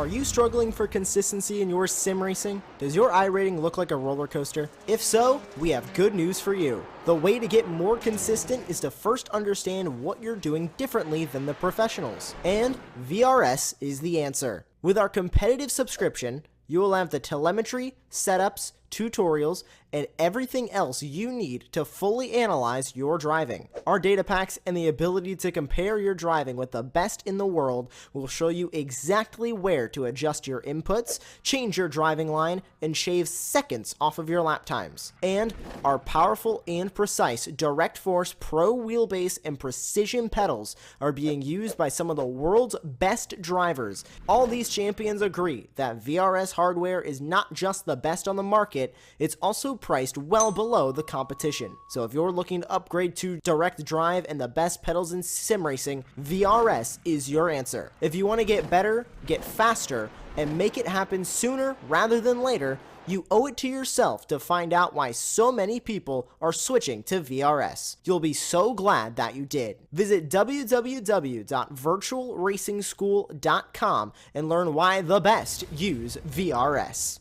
Are you struggling for consistency in your sim racing? Does your iRating look like a roller coaster? If so, we have good news for you. The way to get more consistent is to first understand what you're doing differently than the professionals. And VRS is the answer. With our competitive subscription, you will have the telemetry, setups, tutorials, and everything else you need to fully analyze your driving. Our data packs and the ability to compare your driving with the best in the world will show you exactly where to adjust your inputs, change your driving line, and shave seconds off of your lap times. And our powerful and precise Direct Force Pro wheelbase and precision pedals are being used by some of the world's best drivers. All these champions agree that VRS hardware is not just the best on the market, it's also priced well below the competition. So if you're looking to upgrade to direct drive and the best pedals in sim racing, VRS is your answer. If you want to get better, get faster, and make it happen sooner rather than later, you owe it to yourself to find out why so many people are switching to VRS. You'll be so glad that you did. Visit www.virtualracingschool.com and learn why the best use VRS.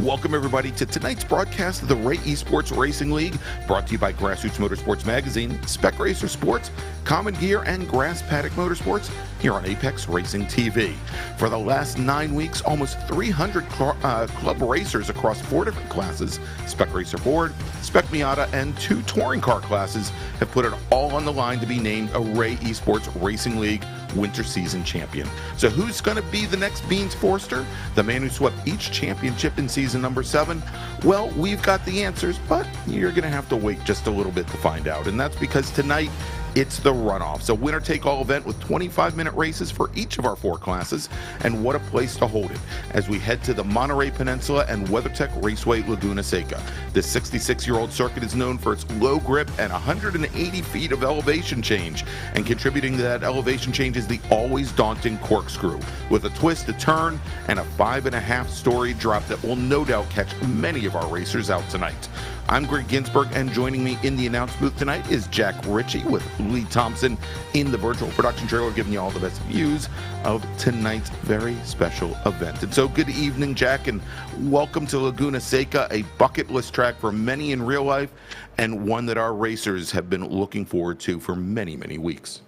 Welcome, everybody, to tonight's broadcast of the Ray Esports Racing League, brought to you by Grassroots Motorsports Magazine, Spec Racer Sports, Common Gear, and Grass Paddock Motorsports here on Apex Racing TV. For the last 9 weeks, almost 300 club racers across 4 different classes, Spec Racer Ford, Spec Miata, and 2 touring car classes have put it all on the line to be named a Ray Esports Racing League winter season champion. So who's going to be the next Beans Forster, the man who swept each championship in season number 7? Well, we've got the answers, but you're going to have to wait just a little bit to find out. And that's because tonight, it's the runoffs, a winner-take-all event with 25-minute races for each of our 4 classes, and what a place to hold it as we head to the Monterey Peninsula and WeatherTech Raceway Laguna Seca. This 66-year-old circuit is known for its low grip and 180 feet of elevation change, and contributing to that elevation change is the always daunting corkscrew, with a twist, a turn, and a 5.5-story drop that will no doubt catch many of our racers out tonight. I'm Greg Ginsburg, and joining me in the announce booth tonight is Jack Ritchie with Lee Thompson in the virtual production trailer, giving you all the best views of tonight's very special event. And so good evening, Jack, and welcome to Laguna Seca, a bucket list track for many in real life, and one that our racers have been looking forward to for many, many weeks.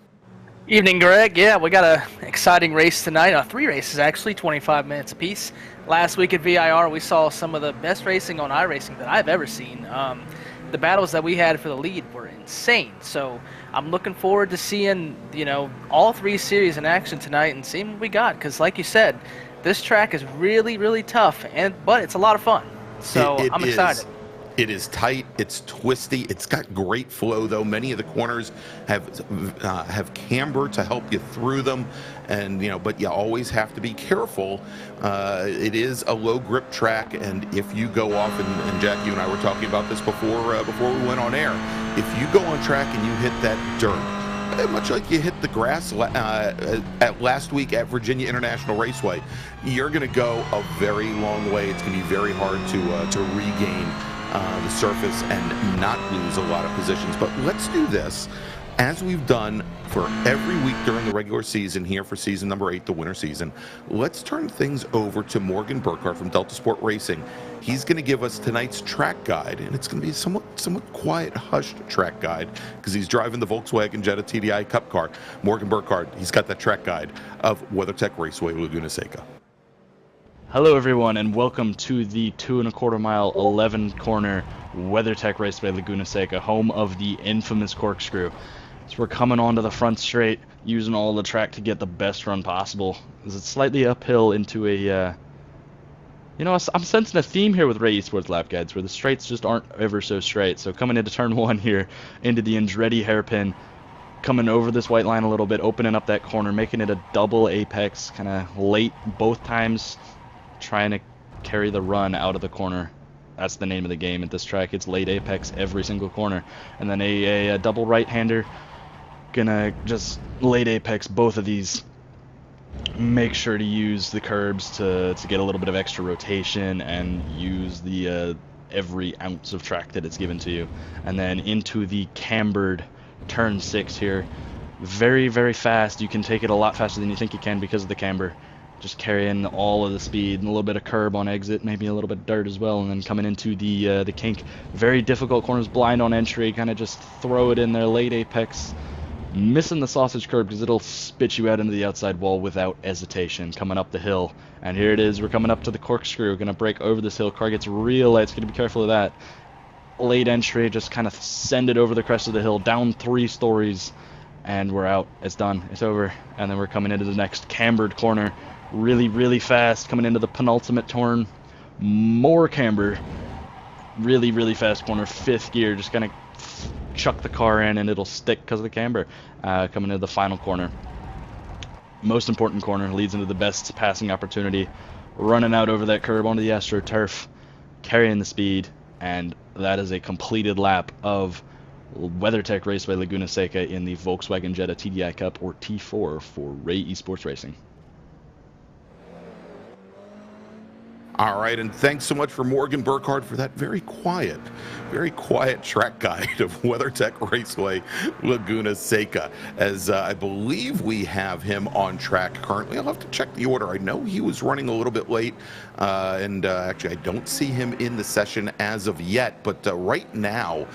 Evening, Greg. Yeah, we got an exciting race tonight. 3 races, actually, 25 minutes apiece. Last week at VIR, we saw some of the best racing on iRacing that I've ever seen. The battles that we had for the lead were insane. So I'm looking forward to seeing, all 3 series in action tonight and seeing what we got. Because, like you said, this track is really, really tough, but it's a lot of fun. So I'm excited. It is tight, it's twisty, it's got great flow though. Many of the corners have camber to help you through them, and but you always have to be careful. It is a low grip track, and if you go off, and Jack, you and I were talking about this before we went on air, if you go on track and you hit that dirt, much like you hit the grass at last week at Virginia International Raceway, you're going to go a very long way. It's going to be very hard to regain the surface and not lose a lot of positions. But let's do this as we've done for every week during the regular season here for season number 8, the winter season. Let's turn things over to Morgan Burkhardt from Delta Sport Racing. He's going to give us tonight's track guide, and it's going to be a somewhat quiet, hushed track guide because he's driving the Volkswagen Jetta TDI Cup car. Morgan Burkhardt, he's got that track guide of WeatherTech Raceway Laguna Seca. Hello everyone, and welcome to the 2.25 mile 11 corner WeatherTech Raceway Laguna Seca, home of the infamous corkscrew. So we're coming onto the front straight, using all the track to get the best run possible, as it's slightly uphill into a You know, I'm sensing a theme here with Ray Esports lap guides where the straights just aren't ever so straight. So coming into turn 1 here, into the Andretti hairpin, coming over this white line a little bit, opening up that corner, making it a double apex, kind of late both times, trying to carry the run out of the corner. That's the name of the game at this track. It's late apex every single corner. And then a double right-hander, gonna just late apex both of these. Make sure to use the curbs to get a little bit of extra rotation and use the every ounce of track that it's given to you. And then into the cambered turn 6 here. Very, very fast. You can take it a lot faster than you think you can because of the camber. Just carrying all of the speed and a little bit of curb on exit, maybe a little bit of dirt as well, and then coming into the kink. Very difficult corners, blind on entry, kind of just throw it in there, late apex. Missing the sausage curb because it'll spit you out into the outside wall without hesitation. Coming up the hill, and here it is. We're coming up to the corkscrew. Gonna break over this hill. Car gets real light. It's gonna be careful of that. Late entry, just kind of send it over the crest of the hill, down 3 stories, and we're out. It's done. It's over. And then we're coming into the next cambered corner. Really, really fast. Coming into the penultimate turn. More camber. Really, really fast corner. 5th gear. Just gonna chuck the car in and it'll stick because of the camber. Coming into the final corner. Most important corner. Leads into the best passing opportunity. Running out over that curb onto the AstroTurf. Carrying the speed. And that is a completed lap of WeatherTech Raceway Laguna Seca in the Volkswagen Jetta TDI Cup, or T4, for Ray Esports Racing. All right, and thanks so much for Morgan Burkhardt for that very quiet track guide of WeatherTech Raceway Laguna Seca, as I believe we have him on track currently. I'll have to check the order. I know he was running a little bit late, and actually I don't see him in the session as of yet, but right now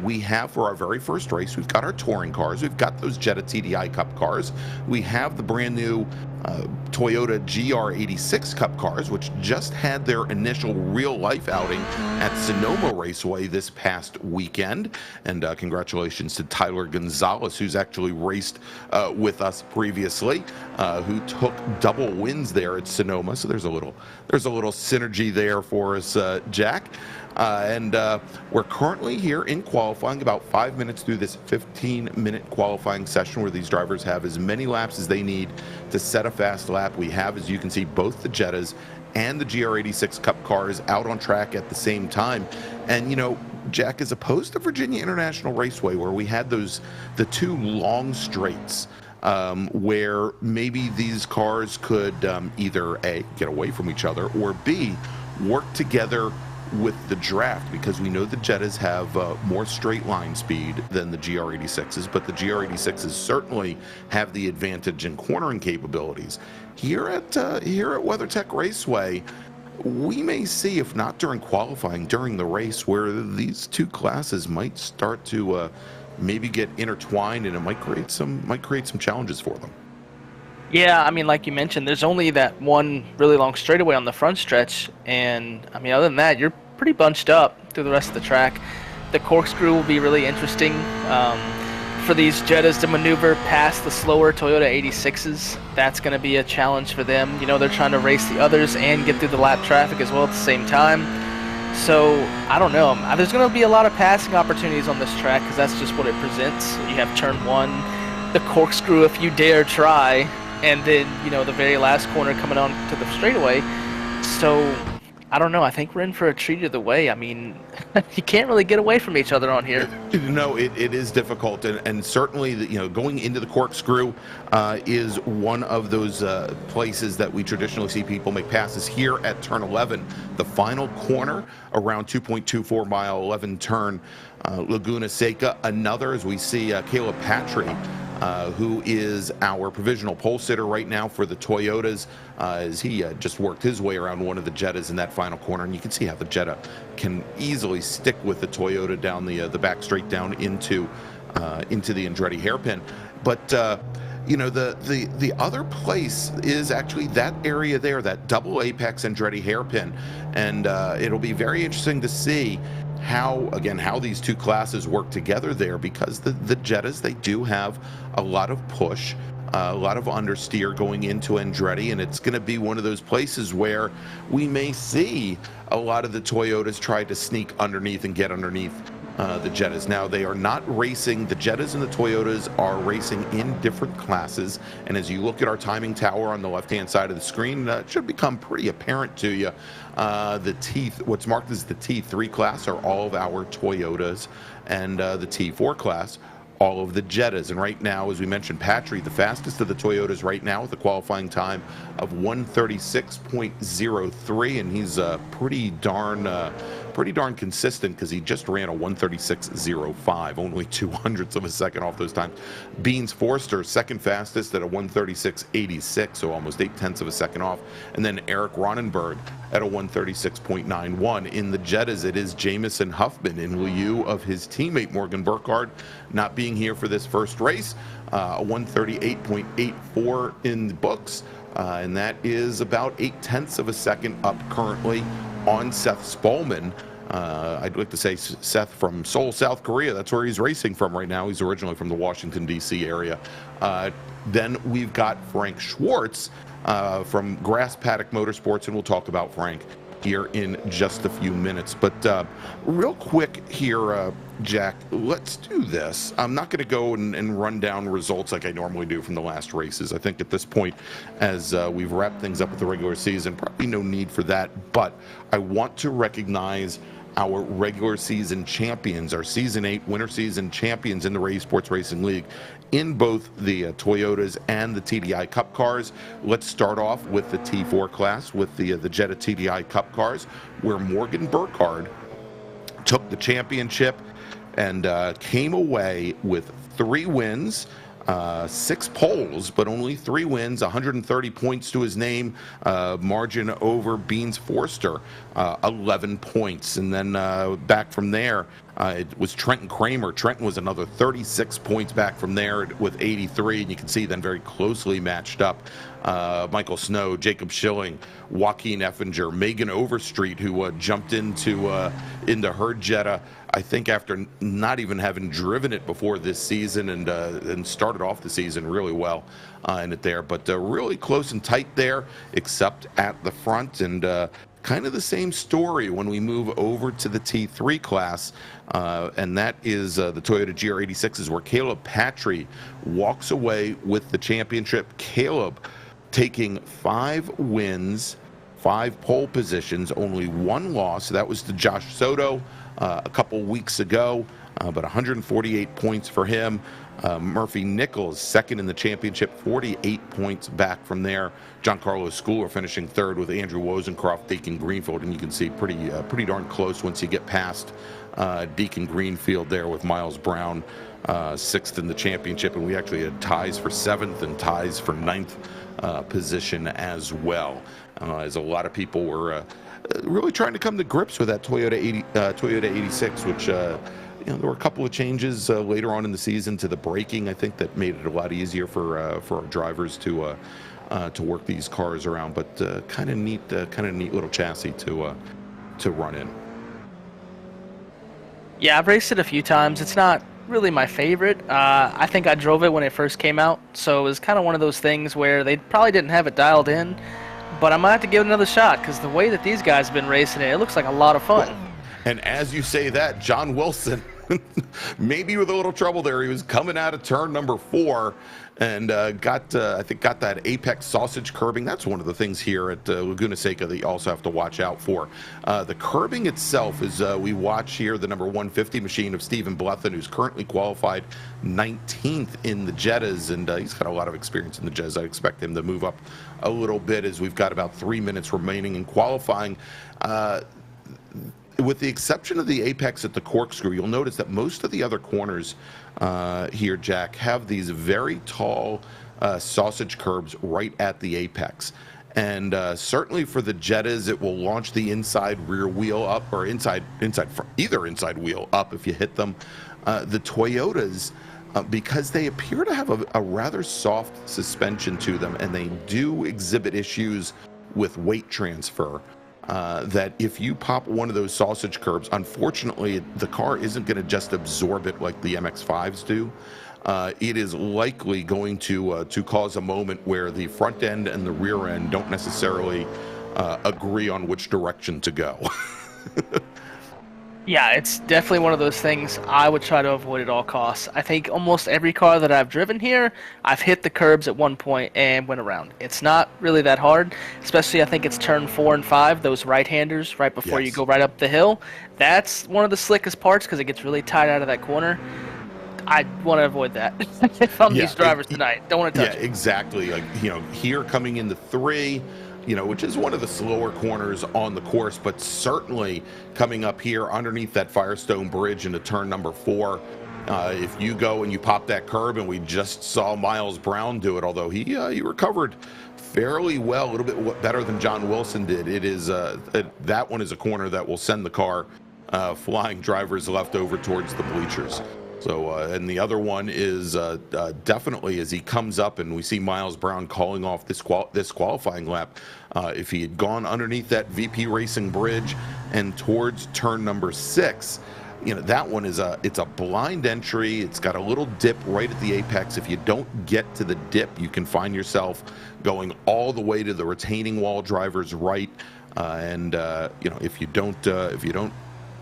we have, for our very first race, we've got our touring cars, we've got those Jetta TDI Cup cars, we have the brand new Toyota GR86 Cup cars, which just had their initial real-life outing at Sonoma Raceway this past weekend. And congratulations to Tyler Gonzalez, who's actually raced with us previously, who took double wins there at Sonoma. So there's a little synergy there for us, Jack. And we're currently here in qualifying, about 5 minutes through this 15-minute qualifying session where these drivers have as many laps as they need to set a fast lap. We have, as you can see, both the Jettas and the GR86 Cup cars out on track at the same time. And, you know, Jack, as opposed to Virginia International Raceway, where we had the 2 long straights, where maybe these cars could either A, get away from each other, or B, work together with the draft, because we know the Jettas have more straight line speed than the GR86s, but the GR86s certainly have the advantage in cornering capabilities. Here at WeatherTech Raceway, we may see, if not during qualifying, during the race, where these 2 classes might start to maybe get intertwined, and it might create some challenges for them. Yeah, I mean, like you mentioned, there's only that one really long straightaway on the front stretch, and I mean, other than that, you're pretty bunched up through the rest of the track. The corkscrew will be really interesting for these Jettas to maneuver past the slower Toyota 86s. That's going to be a challenge for them. You know, they're trying to race the others and get through the lap traffic as well at the same time. So, I don't know. There's going to be a lot of passing opportunities on this track because that's just what it presents. You have turn 1, the corkscrew if you dare try, and then, you know, the very last corner coming on to the straightaway. So, I don't know. I think we're in for a treat either way. I mean, you can't really get away from each other on here. No, it is difficult, and certainly, you know, going into the corkscrew is one of those places that we traditionally see people make passes. Here at turn 11, the final corner around 2.24 mile 11 turn, Laguna Seca. Another, as we see Caleb Patry, who is our provisional pole sitter right now for the Toyotas, as he just worked his way around one of the Jettas in that final corner. And you can see how the Jetta can easily stick with the Toyota down the back straight down into the Andretti hairpin. But you know, the other place is actually that area there, that double apex Andretti hairpin, and it'll be very interesting to see how these 2 classes work together there, because the Jettas, they do have a lot of push a lot of understeer going into Andretti, and it's going to be one of those places where we may see a lot of the Toyotas try to sneak underneath and get underneath the Jettas. Now, they are not racing, the Jettas and the Toyotas are racing in different classes, and as you look at our timing tower on the left-hand side of the screen, it should become pretty apparent to you. What's marked as the T3 class are all of our Toyotas, and the T4 class, all of the Jettas. And right now, as we mentioned, Patry, the fastest of the Toyotas right now with a qualifying time of 1:36.03, and he's pretty darn consistent because he just ran a 1:36.05, only 200ths of a second off those times. Beans Forster, second fastest at a 1:36.86, so almost 0.8 of a second off. And then Eric Ronenberg at a 1:36.91. In the Jettas, it is Jamison Huffman in lieu of his teammate Morgan Burkhardt not being here for this first race. A 1:38.84 in the books, and that is about 0.8 of a second up currently on Seth Spolman. I'd like to say Seth from Seoul, South Korea. That's where he's racing from right now. He's originally from the Washington, D.C. area. Then we've got Frank Schwartz from Grass Paddock Motorsports, and we'll talk about Frank here in just a few minutes. But real quick here, Jack, let's do this. I'm not going to go and run down results like I normally do from the last races. I think at this point, as we've wrapped things up with the regular season, probably no need for that. But I want to recognize our regular season champions, our Season 8 winter season champions in the Ray Esports Racing League in both the Toyotas and the TDI Cup cars. Let's start off with the T4 class with the Jetta TDI Cup cars, where Morgan Burkhardt took the championship and came away with 3 wins, 6 poles, but only 3 wins, 130 points to his name, margin over Beans Forster, 11 points. And then back from there, it was Trenton Kramer. Trenton was another 36 points back from there with 83, and you can see then very closely matched up. Michael Snow, Jacob Schilling, Joaquin Effinger, Megan Overstreet, who jumped into her Jetta, I think after not even having driven it before this season, and started off the season really well in it there. But really close and tight there, except at the front. And kind of the same story when we move over to the T3 class, and that is the Toyota GR86s, where Caleb Patry walks away with the championship. Caleb taking 5 wins, 5 pole positions, only 1 loss. That was to Josh Soto a couple weeks ago, but 148 points for him. Murphy Nichols, second in the championship, 48 points back from there. Giancarlo Schooler finishing third with Andrew Wozencroft, Deacon Greenfield, and you can see pretty darn close once you get past Deacon Greenfield there with Miles Brown, 6th in the championship, and we actually had ties for 7th and ties for 9th position as well, as a lot of people were really trying to come to grips with that Toyota 86, which there were a couple of changes later on in the season to the braking, I think, that made it a lot easier for our drivers to work these cars around. But kind of neat little chassis to run in. Yeah, I've raced it a few times. It's not really my favorite. I think I drove it when it first came out, so it was kind of one of those things where they probably didn't have it dialed in, but I might have to give it another shot, because the way that these guys have been racing it, it looks like a lot of fun. Well, and as you say that, John Wilson, maybe with a little trouble there, he was coming out of turn number 4 and I think got that apex sausage curbing. That's one of the things here at Laguna Seca that you also have to watch out for. The curbing itself is, we watch here the number 150 machine of Stephen Blethen, who's currently qualified 19th in the Jettas, and he's got a lot of experience in the Jettas. I expect him to move up a little bit as we've got about 3 minutes remaining in qualifying. With the exception of the apex at the corkscrew, you'll notice that most of the other corners here, Jack, have these very tall sausage curbs right at the apex. And certainly for the Jettas, it will launch the inside rear wheel up, or either inside wheel up if you hit them. The Toyotas, because they appear to have a rather soft suspension to them, and they do exhibit issues with weight transfer, that if you pop one of those sausage curbs, unfortunately, the car isn't going to just absorb it like the MX-5s do. it is likely going to cause a moment where the front end and the rear end don't necessarily agree on which direction to go. Yeah, it's definitely one of those things I would try to avoid at all costs. I think almost every car that I've driven here, I've hit the curbs at one point and went around. It's not really that hard, especially I think it's turn 4 and 5, those right-handers right before you go right up the hill. That's one of the slickest parts because it gets really tight out of that corner. I want to avoid that if I'm these drivers tonight. Don't want to touch it. Yeah, exactly. Like, here coming into 3, which is one of the slower corners on the course, but certainly coming up here underneath that Firestone Bridge into turn number 4. If you go and you pop that curb, and we just saw Miles Brown do it, although he recovered fairly well, a little bit better than John Wilson did. It is that one is a corner that will send the car flying drivers left over towards the bleachers. So, and the other one is definitely as he comes up, and we see Miles Brown calling off this qualifying lap. If he had gone underneath that VP Racing Bridge and towards turn number 6, that one is it's a blind entry. It's got a little dip right at the apex. If you don't get to the dip, you can find yourself going all the way to the retaining wall driver's right. If you don't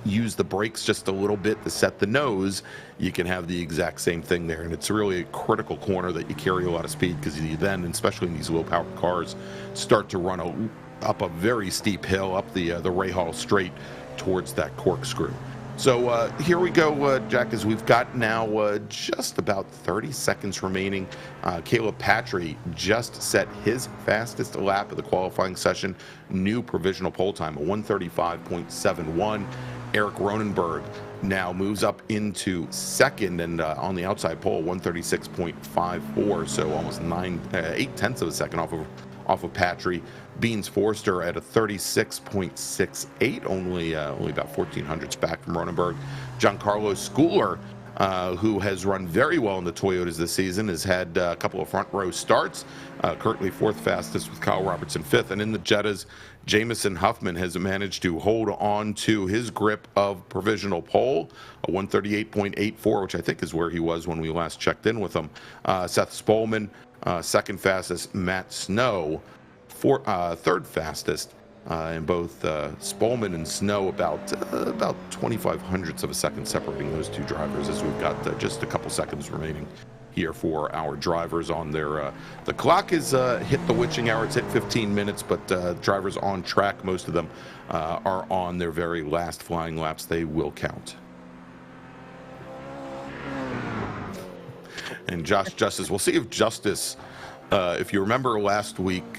use the brakes just a little bit to set the nose, you can have the exact same thing there. And it's really a critical corner that you carry a lot of speed, because you then, especially in these low power cars, start to run up a very steep hill up the Rahal Straight towards that corkscrew. So here we go, Jack, as we've got now just about 30 seconds remaining. Caleb Patry just set his fastest lap of the qualifying session, new provisional pole time, a 1:35.71. Eric Ronenberg now moves up into second, and on the outside pole, 1:36.54, so almost 8/10 of a second off of Patry. Beans Forster at a 36.68, only about 1400ths back from Ronenberg. Giancarlo Schooler, who has run very well in the Toyotas this season, has had a couple of front row starts, currently 4th fastest with Kyle Robertson 5th. And in the Jettas, Jamison Huffman has managed to hold on to his grip of provisional pole, a 1:38.84, which I think is where he was when we last checked in with him. Seth Spolman, 2nd fastest. Matt Snow, 3rd fastest. And both Spolman and Snow about 2,500ths of a second separating those two drivers, as we've got just a couple seconds remaining here for our drivers on their the clock is hit the witching hour. It's hit 15 minutes, but drivers on track, most of them are on their very last flying laps. They will count. And Josh Justice, we'll see if Justice, if you remember last week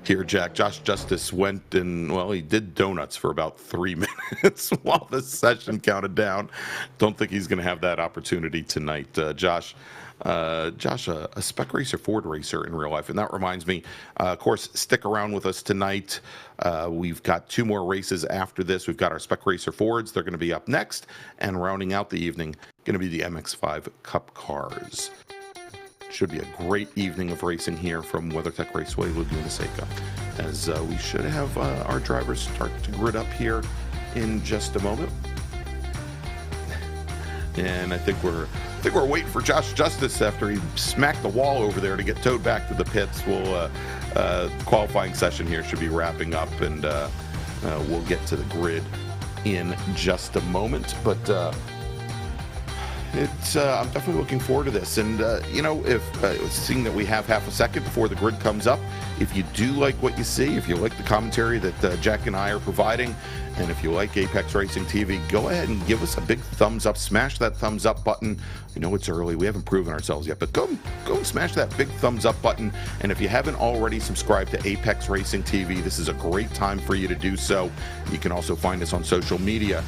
here, Jack, Josh Justice went and, well, he did donuts for about 3 minutes while the session counted down. Don't think he's going to have that opportunity tonight. Josh, a spec racer, Ford racer in real life. And that reminds me, of course, stick around with us tonight. We've got 2 more races after this. We've got our spec racer Fords. They're going to be up next. And rounding out the evening, going to be the MX-5 Cup cars. Should be a great evening of racing here from WeatherTech Raceway, Laguna Seca, as we should have our drivers start to grid up here in just a moment. And I think we're waiting for Josh Justice after he smacked the wall over there to get towed back to the pits. We'll qualifying session here should be wrapping up, and we'll get to the grid in just a moment. But I'm definitely looking forward to this. And, if seeing that we have half a second before the grid comes up, if you do like what you see, if you like the commentary that Jack and I are providing, and if you like Apex Racing TV, go ahead and give us a big thumbs up. Smash that thumbs up button. I know it's early. We haven't proven ourselves yet, but go and smash that big thumbs up button. And if you haven't already subscribed to Apex Racing TV, this is a great time for you to do so. You can also find us on social media,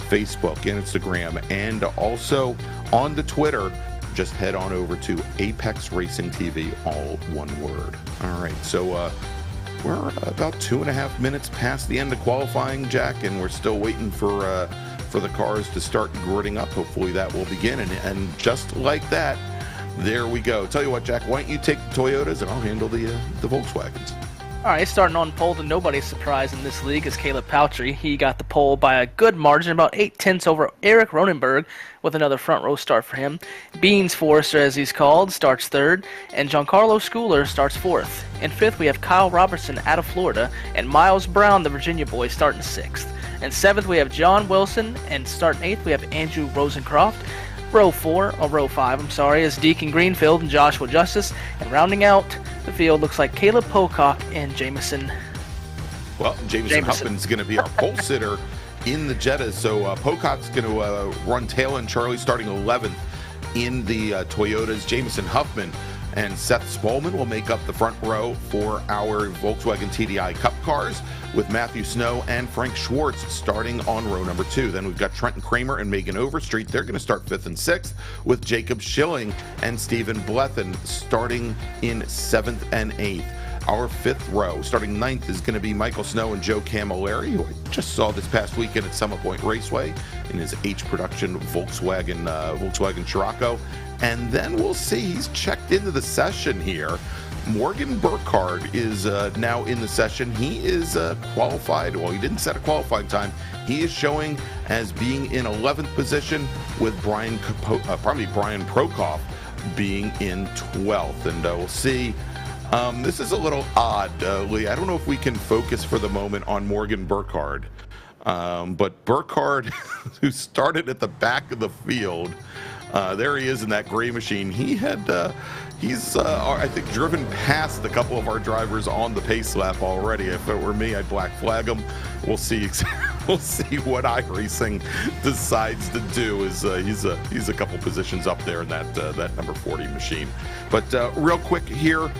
Facebook, Instagram, and also on the Twitter. Just head on over to Apex Racing TV, all one word. All right, so we're about 2.5 minutes past the end of qualifying, Jack, and we're still waiting for the cars to start gridding up. Hopefully that will begin, and just like that, there we go. Tell you what, Jack, why don't you take the Toyotas and I'll handle the Volkswagens. All right, starting on pole, to nobody's surprise in this league is Caleb Paltry. He got the pole by a good margin, about 8/10 over Eric Ronenberg, with another front row start for him. Beans Forrester, as he's called, starts third, and Giancarlo Schooler starts fourth. In fifth, we have Kyle Robertson out of Florida, and Miles Brown, the Virginia boy, starting sixth. In seventh, we have John Wilson, and starting eighth, we have Andrew Rosencroft. Row 5, is Deacon Greenfield and Joshua Justice, and rounding out the field looks like Caleb Pocock and Jameson. Well, Jameson Huffman's going to be our pole sitter in the Jettas, so Pocock's going to run tail and Charlie starting 11th in the Toyotas. Jameson Huffman and Seth Spolman will make up the front row for our Volkswagen TDI Cup cars, with Matthew Snow and Frank Schwartz starting on row number 2. Then we've got Trenton Kramer and Megan Overstreet. They're going to start 5th and 6th, with Jacob Schilling and Stephen Blethen starting in 7th and 8th. Our 5th row, starting 9th, is going to be Michael Snow and Joe Camilleri, who I just saw this past weekend at Summit Point Raceway in his H production Volkswagen Scirocco. And then we'll see, he's checked into the session here. Morgan Burkhardt is now in the session. He is qualified. Well, he didn't set a qualifying time. He is showing as being in 11th position, with Brian Prokoff being in 12th. And we'll see. This is a little odd, Lee. I don't know if we can focus for the moment on Morgan Burkhardt. But Burkhardt, who started at the back of the field, there he is in that gray machine. He's I think, driven past a couple of our drivers on the pace lap already. If it were me, I'd black flag him. We'll see. We'll see what iRacing decides to do. He's a couple positions up there in that number 40 machine. But real quick here,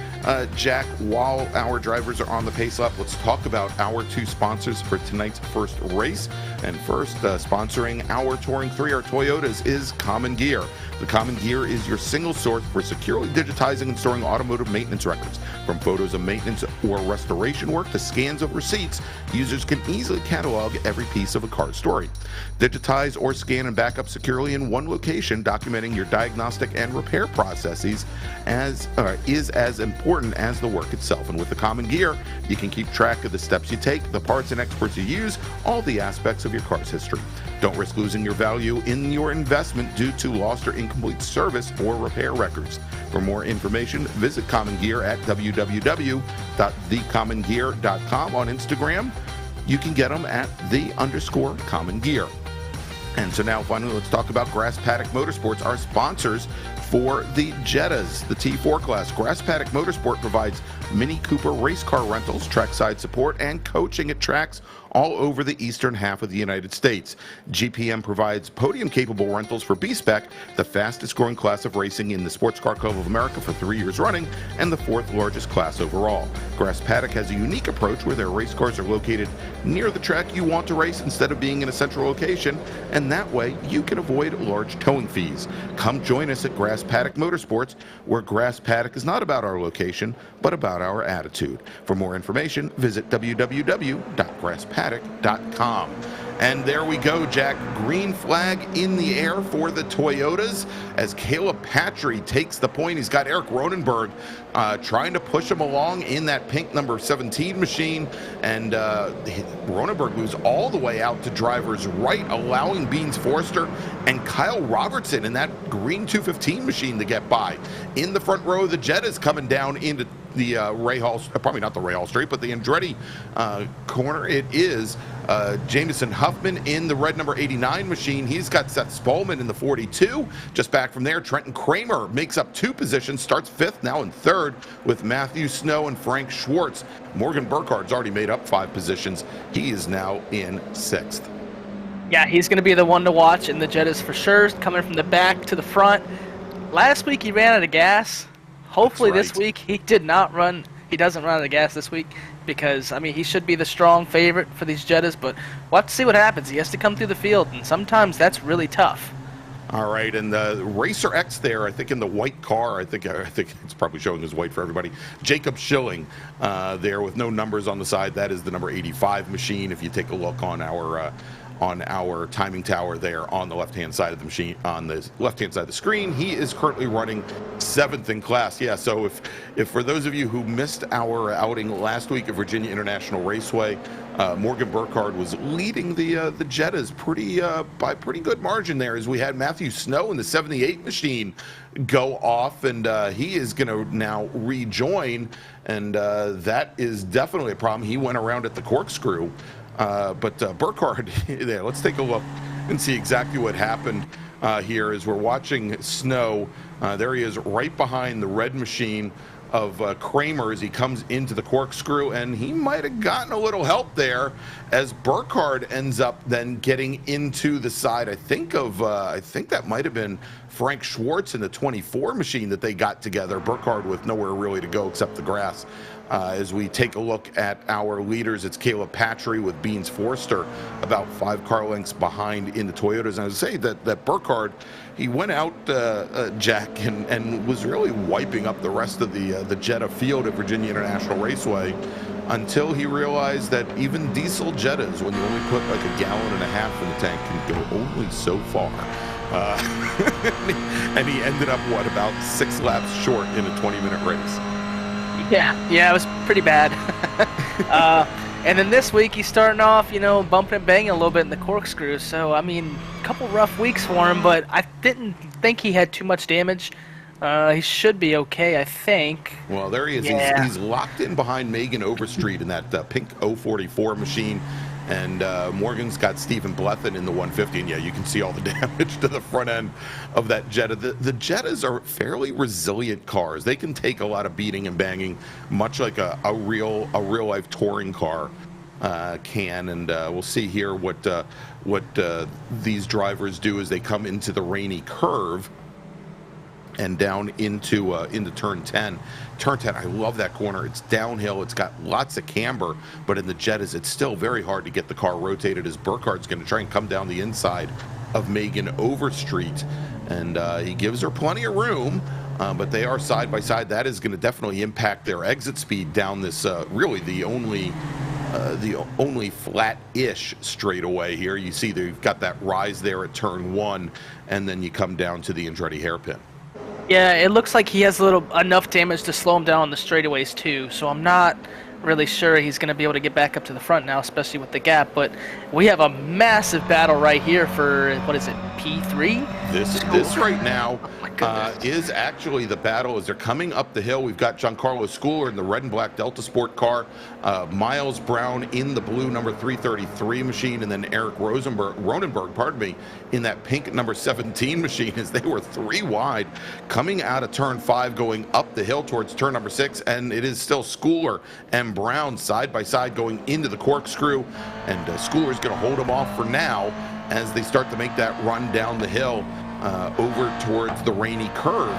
Jack, while our drivers are on the pace lap, let's talk about our 2 sponsors for tonight's first race. And first, sponsoring our Touring 3, our Toyotas, is Common Gear. The Common Gear is your single source for securely digitizing and storing automotive maintenance records. From photos of maintenance or restoration work to scans of receipts, users can easily catalog every piece of a car's story. Digitize or scan and back up securely in one location, documenting your diagnostic and repair processes is as important as the work itself. And with the Common Gear, you can keep track of the steps you take, the parts and experts you use, all the aspects of your car's history. Don't risk losing your value in your investment due to lost or incomplete service or repair records. For more information, visit Common Gear at www.thecommongear.com. On Instagram, you can get them at _Common Gear. And so now, finally, let's talk about Grass Paddock Motorsports, our sponsors for the Jettas, the T4 class. Grass Paddock Motorsport provides Mini Cooper race car rentals, trackside support, and coaching at tracks all over the eastern half of the United States. GPM provides podium-capable rentals for B-Spec, the fastest-growing class of racing in the Sports Car Club of America for 3 years running, and the 4th largest class overall. Grass Paddock has a unique approach where their race cars are located near the track you want to race instead of being in a central location, and that way you can avoid large towing fees. Come join us at Grass Paddock Motorsports, where Grass Paddock is not about our location, but about our attitude. For more information, visit www.grasspaddock.com. And there we go, Jack. Green flag in the air for the Toyotas as Caleb Patry takes the point. He's got Eric Ronenberg trying to push him along in that pink number 17 machine. And Ronenberg moves all the way out to driver's right, allowing Beans Forrester and Kyle Robertson in that green 215 machine to get by. In the front row, the Jettas coming down into the Rahal, probably not the Rahal Straight, but the Andretti corner. It is Jameson Huffman in the red number 89 machine. He's got Seth Spolman in the 42. Just back from there, Trenton Kramer makes up 2 positions, starts 5th, now in 3rd, with Matthew Snow and Frank Schwartz. Morgan Burkhardt's already made up 5 positions. He is now in 6th. Yeah, he's going to be the one to watch in the Jettas for sure, coming from the back to the front. Last week he ran out of gas. Hopefully this week he doesn't run out of gas this week, because, I mean, he should be the strong favorite for these Jettas, but we'll have to see what happens. He has to come through the field, and sometimes that's really tough. All right, and the Racer X there, I think in the white car, I think it's probably showing as white for everybody. Jacob Schilling there with no numbers on the side. That is the number 85 machine. If you take a look on our on our timing tower there on the left-hand side of the machine, on the left-hand side of the screen. He is currently running 7th in class. Yeah, so if for those of you who missed our outing last week at Virginia International Raceway, Morgan Burkhardt was leading the Jettas by pretty good margin there, as we had Matthew Snow in the 78 machine go off, and he is going to now rejoin, and that is definitely a problem. He went around at the corkscrew. But Burkhardt, there, let's take a look and see exactly what happened here as we're watching Snow. There he is right behind the red machine of Kramer as he comes into the corkscrew, and he might have gotten a little help there as Burkhardt ends up then getting into the side. I think that might have been Frank Schwartz in the 24 machine that they got together. Burkhardt with nowhere really to go except the grass. As we take a look at our leaders, it's Caleb Patry with Beans Forster about 5 car lengths behind in the Toyotas. And I would say that Burkhardt, he went out, Jack, and was really wiping up the rest of the Jetta field at Virginia International Raceway until he realized that even diesel Jettas, when you only put like 1.5 gallons in the tank, can go only so far. And he ended up, about 6 laps short in a 20-minute race. Yeah, it was pretty bad. And then this week he's starting off, bumping and banging a little bit in the corkscrew. So, I mean, a couple rough weeks for him, but I didn't think he had too much damage. He should be okay, I think. Well, there he is. Yeah. He's locked in behind Megan Overstreet in that pink 044 machine. And Morgan's got Stephen Blethen in the 150, and yeah, you can see all the damage to the front end of that Jetta. The Jettas are fairly resilient cars. They can take a lot of beating and banging, much like a real life touring car can. And we'll see here what these drivers do as they come into the rainy curve and down into turn 10. Turn 10, I love that corner. It's downhill. It's got lots of camber, but in the Jettas, it's still very hard to get the car rotated as Burkhardt's going to try and come down the inside of Megan Overstreet, and he gives her plenty of room, but they are side by side. That is going to definitely impact their exit speed down this really the only flat-ish straightaway here. You see they've got that rise there at turn 1, and then you come down to the Andretti hairpin. Yeah, it looks like he has enough damage to slow him down on the straightaways too, so I'm not really sure he's going to be able to get back up to the front now, especially with the gap. But we have a massive battle right here for, what is it, P3? This right now is actually the battle as they're coming up the hill. We've got Giancarlo Schooler in the red and black Delta Sport car, Miles Brown in the blue number 333 machine, and then Eric Ronenberg, in that pink number 17 machine, as they were 3 wide coming out of turn 5 going up the hill towards turn number 6, and it is still Schooler and Brown side by side going into the corkscrew, and Schooler's going to hold them off for now as they start to make that run down the hill over towards the rainy curve.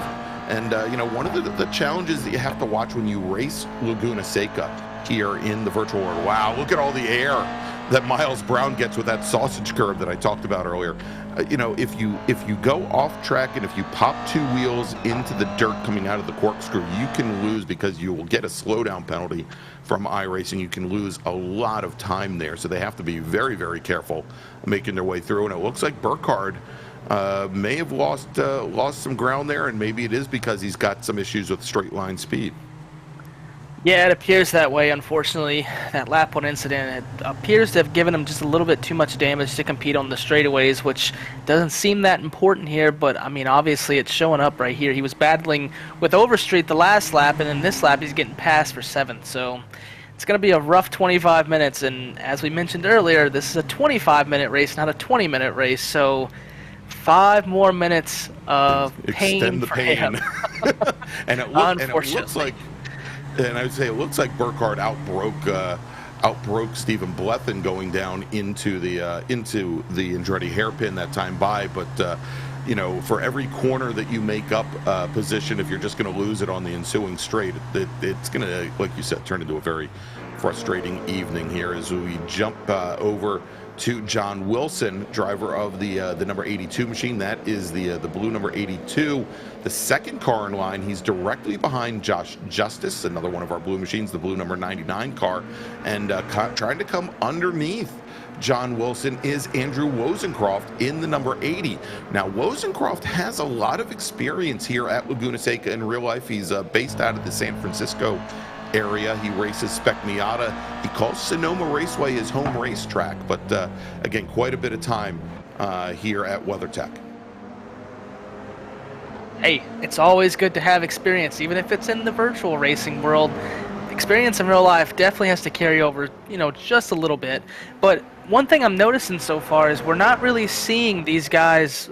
And one of the challenges that you have to watch when you race Laguna Seca here in the virtual world. Wow, look at all the air that Miles Brown gets with that sausage curve that I talked about earlier. If you go off track and if you pop 2 wheels into the dirt coming out of the corkscrew, you can lose because you will get a slowdown penalty from iRacing. You can lose a lot of time there, so they have to be very, very careful making their way through. And it looks like Burkhardt may have lost some ground there, and maybe it is because he's got some issues with straight line speed. Yeah, it appears that way, unfortunately. That lap 1 incident, it appears to have given him just a little bit too much damage to compete on the straightaways, which doesn't seem that important here, but, I mean, obviously it's showing up right here. He was battling with Overstreet the last lap, and then this lap he's getting passed for 7th, so it's going to be a rough 25 minutes, and as we mentioned earlier, this is a 25-minute race, not a 20-minute race, so 5 more minutes of pain. Extend the pain. and it looks like, and I would say it looks like Burkhardt outbroke Stephen Blethen going down into the Andretti hairpin that time by. But for every corner that you make up position, if you're just going to lose it on the ensuing straight, it's going to, like you said, turn into a very frustrating evening here as we jump over to John Wilson, driver of the number 82 machine. That is the blue number 82. The second car in line, he's directly behind Josh Justice, another one of our blue machines, the blue number 99 car, and trying to come underneath John Wilson is Andrew Wozencroft in the number 80. Now, Wozencroft has a lot of experience here at Laguna Seca in real life. He's based out of the San Francisco area. He races Spec Miata. He calls Sonoma Raceway his home racetrack, but again, quite a bit of time here at WeatherTech. Hey, it's always good to have experience, even if it's in the virtual racing world. Experience in real life definitely has to carry over, just a little bit. But one thing I'm noticing so far is we're not really seeing these guys,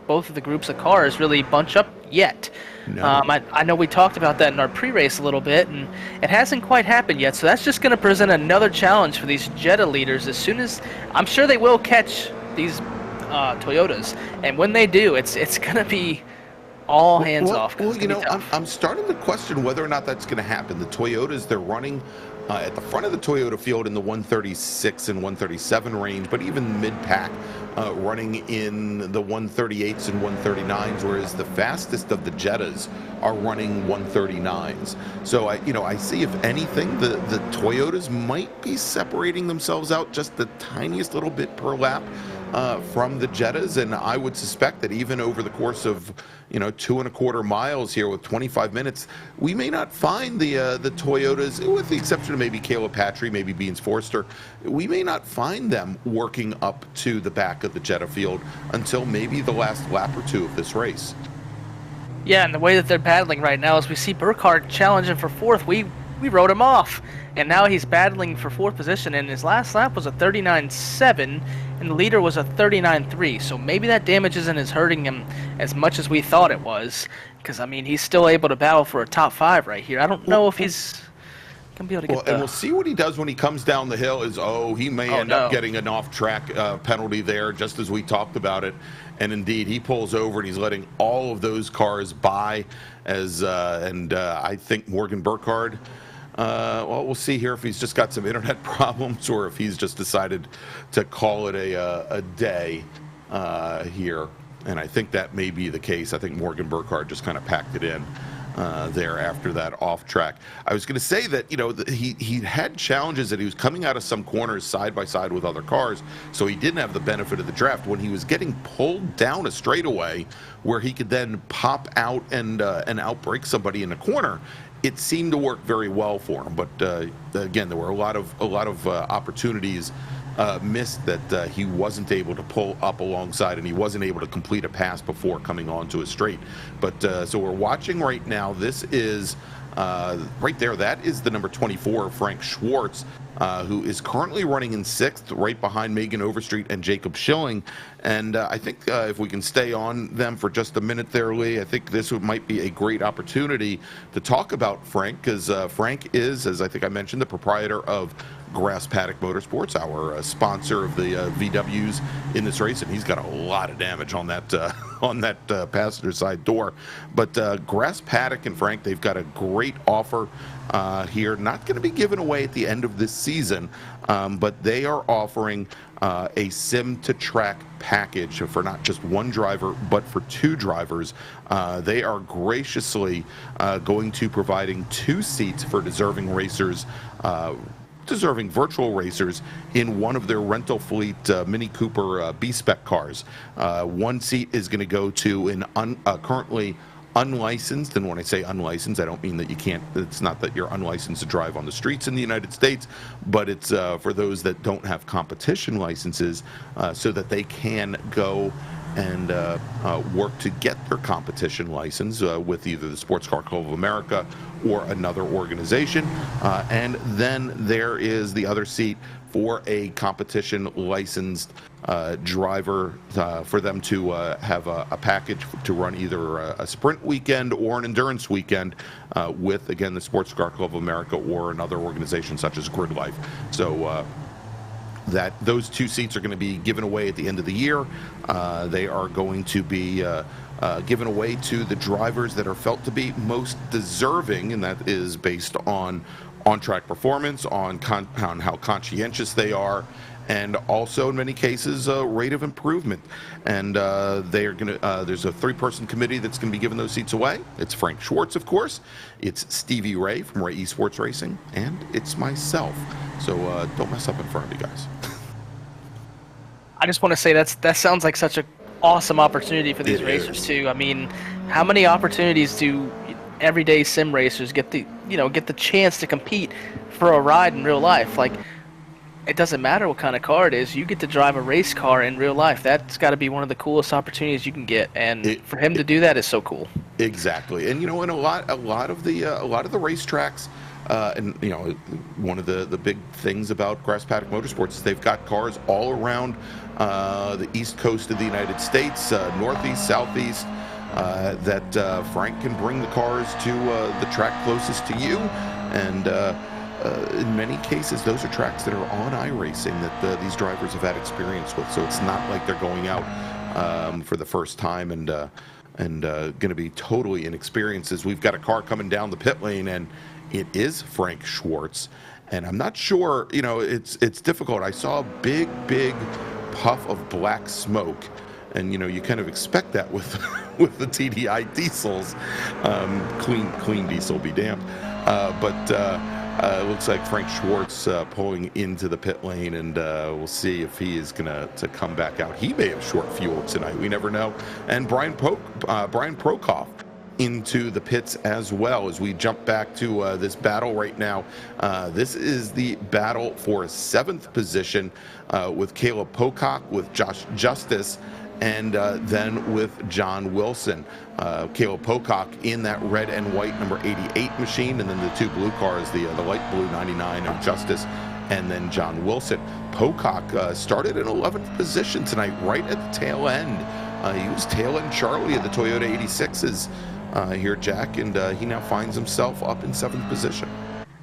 both of the groups of cars really bunch up yet. No. I know we talked about that in our pre-race a little bit, and it hasn't quite happened yet. So that's just going to present another challenge for these Jetta leaders. As soon as I'm sure they will catch these Toyotas, and when they do, it's going to be all hands off. Well, I'm starting to question whether or not that's going to happen. The Toyotas, they're running at the front of the Toyota field in the 136 and 137 range, but even mid-pack running in the 138s and 139s, whereas the fastest of the Jettas are running 139s. So I see, if anything, the Toyotas might be separating themselves out just the tiniest little bit per lap from the Jettas, and I would suspect that even over the course of 2.25 miles here with 25 minutes, we may not find the Toyotas, with the exception of maybe Caleb Patry, maybe Beans Forster. We may not find them working up to the back of the Jetta field until maybe the last lap or two of this race. Yeah, and the way that they're battling right now is we see Burkhardt challenging for fourth. We wrote him off, and now he's battling for fourth position, and his last lap was a 39.7, and the leader was a 39.3, so maybe that damage isn't as hurting him as much as we thought it was, because, he's still able to battle for a top 5 right here. I don't know if he's going to be able to get and we'll see what he does when he comes down the hill. He may end up getting an off-track penalty there, just as we talked about it, and indeed, he pulls over and he's letting all of those cars by, I think Morgan Burkhardt, we'll see here if he's just got some internet problems or if he's just decided to call it a day here. And I think that may be the case. I think Morgan Burkhardt just kind of packed it in there after that off track. I was going to say that, he had challenges that he was coming out of some corners side by side with other cars, so he didn't have the benefit of the draft. When he was getting pulled down a straightaway where he could then pop out and outbrake somebody in the corner, it seemed to work very well for him. But again, there were a lot of opportunities missed that he wasn't able to pull up alongside, and he wasn't able to complete a pass before coming onto a straight. But so we're watching right now. This is right there. That is the number 24, Frank Schwartz, who is currently running in 6th, right behind Megan Overstreet and Jacob Schilling. And I think if we can stay on them for just a minute there, Lee, I think this might be a great opportunity to talk about Frank, because Frank is, as I think I mentioned, the proprietor of Grass Paddock Motorsports, our sponsor of the VWs in this race, and he's got a lot of damage on that passenger side door. But Grass Paddock and Frank, they've got a great offer here, not going to be given away at the end of this season, but they are offering a sim to track package for not just one driver but for 2 drivers. They are graciously going to providing 2 seats for deserving racers, deserving virtual racers in one of their rental fleet Mini Cooper B-Spec cars. 1 seat is going to go to an currently unlicensed, and when I say unlicensed, I don't mean that it's not that you're unlicensed to drive on the streets in the United States, but it's for those that don't have competition licenses, so that they can go and work to get their competition license with either the Sports Car Club of America or another organization. And then there is the other seat for a competition licensed driver, for them to have a package to run either a sprint weekend or an endurance weekend with, again, the Sports Car Club of America or another organization such as Grid Life. So that those 2 seats are going to be given away at the end of the year. They are going to be given away to the drivers that are felt to be most deserving, and that is based on on-track performance, on how conscientious they are, and also in many cases rate of improvement. And they are going to there's a 3-person committee that's going to be giving those seats away. It's Frank Schwartz, of course, it's Stevie Ray from Ray Esports Racing, and it's myself. So don't mess up in front of you guys. I just want to say that sounds like such a awesome opportunity for these racers too. I mean, how many opportunities do everyday sim racers get the chance to compete for a ride in real life? Like, it doesn't matter what kind of car it is. You get to drive a race car in real life. That's got to be one of the coolest opportunities you can get, and for him to do that is so cool. Exactly, and and a lot of the racetracks, and one of the big things about Grass Paddock Motorsports is they've got cars all around the east coast of the United States, northeast, southeast. That Frank can bring the cars to the track closest to you, and in many cases, those are tracks that are on iRacing that these drivers have had experience with. So it's not like they're going out for the first time and going to be totally inexperienced. As we've got a car coming down the pit lane, and it is Frank Schwartz. And I'm not sure, it's difficult. I saw a big puff of black smoke. And you kind of expect that with with the TDI diesels. Clean diesel be damned. But it looks like Frank Schwartz pulling into the pit lane, and we'll see if he is going to come back out. He may have short fuel tonight. We never know. And Brian Prokoff into the pits as well. As we jump back to this battle right now, this is the battle for 7th position with Caleb Pocock, with Josh Justice, and then with John Wilson. Caleb Pocock in that red and white number 88 machine, and then the two blue cars, the light blue 99 of Justice, and then John Wilson. Pocock started in 11th position tonight, right at the tail end. He was tail end Charlie of the Toyota 86s here, Jack, and he now finds himself up in 7th position.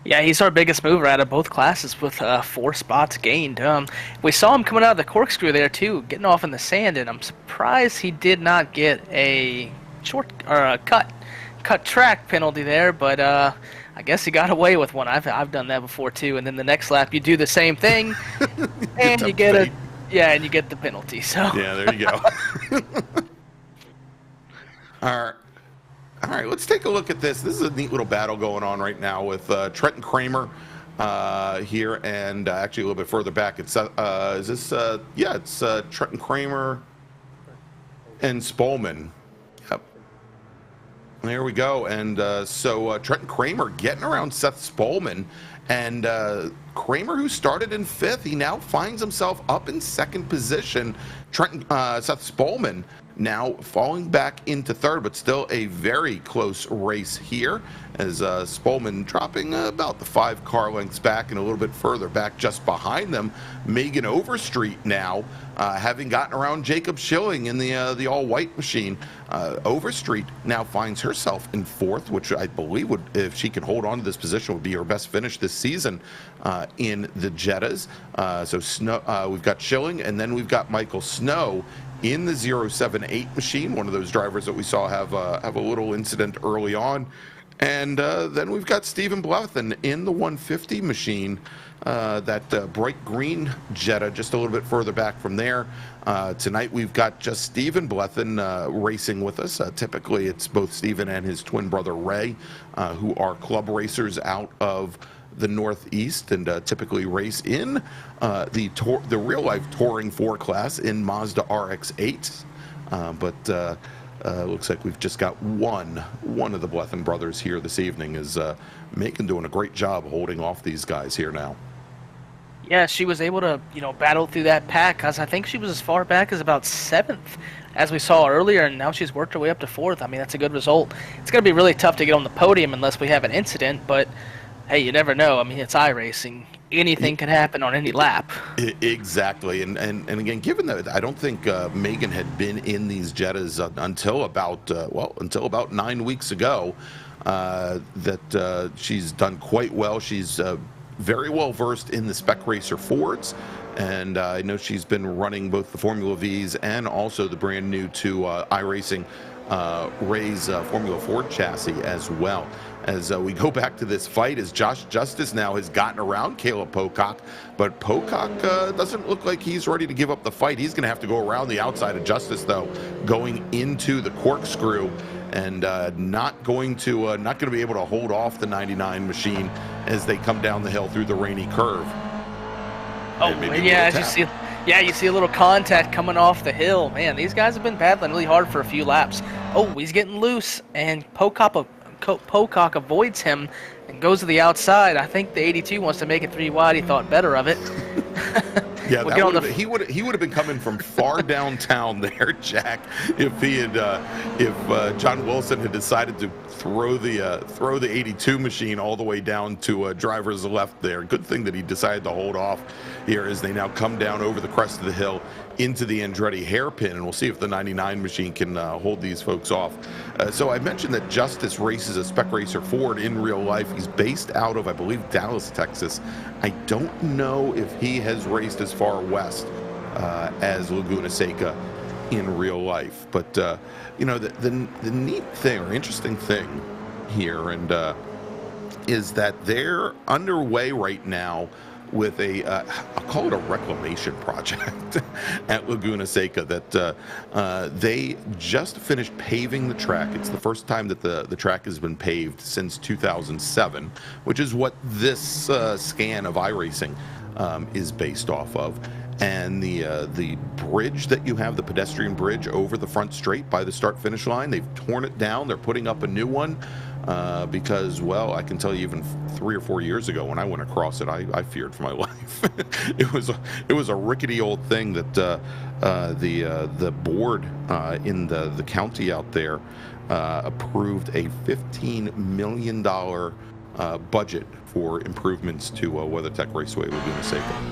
Yeah, he's our biggest mover out of both classes with 4 spots gained. We saw him coming out of the corkscrew there too, getting off in the sand, and I'm surprised he did not get a cut track penalty there. But I guess he got away with one. I've done that before too. And then the next lap you do the same thing, and you get and you get the penalty. So yeah, there you go. All right, let's take a look at this. This is a neat little battle going on right now with Trenton Kramer here, and actually a little bit further back. It's it's Trenton Kramer and Spolman. Yep. There we go. And so Trenton Kramer getting around Seth Spolman, and Kramer, who started in 5th, he now finds himself up in 2nd position. Seth Spolman now falling back into 3rd, but still a very close race here, as Spolman dropping about the 5 car lengths back, and a little bit further back just behind them, Megan Overstreet now having gotten around Jacob Schilling in the all-white machine. Overstreet now finds herself in 4th, which I believe would, if she can hold on to this position, would be her best finish this season in the Jettas. So Snow, we've got Schilling, and then we've got Michael Snow in the 078 machine, one of those drivers that we saw have a little incident early on. And then we've got Stephen Blethen in the 150 machine, that bright green Jetta, just a little bit further back from there. Tonight we've got just Stephen Blethen racing with us. Typically it's both Stephen and his twin brother Ray, who are club racers out of the Northeast, and typically race in the real-life Touring 4 class in Mazda RX-8s. But looks like we've just got one of the Blethen brothers here this evening. Is Macon doing a great job holding off these guys here now. Yeah, she was able to, battle through that pack, because I think she was as far back as about 7th, as we saw earlier, and now she's worked her way up to 4th. I mean, that's a good result. It's going to be really tough to get on the podium unless we have an incident, but hey, you never know. I mean, it's iRacing. Anything can happen on any lap. Exactly. And again, given that I don't think Megan had been in these Jettas until about 9 weeks ago, that she's done quite well. She's very well versed in the Spec Racer Fords, and I know she's been running both the Formula Vs and also the brand new to iRacing Ray's Formula Ford chassis as well. As we go back to this fight, as Josh Justice now has gotten around Caleb Pocock, but Pocock doesn't look like he's ready to give up the fight. He's going to have to go around the outside of Justice, though, going into the corkscrew, and not going to be able to hold off the 99 machine as they come down the hill through the rainy curve. Oh, yeah, Yeah, you see a little contact coming off the hill. Man, these guys have been battling really hard for a few laps. Oh, he's getting loose, and Pocock avoids him and goes to the outside. I think the 82 wants to make it 3 wide. He thought better of it. Yeah, he would have been coming from far downtown there, Jack, if John Wilson had decided to throw the 82 machine all the way down to driver's left there. Good thing that he decided to hold off here as they now come down over the crest of the hill into the Andretti hairpin, and we'll see if the 99 machine can hold these folks off. So I mentioned that Justice races a Spec Racer Ford in real life. He's based out of, I believe, Dallas, Texas. I don't know if he has raced as far west as Laguna Seca in real life. But, you know, the neat thing or interesting thing here is that they're underway right now with I'll call it a reclamation project at Laguna Seca that they just finished paving the track. It's the first time that the track has been paved since 2007, which is what this scan of iRacing is based off of. And the bridge that you have, the pedestrian bridge over the front straight by the start-finish line, they've torn it down. They're putting up a new one because, well, I can tell you even 3 or 4 years ago when I went across it, I feared for my life. It was a rickety old thing that the board in the county out there approved a $15 million budget for improvements to WeatherTech Raceway Laguna Seca.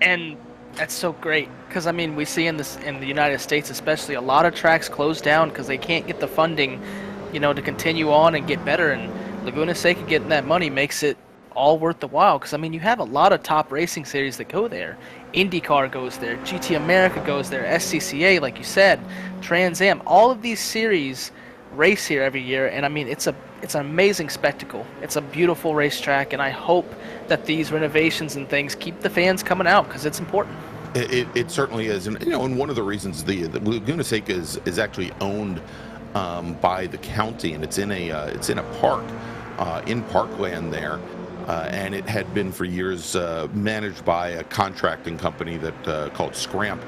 And that's so great because, I mean, we see in the United States especially a lot of tracks close down because they can't get the funding, you know, to continue on and get better. And Laguna Seca getting that money makes it all worth the while because, I mean, you have a lot of top racing series that go there. IndyCar goes there, GT America goes there, SCCA, like you said, Trans Am. All of these series race here every year, and I mean, it's an amazing spectacle. It's a beautiful racetrack, and I hope that these renovations and things keep the fans coming out because it's important. It certainly is, and you know, and one of the reasons the Laguna Seca is actually owned by the county, and it's in a park in parkland there, and it had been for years managed by a contracting company that called Scramp.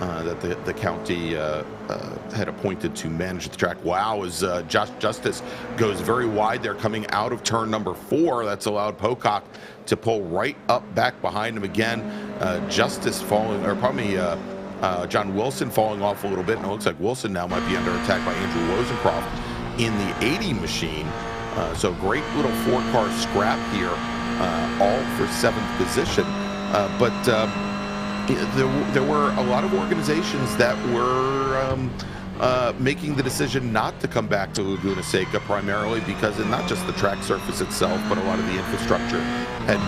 That the county had appointed to manage the track. Wow, as Justice goes very wide there coming out of turn number 4. That's allowed Pocock to pull right up back behind him again. Justice falling, or probably John Wilson falling off a little bit, and it looks like Wilson now might be under attack by Andrew Rosencroft in the 80 machine. So great little 4-car scrap here, all for 7th position. But there were a lot of organizations that were making the decision not to come back to Laguna Seca, primarily because of not just the track surface itself, but a lot of the infrastructure had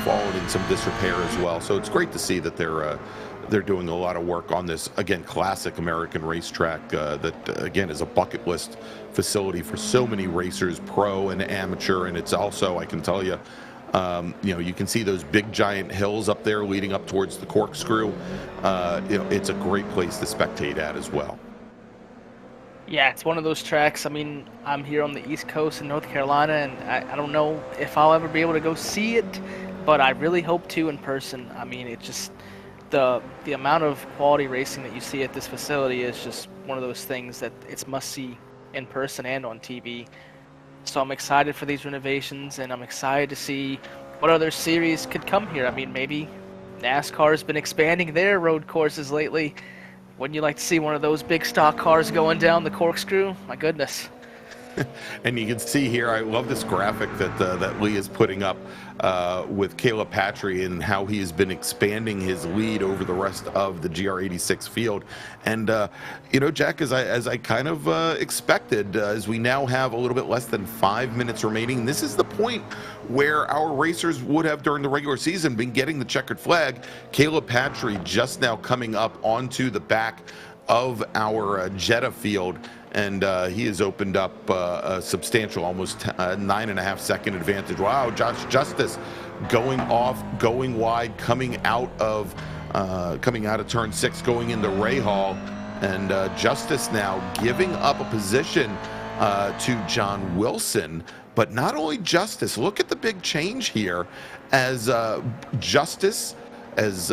fallen in some disrepair as well. So it's great to see that they're doing a lot of work on this, again, classic American racetrack that, again, is a bucket list facility for so many racers, pro and amateur. And it's also, I can tell you, you know, you can see those big giant hills up there leading up towards the corkscrew. You know, it's a great place to spectate at as well. Yeah, it's one of those tracks. I mean, I'm here on the East Coast in North Carolina, and I don't know if I'll ever be able to go see it, but I really hope to in person. I mean, it just, the amount of quality racing that you see at this facility is just one of those things that it's must-see in person and on TV. So I'm excited for these renovations, and I'm excited to see what other series could come here. I mean, maybe NASCAR has been expanding their road courses lately. Wouldn't you like to see one of those big stock cars going down the corkscrew? My goodness. And you can see here, I love this graphic that Lee is putting up with Caleb Patry and how he has been expanding his lead over the rest of the GR86 field. And you know, Jack, as I kind of expected, as we now have a little bit less than 5 minutes remaining, this is the point where our racers would have during the regular season been getting the checkered flag. Caleb Patry just now coming up onto the back of our Jetta field, and he has opened up a substantial, almost 9.5 second advantage. Wow, Josh Justice going off, going wide, coming out of turn 6, going into Rahal, and Justice now giving up a position to John Wilson. But not only Justice, look at the big change here as Justice as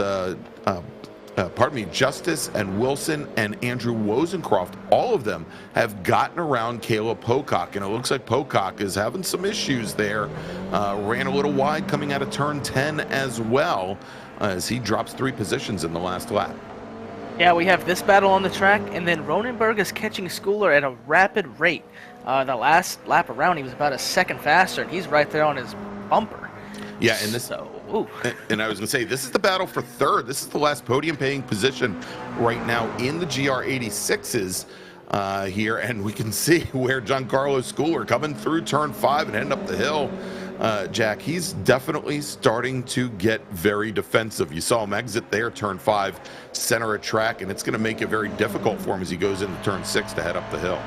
Justice and Wilson and Andrew Wozencroft, all of them have gotten around Caleb Pocock, and it looks like Pocock is having some issues there. Ran a little wide coming out of turn 10 as well, as he drops 3 positions in the last lap. Yeah, we have this battle on the track, and then Ronenberg is catching Schooler at a rapid rate. The last lap around, he was about a second faster, and he's right there on his bumper. Yeah, and this. So, ooh. And I was going to say, this is the battle for third. This is the last podium-paying position right now in the GR86s here, and we can see where Giancarlo Schooler coming through turn 5 and heading up the hill. Jack, he's definitely starting to get very defensive. You saw him exit there, turn 5, center of track, and it's going to make it very difficult for him as he goes into turn 6 to head up the hill.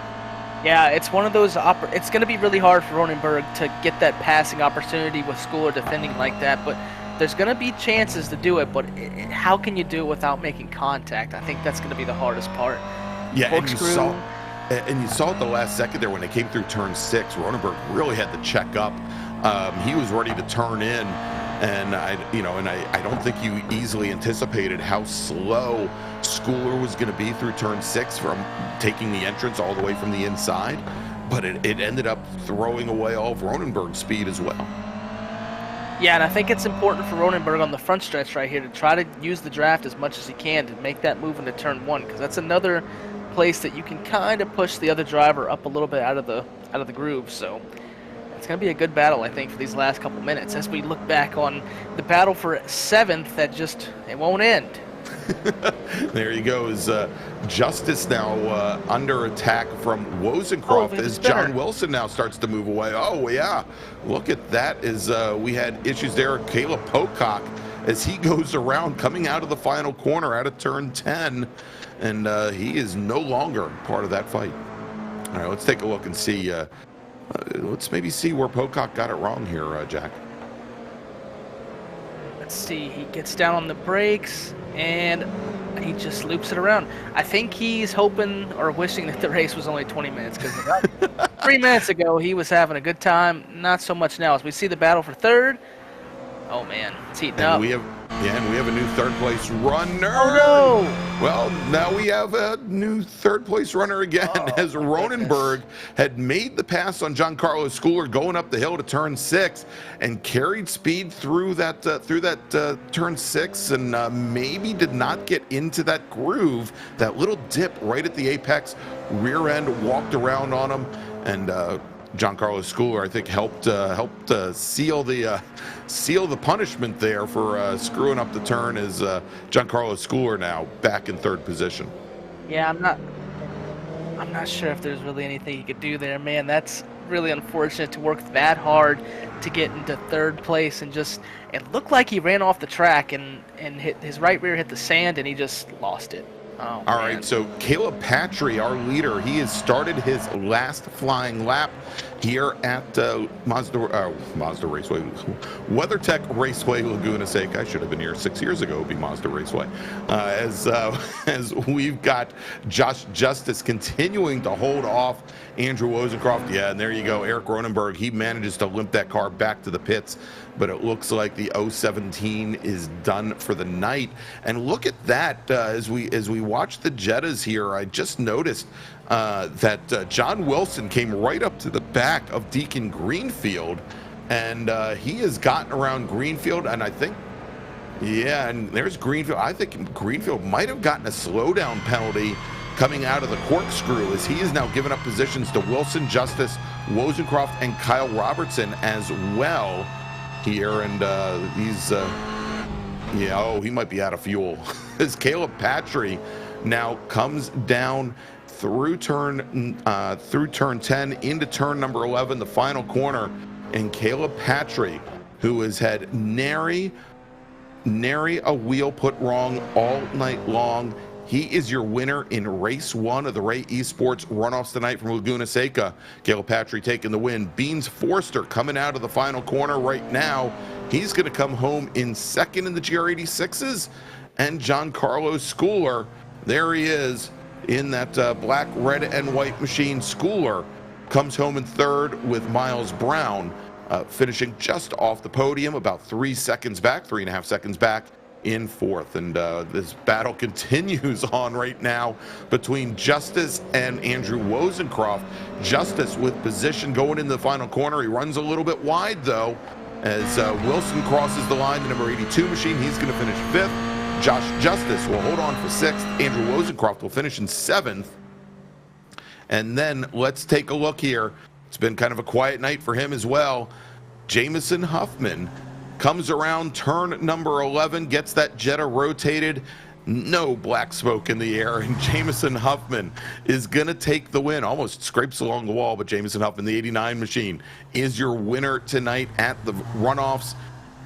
Yeah, it's one of those. It's going to be really hard for Ronenberg to get that passing opportunity with Schooler defending like that. But there's going to be chances to do it. But how can you do it without making contact? I think that's going to be the hardest part. Yeah, and you saw at the last second there when they came through turn 6, Ronenberg really had to check up. He was ready to turn in, and I don't think you easily anticipated how slow Schooler was going to be through turn 6 from taking the entrance all the way from the inside, but it ended up throwing away all of Ronenberg's speed as well. Yeah, and I think it's important for Ronenberg on the front stretch right here to try to use the draft as much as he can to make that move into turn 1, because that's another place that you can kind of push the other driver up a little bit out of the groove. So it's going to be a good battle, I think, for these last couple minutes as we look back on the battle for 7th that it won't end. There he goes. Justice now under attack from Wozencroft as John Wilson now starts to move away. Oh, yeah. Look at that as we had issues there. Caleb Pocock as he goes around coming out of the final corner out of turn 10, and he is no longer part of that fight. All right, let's take a look and see. Let's maybe see where Pocock got it wrong here, Jack. Let's see. He gets down on the brakes, and he just loops it around. I think he's hoping or wishing that the race was only 20 minutes, because 3 minutes ago he was having a good time. Not so much now. As we see the battle for third, oh man, it's heating up. And we have a new third-place runner. Oh, no! Well, now we have a new third-place runner again, as Ronenberg had made the pass on Giancarlo Schooler going up the hill to turn 6 and carried speed through that turn 6, and maybe did not get into that groove, that little dip right at the apex. Rear end walked around on him, and Giancarlo Schooler, I think, helped seal the punishment there for screwing up the turn. As Giancarlo Schooler now back in 3rd position. Yeah, I'm not sure if there's really anything you could do there, man. That's really unfortunate to work that hard to get into 3rd place, and it looked like he ran off the track and his right rear hit the sand and he just lost it. Oh, all right, so Caleb Patry, our leader, he has started his last flying lap here at Mazda Raceway, WeatherTech Raceway, Laguna Seca. I should have been here 6 years ago. It would be Mazda Raceway. As we've got Josh Justice continuing to hold off Andrew Wozencroft. Yeah, and there you go, Eric Ronenberg. He manages to limp that car back to the pits, but it looks like the 017 is done for the night. And look at that, as we watch the Jettas here, I just noticed that John Wilson came right up to the back of Deacon Greenfield, and he has gotten around Greenfield, and I think, yeah, and there's Greenfield. I think Greenfield might have gotten a slowdown penalty coming out of the corkscrew, as he is now giving up positions to Wilson, Justice, Wozencroft, and Kyle Robertson as well here, and he might be out of fuel. As Caleb Patry now comes down through turn 10 into turn number 11, the final corner, and Caleb Patry, who has had nary a wheel put wrong all night long. He is your winner in race 1 of the Ray Esports runoffs tonight from Laguna Seca. Caleb Patry taking the win. Beans Forster coming out of the final corner right now. He's going to come home in 2nd in the GR86s. And Giancarlo Schooler, there he is in that black, red, and white machine. Schooler comes home in 3rd with Miles Brown finishing just off the podium, about 3 seconds back, 3.5 seconds back. in fourth. And this battle continues on right now between Justice and Andrew Wozencroft. Justice with position going into the final corner. He runs a little bit wide, though, as Wilson crosses the line, the number 82 machine. He's going to finish fifth. Josh Justice will hold on for sixth. Andrew Wozencroft will finish in seventh. And then let's take a look here. It's been kind of a quiet night for him as well. Jamison Huffman comes around turn number 11, gets that Jetta rotated. No black smoke in the air, and Jamison Huffman is going to take the win. Almost scrapes along the wall, but Jamison Huffman, the 89 machine, is your winner tonight at the runoffs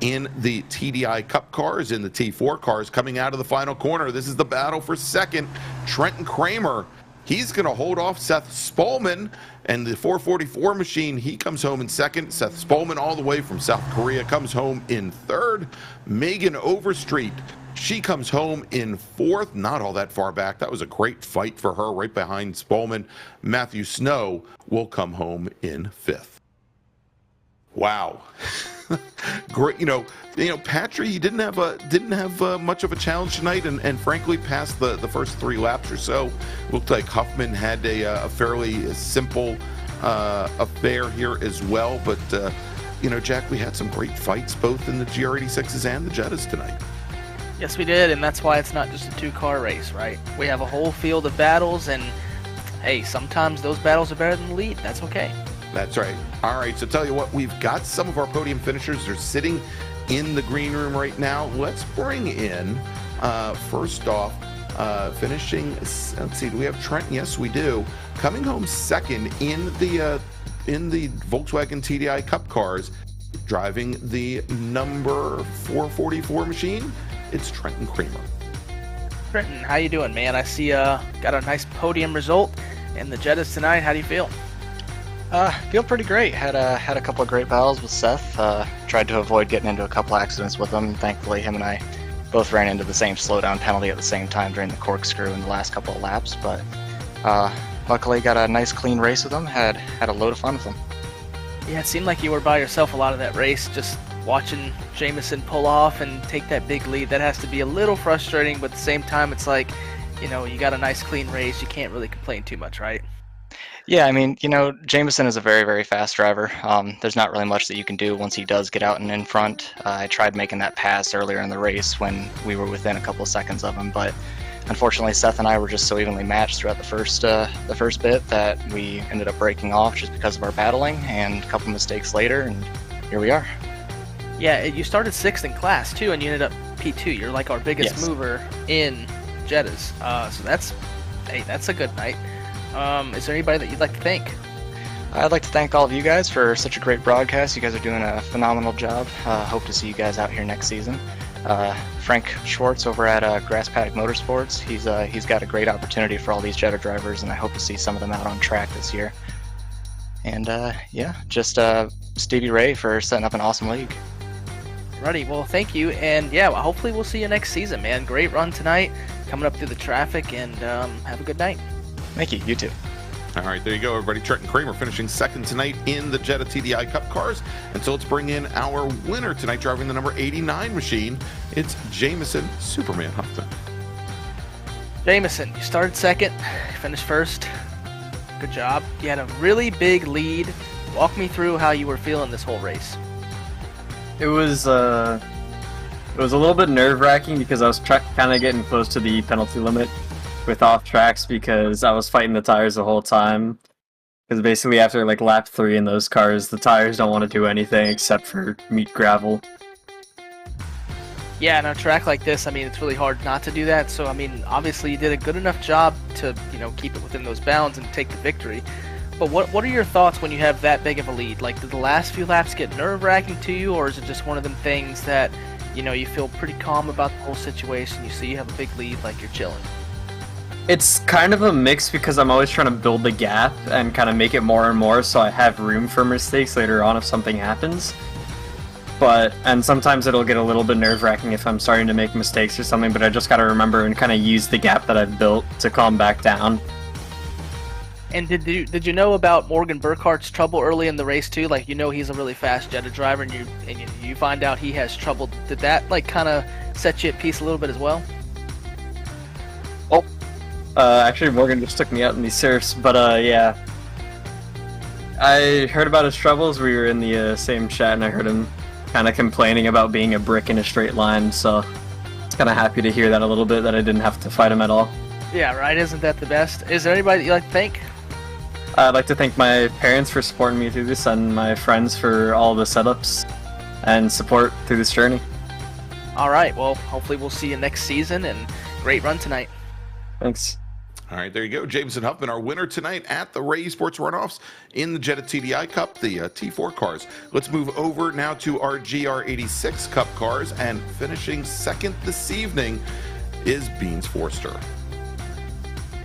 in the TDI Cup cars, in the T4 cars. Coming out of the final corner, this is the battle for second. Trenton Kramer, he's going to hold off Seth Spolman, and the 444 machine, he comes home in second. Seth Spolman, all the way from South Korea, comes home in third. Megan Overstreet, she comes home in fourth, not all that far back. That was a great fight for her, right behind Spolman. Matthew Snow will come home in fifth. Wow. Great, Patry, he didn't have much of a challenge tonight, and frankly, past the first three laps or so, looked like Huffman had a fairly simple affair here as well. But Jack, we had some great fights both in the GR86s and the Jettas tonight. Yes, we did, and that's why it's not just a two-car race, right? We have a whole field of battles, and hey, sometimes those battles are better than the lead. That's okay. That's right. All right, so tell you what, we've got some of our podium finishers. They're sitting in the green room right now. Let's bring in, first off, finishing, let's see, do we have Trent? Yes, we do. Coming home second in the Volkswagen TDI Cup cars, driving the number 444 machine, it's Trenton Kramer. Trenton, how you doing, man? I see got a nice podium result in the Jettas tonight. How do you feel? Feel pretty great. Had a couple of great battles with Seth. Tried to avoid getting into a couple accidents with him. Thankfully, him and I both ran into the same slowdown penalty at the same time during the corkscrew in the last couple of laps. But luckily, got a nice clean race with him. Had a load of fun with him. Yeah, it seemed like you were by yourself a lot of that race, just watching Jamison pull off and take that big lead. That has to be a little frustrating, but at the same time, it's like, you got a nice clean race. You can't really complain too much, right? Yeah, I mean, Jamison is a very, very fast driver. There's not really much that you can do once he does get out and in front. I tried making that pass earlier in the race when we were within a couple of seconds of him, but unfortunately Seth and I were just so evenly matched throughout the first bit that we ended up breaking off just because of our battling, and a couple of mistakes later, and here we are. Yeah, you started sixth in class too, and you ended up P2. You're like our biggest mover in Jettas, so that's a good night. Is there anybody that you'd like to thank? I'd like to thank all of you guys for such a great broadcast. You guys are doing a phenomenal job. Hope to see you guys out here next season. Frank Schwartz over at Grass Paddock Motorsports, he's got a great opportunity for all these Jetta drivers, and I hope to see some of them out on track this year. And just Stevie Ray for setting up an awesome league. Righty, well, thank you, and hopefully we'll see you next season, man. Great run tonight, coming up through the traffic, and have a good night. Thank you. You too. All right, there you go, everybody. Trenton Kramer finishing second tonight in the Jetta TDI Cup cars. And so let's bring in our winner tonight, driving the number 89 machine. It's Jamison Superman Huffman. Jamison, you started second, finished first. Good job. You had a really big lead. Walk me through how you were feeling this whole race. It was a little bit nerve-wracking because I was kind of getting close to the penalty limit with off tracks because I was fighting the tires the whole time. Because basically after like lap 3 in those cars, the tires don't want to do anything except for meet gravel. Yeah, on a track like this, it's really hard not to do that. So, obviously you did a good enough job to, keep it within those bounds and take the victory. But what are your thoughts when you have that big of a lead? Like, did the last few laps get nerve-wracking to you, or is it just one of them things that, you feel pretty calm about the whole situation? You see you have a big lead, like you're chilling. It's kind of a mix because I'm always trying to build the gap and kind of make it more and more so I have room for mistakes later on if something happens. And sometimes it'll get a little bit nerve-wracking if I'm starting to make mistakes or something, but I just gotta remember and kind of use the gap that I've built to calm back down. And did you know about Morgan Burkhart's trouble early in the race too? Like, he's a really fast Jetta driver, and you find out he has trouble. Did that like kind of set you at peace a little bit as well? Oh, actually, Morgan just took me out in the surfs, but yeah, I heard about his troubles. We were in the same chat, and I heard him kind of complaining about being a brick in a straight line. So, I was kind of happy to hear that a little bit, that I didn't have to fight him at all. Yeah, right. Isn't that the best? Is there anybody that you like to thank? I'd like to thank my parents for supporting me through this, and my friends for all the setups and support through this journey. All right. Well, hopefully we'll see you next season, and great run tonight. Thanks. All right, there you go. Jameson Huffman, our winner tonight at the Ray Esports Runoffs in the Jetta TDI Cup, the T4 cars. Let's move over now to our GR86 Cup cars, and finishing second this evening is Beans Forster.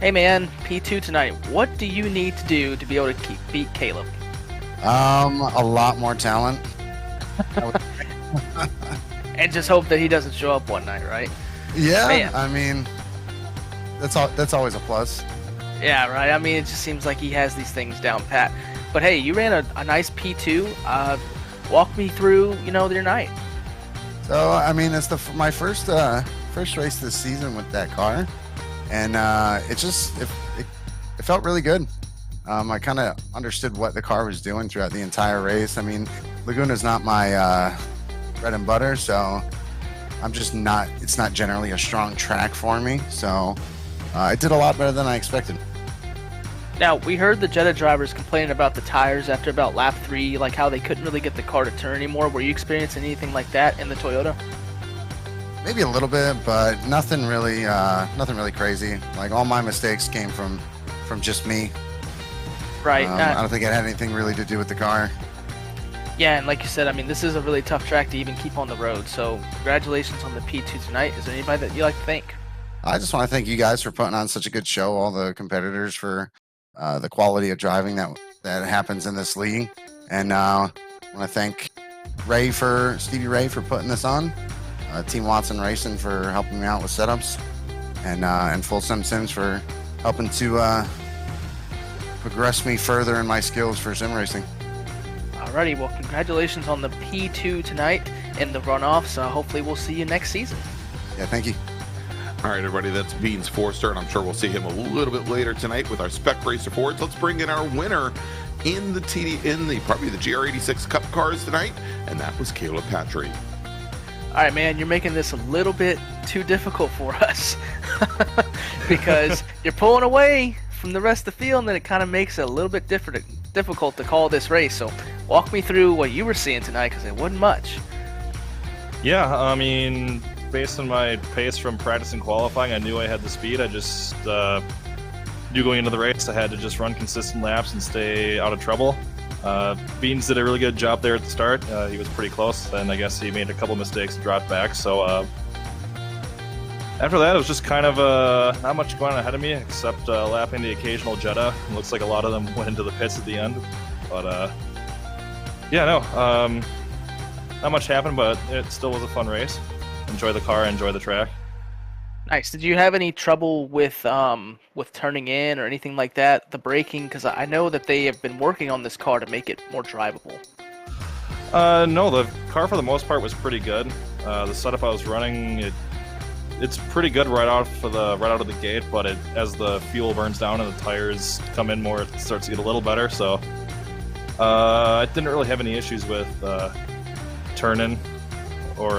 Hey man, P2 tonight. What do you need to do to be able to beat Caleb? A lot more talent. And just hope that he doesn't show up one night, right? Yeah, Man. I mean, that's always a plus. Yeah, right. I mean, it just seems like he has these things down pat. But hey, you ran a nice P2. Walk me through, your night. So I mean, it's my first race this season with that car, and it felt really good. I kind of understood what the car was doing throughout the entire race. I mean, Laguna's not my bread and butter, so it's not generally a strong track for me. So it did a lot better than I expected. Now, we heard the Jetta drivers complaining about the tires after about lap 3, like how they couldn't really get the car to turn anymore. Were you experiencing anything like that in the Toyota? Maybe a little bit, but nothing really crazy. Like, all my mistakes came from just me. Right. I don't think it had anything really to do with the car. Yeah, and like you said, I mean, this is a really tough track to even keep on the road. So, congratulations on the P2 tonight. Is there anybody that you like to thank? I just want to thank you guys for putting on such a good show, all the competitors for the quality of driving that happens in this league. And I want to thank Stevie Ray for putting this on, Team Watson Racing for helping me out with setups, and Full Sims for helping to progress me further in my skills for sim racing. Alrighty, well, congratulations on the P2 tonight in the runoffs. Hopefully we'll see you next season. Yeah, thank you. All right, everybody, that's Beans Forster, and I'm sure we'll see him a little bit later tonight with our Spec Racer Fords. Let's bring in our winner in the probably the GR86 Cup cars tonight, and that was Caleb Patry. All right, man, you're making this a little bit too difficult for us because you're pulling away from the rest of the field, and then it kind of makes it a little bit difficult to call this race. So walk me through what you were seeing tonight, because it wasn't much. Yeah, I mean, based on my pace from practice and qualifying, I knew I had the speed. I just knew going into the race I had to just run consistent laps and stay out of trouble. Beans did a really good job there at the start. He was pretty close, and I guess he made a couple mistakes and dropped back. So after that, it was just kind of not much going on ahead of me except lapping the occasional Jetta. It looks like a lot of them went into the pits at the end. But yeah, no, not much happened, but it still was a fun race. Enjoy the car, enjoy the track. Nice. Did you have any trouble with turning in or anything like that? The braking, because I know that they have been working on this car to make it more drivable. No, the car for the most part was pretty good. The setup I was running, it's pretty good right out of the gate, but as the fuel burns down and the tires come in more, it starts to get a little better. So I didn't really have any issues with turning or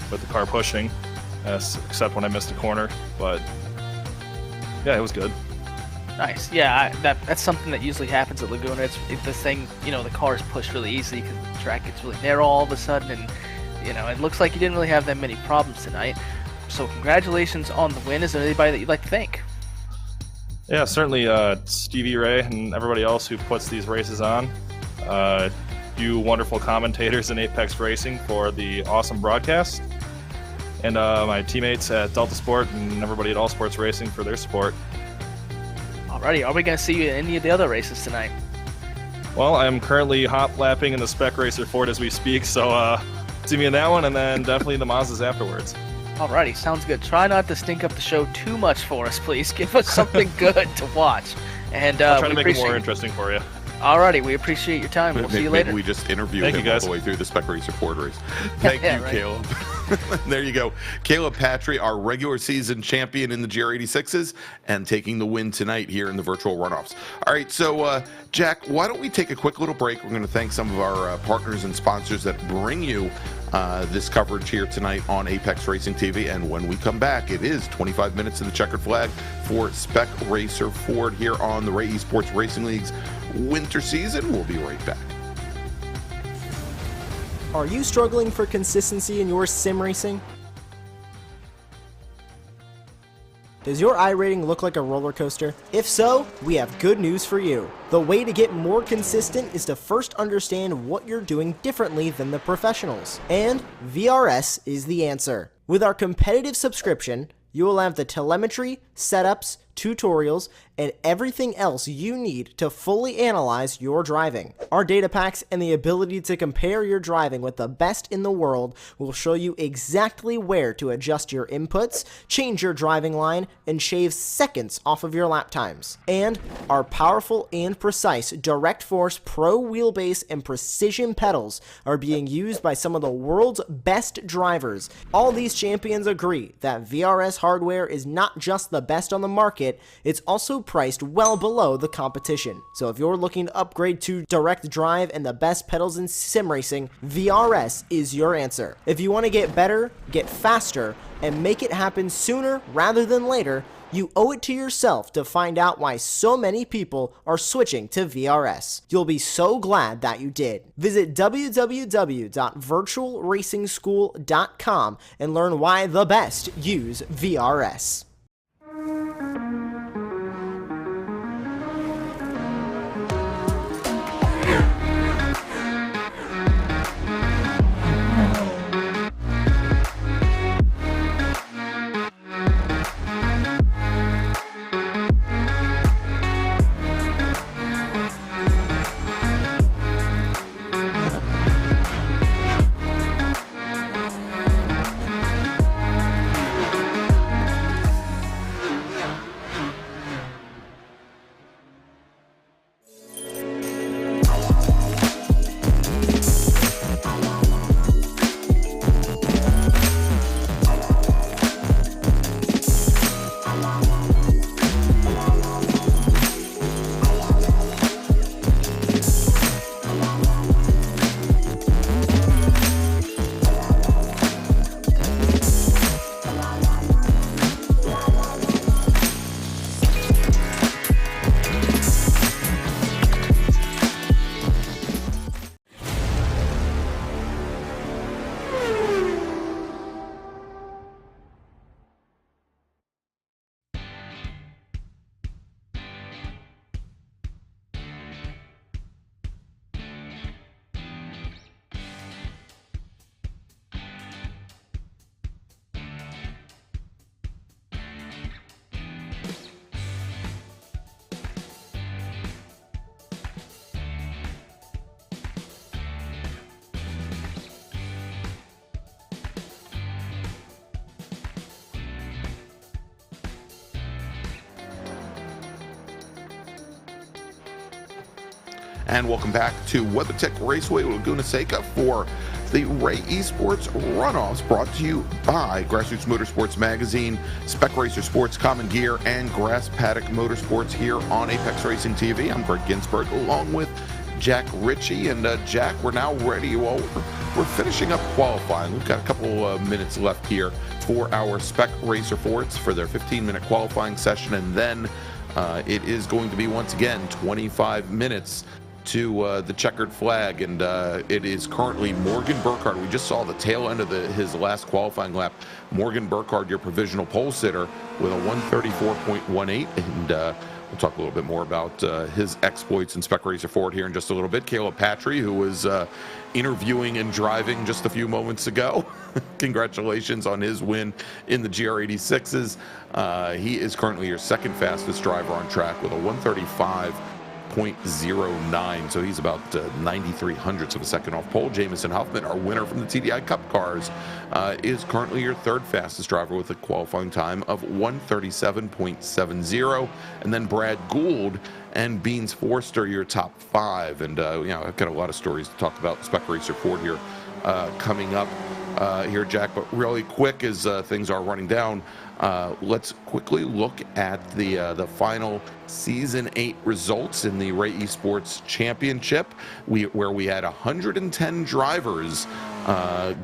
with the car pushing, except when I missed a corner. But yeah, it was good. Nice. Yeah, that's something that usually happens at Laguna. It's the thing, the car is pushed really easily because the track gets really narrow all of a sudden, and it looks like you didn't really have that many problems tonight. So congratulations on the win. Is there anybody that you'd like to thank? Yeah, certainly Stevie Ray and everybody else who puts these races on. You wonderful commentators in Apex Racing for the awesome broadcast. And my teammates at Delta Sport and everybody at All Sports Racing for their support. Alrighty, are we going to see you in any of the other races tonight? Well, I'm currently hot lapping in the Spec Racer Ford as we speak, so see me in that one, and then definitely the Mazdas afterwards. Alrighty, sounds good. Try not to stink up the show too much for us, please. Give us something good to watch. And I'll try to we make it more appreciate- interesting for you. Alrighty, we appreciate your time. We'll see you Maybe later. we just interview Thank him you, all guys. the way through the Spec Racer Ford race. Thank Yeah, you, right. Caleb. There you go. Caleb Patry, our regular season champion in the GR86s, and taking the win tonight here in the virtual runoffs. All right, so Jack, why don't we take a quick little break? We're going to thank some of our partners and sponsors that bring you this coverage here tonight on Apex Racing TV. And when we come back, it is 25 minutes in the checkered flag for Spec Racer Ford here on the Ray Esports Racing League's winter season. We'll be right back. Are you struggling for consistency in your sim racing? Does your iRating look like a roller coaster? If so, we have good news for you. The way to get more consistent is to first understand what you're doing differently than the professionals. And VRS is the answer. With our competitive subscription, you will have the telemetry, setups, tutorials, and everything else you need to fully analyze your driving. Our data packs and the ability to compare your driving with the best in the world will show you exactly where to adjust your inputs, change your driving line, and shave seconds off of your lap times. And our powerful and precise Direct Force Pro wheelbase and precision pedals are being used by some of the world's best drivers. All these champions agree that VRS hardware is not just the best on the market, it's also priced well below the competition. So if you're looking to upgrade to direct drive and the best pedals in sim racing, VRS is your answer. If you want to get better, get faster, and make it happen sooner rather than later, you owe it to yourself to find out why so many people are switching to VRS. You'll be so glad that you did. Visit www.virtualracingschool.com and learn why the best use VRS. And welcome back to WeatherTech Raceway Laguna Seca for the Ray Esports Runoffs, brought to you by Grassroots Motorsports Magazine, Spec Racer Sports, Common Gear, and Grass Paddock Motorsports here on Apex Racing TV. I'm Greg Ginsberg, along with Jack Ritchie. And Jack, we're now ready. Well, we're finishing up qualifying. We've got a couple minutes left here for our Spec Racer Fords for their 15-minute qualifying session. And then it is going to be, once again, 25 minutes to the checkered flag, and it is currently Morgan Burkhardt. We just saw the tail end of his last qualifying lap. Morgan Burkhardt, your provisional pole sitter, with a 134.18, and we'll talk a little bit more about his exploits in Spec Racer Ford here in just a little bit. Caleb Patry, who was interviewing and driving just a few moments ago. Congratulations on his win in the GR86s. He is currently your second fastest driver on track with a 135.09, so he's about 93 hundredths of a second off pole. Jamison Huffman, our winner from the TDI Cup cars, is currently your third fastest driver with a qualifying time of 137.70. And then Brad Gould and Beans Forster your top 5. And I've got a lot of stories to talk about Spec Racer Ford here coming up here, Jack. But really quick, as things are running down, let's quickly look at the final Season 8 results in the Ray Esports Championship, where we had 110 drivers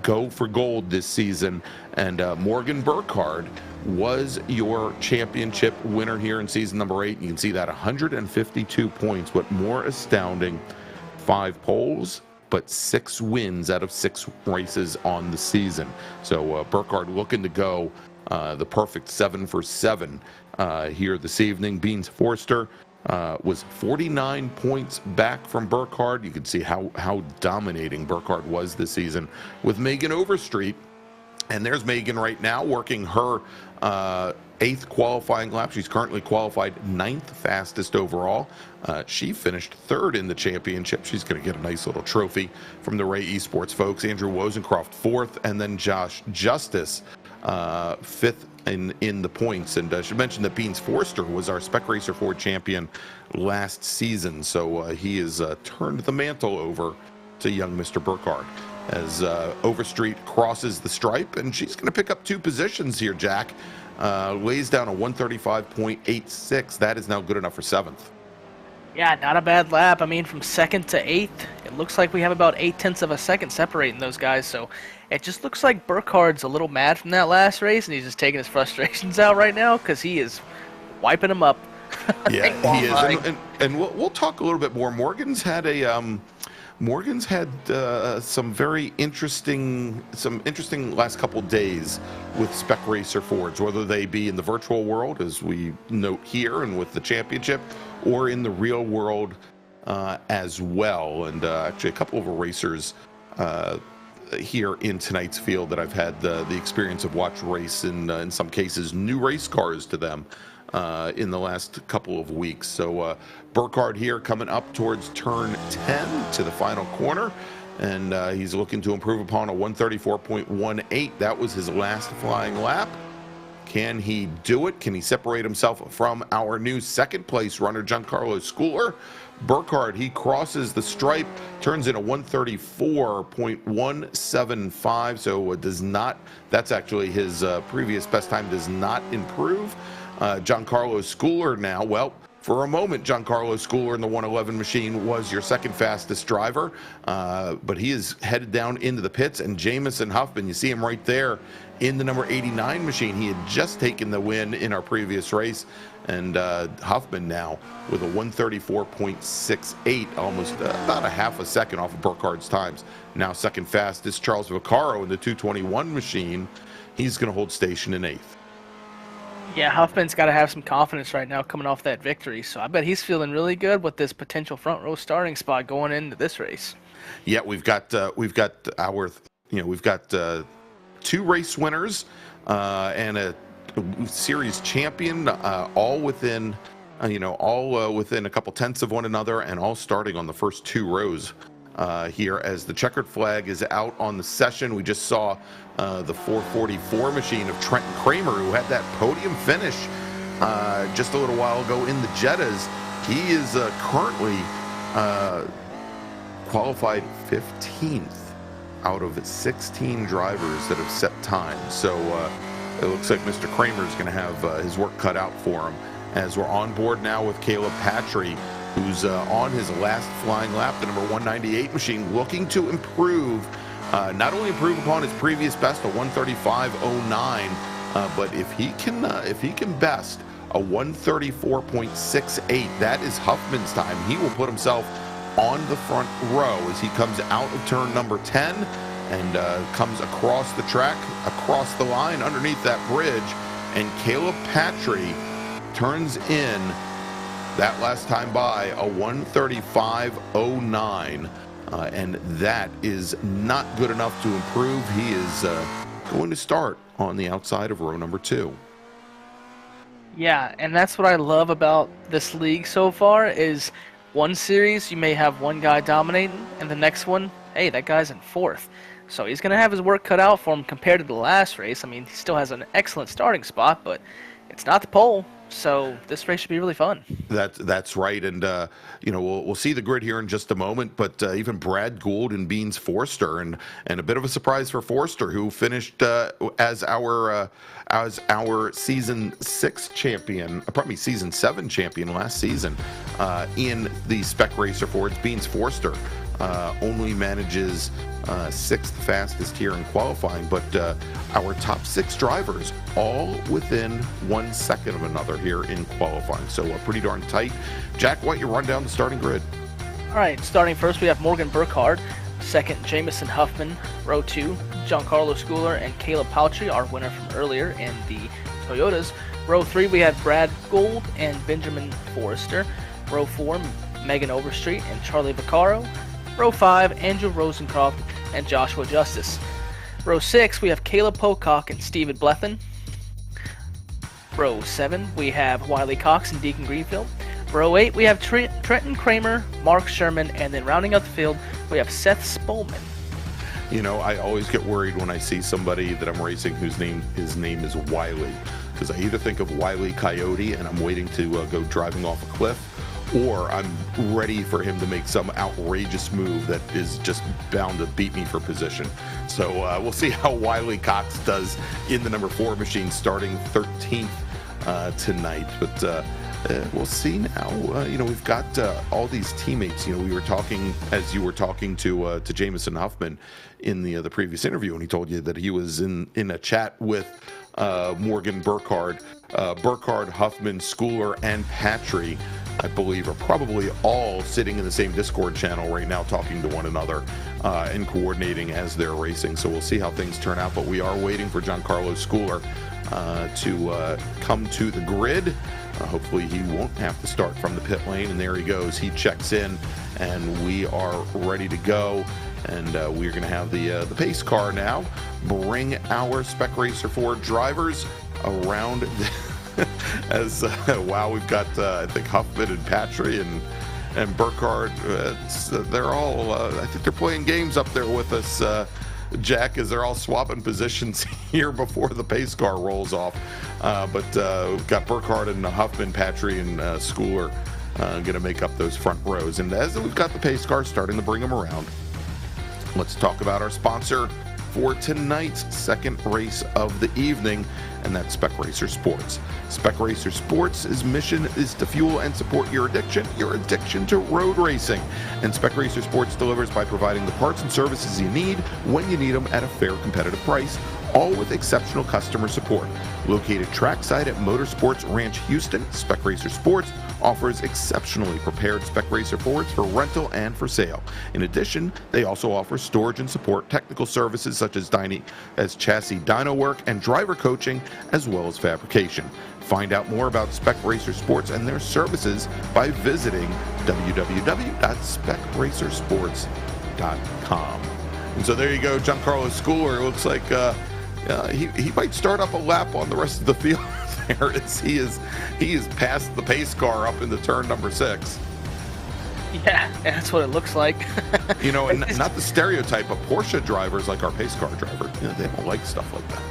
go for gold this season, and Morgan Burkhardt was your championship winner here in season number 8. You can see that 152 points, but more astounding, 5 poles, but 6 wins out of 6 races on the season. So Burkhardt looking to go the perfect 7 for 7 here this evening. Beans Forster was 49 points back from Burkhardt. You can see how dominating Burkhardt was this season with Megan Overstreet. And there's Megan right now working her 8th qualifying lap. She's currently qualified 9th fastest overall. She finished 3rd in the championship. She's going to get a nice little trophy from the Ray Esports folks. Andrew Wozencroft 4th, and then Josh Justice 5th in the points. And I should mention that Beans Forster was our Spec Racer Ford champion last season, so he has turned the mantle over to young Mr. Burkhardt as Overstreet crosses the stripe, and she's going to pick up 2 positions here, Jack. Lays down a 135.86. That is now good enough for 7th. Yeah, not a bad lap. I mean, from 2nd to 8th, it looks like we have about 0.8 of a second separating those guys. So it just looks like Burkhardt's a little mad from that last race, and he's just taking his frustrations out right now because he is wiping them up. Yeah, he is. And we'll talk a little bit more. Morgan's had some very interesting last couple days with Spec Racer Fords, whether they be in the virtual world, as we note here, and with the championship, or in the real world as well. And actually, a couple of racers here in tonight's field that I've had the experience of watch race, in some cases, new race cars to them in the last couple of weeks. So Burkhardt here coming up towards turn 10 to the final corner, and he's looking to improve upon a 134.18. That was his last flying lap. Can he do it? Can he separate himself from our new 2nd place runner, Giancarlo Schooler? Burkhardt, he crosses the stripe, turns in a 134.175, so it does not, that's actually his previous best time, does not improve. Giancarlo Schooler now, well, for a moment, Giancarlo Schooler in the 111 machine was your 2nd fastest driver, but he is headed down into the pits. And Jamison Huffman, you see him right there in the number 89 machine. He had just taken the win in our previous race, and Huffman now with a 134.68, almost about a half a second off of Burkhardt's times. Now 2nd fastest, Charles Vaccaro in the 221 machine. He's going to hold station in 8th. Yeah, Huffman's got to have some confidence right now coming off that victory, so I bet he's feeling really good with this potential front row starting spot going into this race. Yeah, we've got 2 race winners and a series champion, all within within a couple tenths of one another, and all starting on the first 2 rows. Here as the checkered flag is out on the session. We just saw the 444 machine of Trenton Kramer, who had that podium finish just a little while ago in the Jettas. He is currently qualified 15th out of 16 drivers that have set time. So it looks like Mr. Kramer is going to have his work cut out for him, as we're on board now with Caleb Patry, who's on his last flying lap, the number 198 machine, looking to improve, not only improve upon his previous best, a 135.09, but if he can best a 134.68, that is Huffman's time. He will put himself on the front row as he comes out of turn number 10 and comes across the track, across the line, underneath that bridge, and Caleb Patry turns in that last time by a 135.09, and that is not good enough to improve. He is going to start on the outside of row number 2. Yeah, and that's what I love about this league so far is one series you may have one guy dominating, and the next one, hey, that guy's in 4th. So he's going to have his work cut out for him compared to the last race. I mean, he still has an excellent starting spot, but it's not the pole. So this race should be really fun. That's right, and we'll see the grid here in just a moment. But even Brad Gould and Beans Forster, and a bit of a surprise for Forster, who finished as our season 6 champion, probably season 7 champion last season in the Spec Racer Fords. Beans Forster only manages 6th fastest here in qualifying, but our top 6 drivers all within 1 second of another here in qualifying. So pretty darn tight. Jack, why don't you run down the starting grid? All right, starting first, we have Morgan Burkhardt. Second, Jamison Huffman. Row 2, Giancarlo Schooler and Caleb Paltry, our winner from earlier in the Toyotas. Row 3, we have Brad Gould and Benjamin Forrester. Row 4, Megan Overstreet and Charlie Vaccaro. Row 5, Andrew Rosencroft and Joshua Justice. Row 6, we have Caleb Pocock and Steven Bleffin. Row 7, we have Wiley Cox and Deacon Greenfield. Row 8, we have Trenton Kramer, Mark Sherman, and then rounding out the field, we have Seth Spolman. You know, I always get worried when I see somebody that I'm racing his name is Wiley, because I either think of Wiley Coyote and I'm waiting to go driving off a cliff, or I'm ready for him to make some outrageous move that is just bound to beat me for position. So we'll see how Wiley Cox does in the number 4 machine, starting 13th tonight. But we'll see now. We've got all these teammates. We were talking, as you were talking to Jamison Huffman in the previous interview, and he told you that he was in a chat with Morgan Burkhardt. Burkhardt, Huffman, Schooler, and Patry, I believe, are probably all sitting in the same Discord channel right now, talking to one another and coordinating as they're racing. So we'll see how things turn out, but we are waiting for Giancarlo Schooler to come to the grid. Hopefully he won't have to start from the pit lane, and there he goes. He checks in, and we are ready to go. And we're going to have the pace car now bring our Spec Racer 4 drivers around. As wow, we've got I think Huffman and Patry and Burkhardt. They're all I think they're playing games up there with us, Jack, as they're all swapping positions here before the pace car rolls off. But we've got Burkhardt and Huffman, Patry, and Schooler going to make up those front rows. And as we've got the pace car starting to bring them around, let's talk about our sponsor for tonight's second race of the evening, and that's Spec Racer Sports. Spec Racer Sports' mission is to fuel and support your addiction to road racing. And Spec Racer Sports delivers by providing the parts and services you need when you need them at a fair, competitive price, all with exceptional customer support. Located trackside at Motorsports Ranch Houston, Spec Racer Sports offers exceptionally prepared Spec Racer Fords for rental and for sale. In addition, they also offer storage and support technical services such as chassis dyno work and driver coaching, as well as fabrication. Find out more about Spec Racer Sports and their services by visiting www.specracersports.com. And so there you go, Giancarlo Schooler. It looks like he might start up a lap on the rest of the field there, as he is past the pace car up into turn number 6. Yeah, that's what it looks like. And not the stereotype of Porsche drivers like our pace car driver. They don't like stuff like that.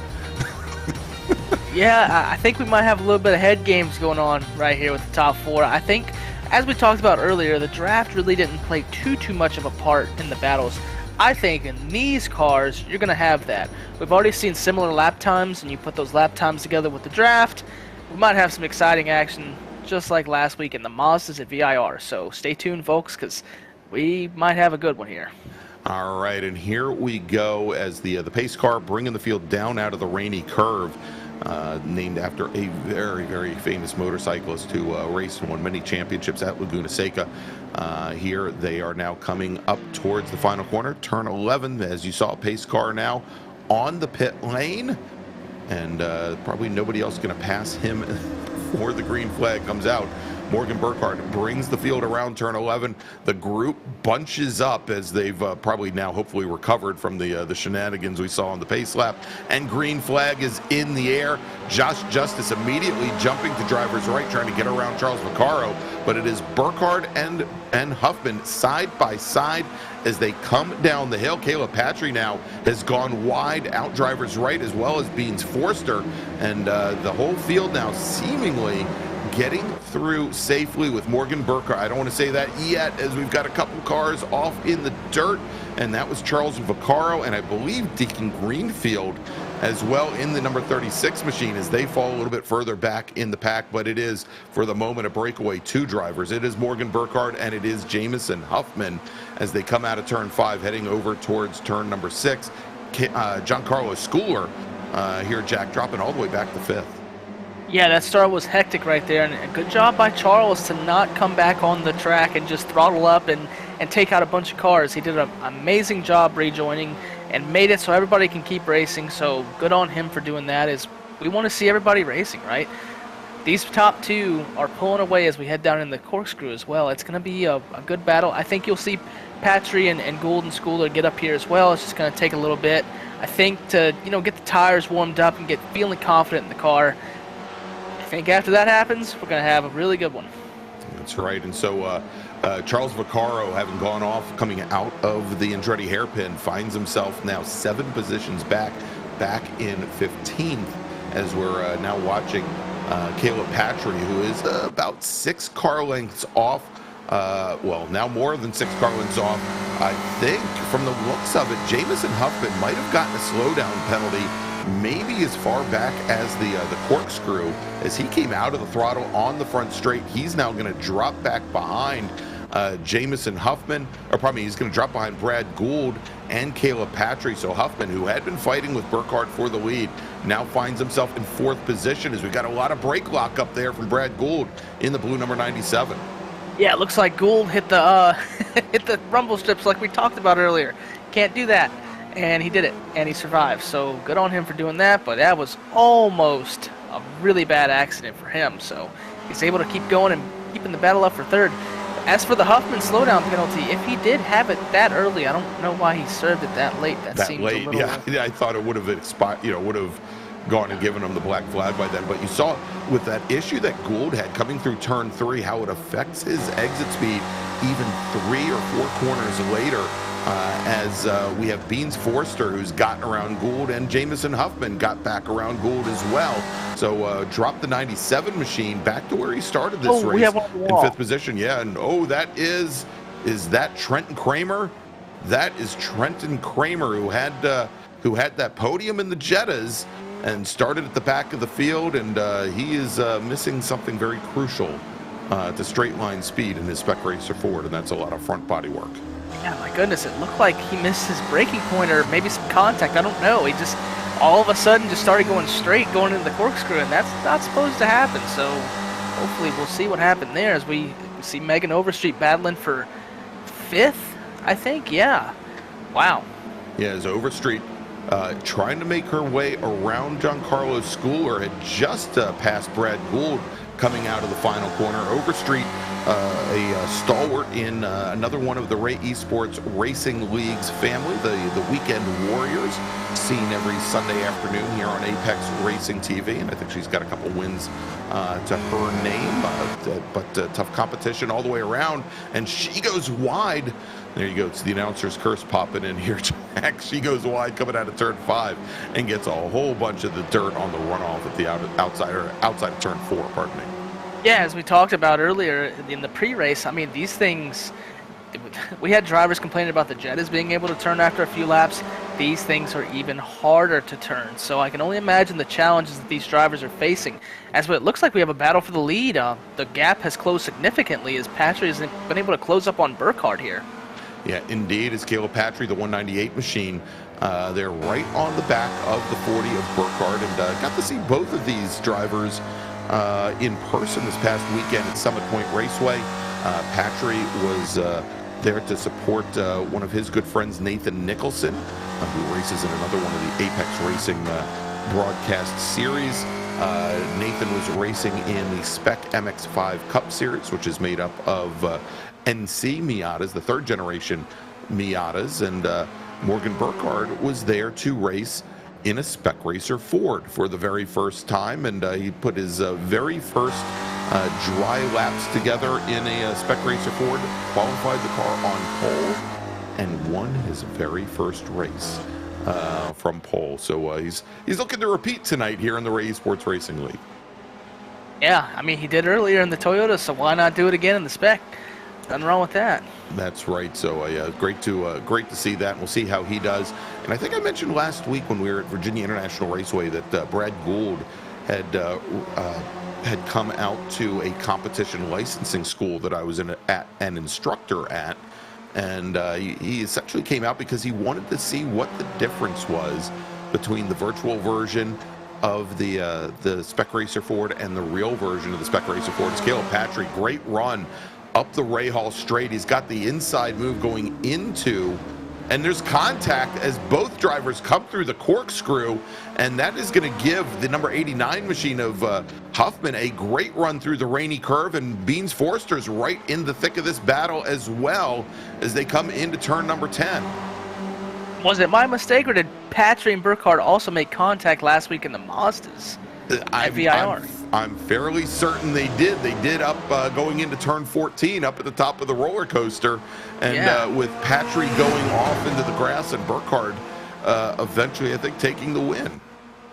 Yeah, I think we might have a little bit of head games going on right here with the top 4. I think, as we talked about earlier, the draft really didn't play too much of a part in the battles. I think in these cars, you're going to have that. We've already seen similar lap times, and you put those lap times together with the draft, we might have some exciting action just like last week in the Mazdas at VIR. So stay tuned, folks, because we might have a good one here. All right, and here we go as the pace car bringing the field down out of the rainy curve. Named after a very, very famous motorcyclist who raced and won many championships at Laguna Seca. Here they are now coming up towards the final corner, turn 11, as you saw, pace car now on the pit lane, and probably nobody else going to pass him before the green flag comes out. Morgan Burkhardt brings the field around turn 11. The group bunches up as they've probably now hopefully recovered from the shenanigans we saw on the pace lap. And green flag is in the air. Josh Justice immediately jumping to driver's right, trying to get around Charles Vaccaro. But it is Burkhardt and Huffman side by side as they come down the hill. Caleb Patry now has gone wide out driver's right, as well as Beans Forster. And the whole field now seemingly getting through safely with Morgan Burkhardt. I don't want to say that yet, as we've got a couple cars off in the dirt, and that was Charles Vaccaro and I believe Deacon Greenfield as well in the number 36 machine, as they fall a little bit further back in the pack. But it is, for the moment, a breakaway 2 drivers. It is Morgan Burkhardt and it is Jamison Huffman as they come out of turn 5, heading over towards turn number 6. Giancarlo Schooler here, Jack, dropping all the way back to 5th. Yeah, that start was hectic right there, and a good job by Charles to not come back on the track and just throttle up and take out a bunch of cars. He did an amazing job rejoining and made it so everybody can keep racing, so good on him for doing that. As we want to see everybody racing, right? These top 2 are pulling away as we head down in the corkscrew as well. It's going to be a good battle. I think you'll see Patry and Gould and Schooler get up here as well. It's just going to take a little bit, I think, to get the tires warmed up and get feeling confident in the car. I think after that happens, we're going to have a really good one. That's right. And so Charles Vaccaro, having gone off, coming out of the Andretti hairpin, finds himself now 7 positions back in 15th, as we're now watching Caleb Patry, who is about 6 car lengths off. Well, now more than 6 car lengths off. I think from the looks of it, Jamison Huffman might have gotten a slowdown penalty, maybe as far back as the corkscrew, as he came out of the throttle on the front straight. He's now going to drop back behind Jamison Huffman, or pardon me, he's going to drop behind Brad Gould and Caleb Patry. So Huffman, who had been fighting with Burkhardt for the lead, now finds himself in 4th position, as we got a lot of brake lock up there from Brad Gould in the blue number 97. Yeah, it looks like Gould hit the hit the rumble strips like we talked about earlier. Can't do that. And he did it, and he survived. So good on him for doing that, but that was almost a really bad accident for him. So he's able to keep going and keeping the battle up for 3rd. As for the Huffman slowdown penalty, if he did have it that early, I don't know why he served it that late. That seems late, a little... yeah. I thought it would have expired, would have gone and given him the black flag by then. But you saw with that issue that Gould had coming through turn 3, how it affects his exit speed even 3 or 4 corners later. As we have Beans Forster, who's gotten around Gould, and Jamison Huffman got back around Gould as well. So dropped the 97 machine back to where he started this race in 5th position. Yeah, and is that Trenton Kramer? That is Trenton Kramer, who had that podium in the Jettas and started at the back of the field, and he is missing something very crucial to straight line speed in his Spec Racer Ford, and that's a lot of front body work. Yeah, my goodness, it looked like he missed his braking point or maybe some contact. I don't know. He just all of a sudden just started going straight, going into the corkscrew, and that's not supposed to happen. So hopefully we'll see what happened there as we see Megan Overstreet battling for 5th, I think. Yeah. Wow. Yeah, as Overstreet trying to make her way around Giancarlo Schooler, had just passed Brad Gould coming out of the final corner. Overstreet, a stalwart in another one of the Ray Esports Racing League's family, the Weekend Warriors, seen every Sunday afternoon here on Apex Racing TV, and I think she's got a couple wins to her name, but tough competition all the way around, and she goes wide. There you go. It's the announcer's curse popping in here, Jack. She goes wide coming out of turn 5 and gets a whole bunch of the dirt on the runoff at the outside of turn 4, pardon me. Yeah, as we talked about earlier in the pre-race, I mean, these things, we had drivers complaining about the Jettas being able to turn after a few laps. These things are even harder to turn. So I can only imagine the challenges that these drivers are facing. As it looks like we have a battle for the lead, the gap has closed significantly as Patry has been able to close up on Burkhardt here. Yeah, indeed, is Caleb Patry, the 198 machine. They're right on the back of the 40 of Burkhardt, and got to see both of these drivers in person this past weekend at Summit Point Raceway. Patry was there to support one of his good friends, Nathan Nicholson, who races in another one of the Apex Racing broadcast series. Nathan was racing in the Spec MX-5 Cup Series, which is made up of NC Miatas, the 3rd generation Miatas, and Morgan Burkhardt was there to race in a Spec Racer Ford for the very first time, and he put his very first dry laps together in a Spec Racer Ford, qualified the car on pole, and won his very first race from pole. So he's looking to repeat tonight here in the Ray Esports Racing League. Yeah, I mean, he did earlier in the Toyota, so why not do it again in the spec? Nothing wrong with that. That's right. So yeah, great to see that. And we'll see how he does. And I think I mentioned last week when we were at Virginia International Raceway that Brad Gould had come out to a competition licensing school that I was at an instructor at, and he essentially came out because he wanted to see what the difference was between the virtual version of the Spec Racer Ford and the real version of the Spec Racer Ford. It's Caleb Patry, great run up the Rahal straight. He's got the inside move going into, and there's contact as both drivers come through the corkscrew, and that is going to give the number 89 machine of Huffman a great run through the rainy curve, and Beans Forster's right in the thick of this battle as well as they come into turn number 10. Was it my mistake, or did Patry and Burkhardt also make contact last week in the Mazdas at VIR? I'm fairly certain they did. They did up going into turn 14 up at the top of the roller coaster, and with Patry going off into the grass and Burkhardt eventually, I think, taking the win.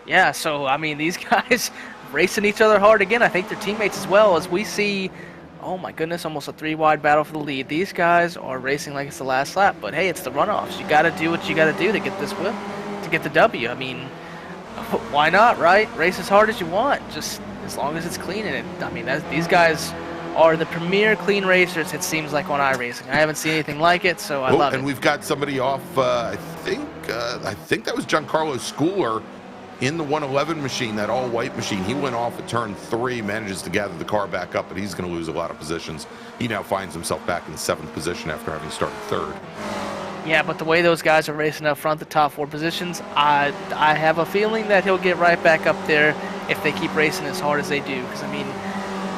Yeah, so, I mean, these guys racing each other hard again. I think their teammates as well, as we see, oh my goodness, almost a 3-wide battle for the lead. These guys are racing like it's the last lap, but hey, it's the runoffs. You got to do what you got to do to get this win, to get the W. I mean, why not, right? Race as hard as you want, just as long as it's clean. And I mean, these guys are the premier clean racers, it seems like, on iRacing. I haven't seen anything like it, so I love it. And we've got somebody off, I think that was Giancarlo Schooler in the 111 machine, that all-white machine. He went off at turn 3, manages to gather the car back up, but he's going to lose a lot of positions. He now finds himself back in 7th position after having started 3rd. Yeah, but the way those guys are racing up front, the top 4 positions, I have a feeling that he'll get right back up there if they keep racing as hard as they do. Because, I mean,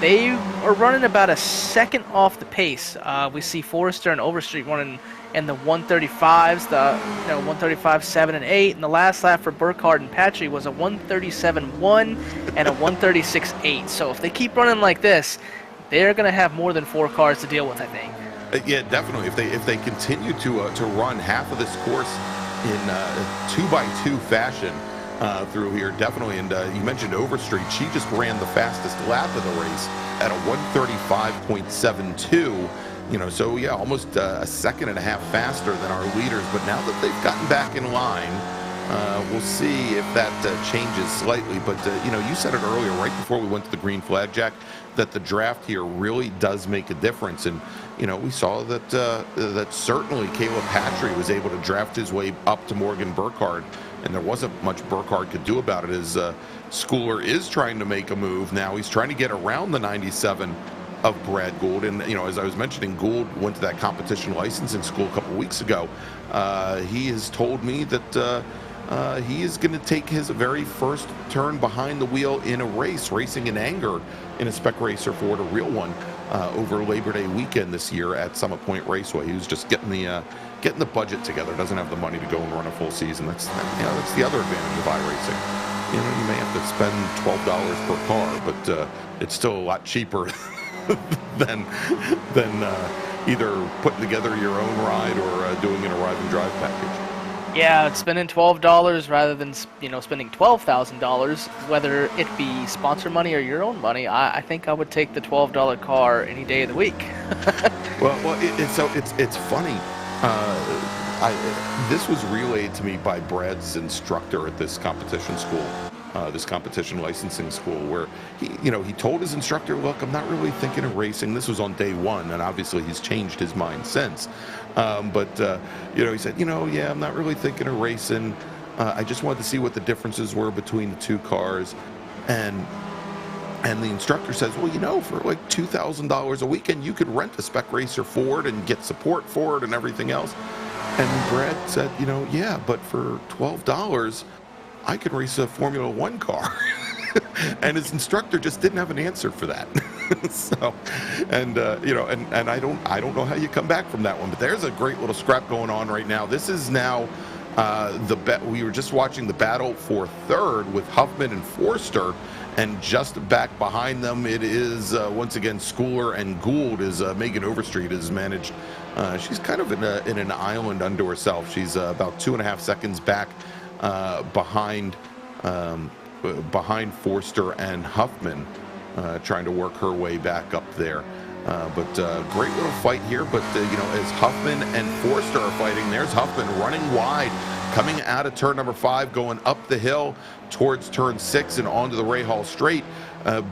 they are running about a second off the pace. We see Forrester and Overstreet running in the 135s, the 135, 7, and 8. And the last lap for Burkhardt and Patry was a 137.1 and a 136.8. So if they keep running like this, they're going to have more than 4 cars to deal with, I think. Yeah, definitely. If they continue to run half of this course in 2x2 fashion through here, definitely. And you mentioned Overstreet. She just ran the fastest lap of the race at a 135.72. So yeah, almost a second and a half faster than our leaders. But now that they've gotten back in line, we'll see if that changes slightly. But you said it earlier, right before we went to the green flag, Jack, that the draft here really does make a difference. And we saw that certainly Caleb Patry was able to draft his way up to Morgan Burkhardt, and there wasn't much Burkhardt could do about it. As Schooler is trying to make a move now, he's trying to get around the 97 of Brad Gould. And as I was mentioning, Gould went to that competition licensing school a couple weeks ago. He has told me that he is going to take his very first turn behind the wheel in a race, racing in anger in a Spec Racer Ford, a real one, over Labor Day weekend this year at Summit Point Raceway. He was just getting the budget together. Doesn't have the money to go and run a full season. That's the other advantage of iRacing. You may have to spend $12 per car, but it's still a lot cheaper than either putting together your own ride or doing an arrive and drive package. Yeah, it's spending $12 rather than spending $12,000, whether it be sponsor money or your own money. I think I would take the $12 car any day of the week. It's funny. This was relayed to me by Brad's instructor at this competition school, this competition licensing school, where he told his instructor, "Look, I'm not really thinking of racing." This was on day 1, and obviously he's changed his mind since. He said, "Yeah, I'm not really thinking of racing. I just wanted to see what the differences were between the 2 cars." And the instructor says, "Well, for like $2,000 a weekend, you could rent a Spec Racer Ford and get support for it and everything else." And Brad said, "Yeah, but for $12, I could race a Formula 1 car." And his instructor just didn't have an answer for that. So, and I don't know how you come back from that one. But there's a great little scrap going on right now. This is now we were just watching the battle for 3rd with Huffman and Forster, and just back behind them it is once again Schooler and Gould. Is Megan Overstreet has managed. She's kind of in an island unto herself. She's about 2.5 seconds back behind Forster and Huffman. trying to work her way back up there. But great little fight here. But, as Huffman and Forster are fighting, there's Huffman running wide, coming out of turn number 5, going up the hill towards turn 6 and onto the Ray Hall straight.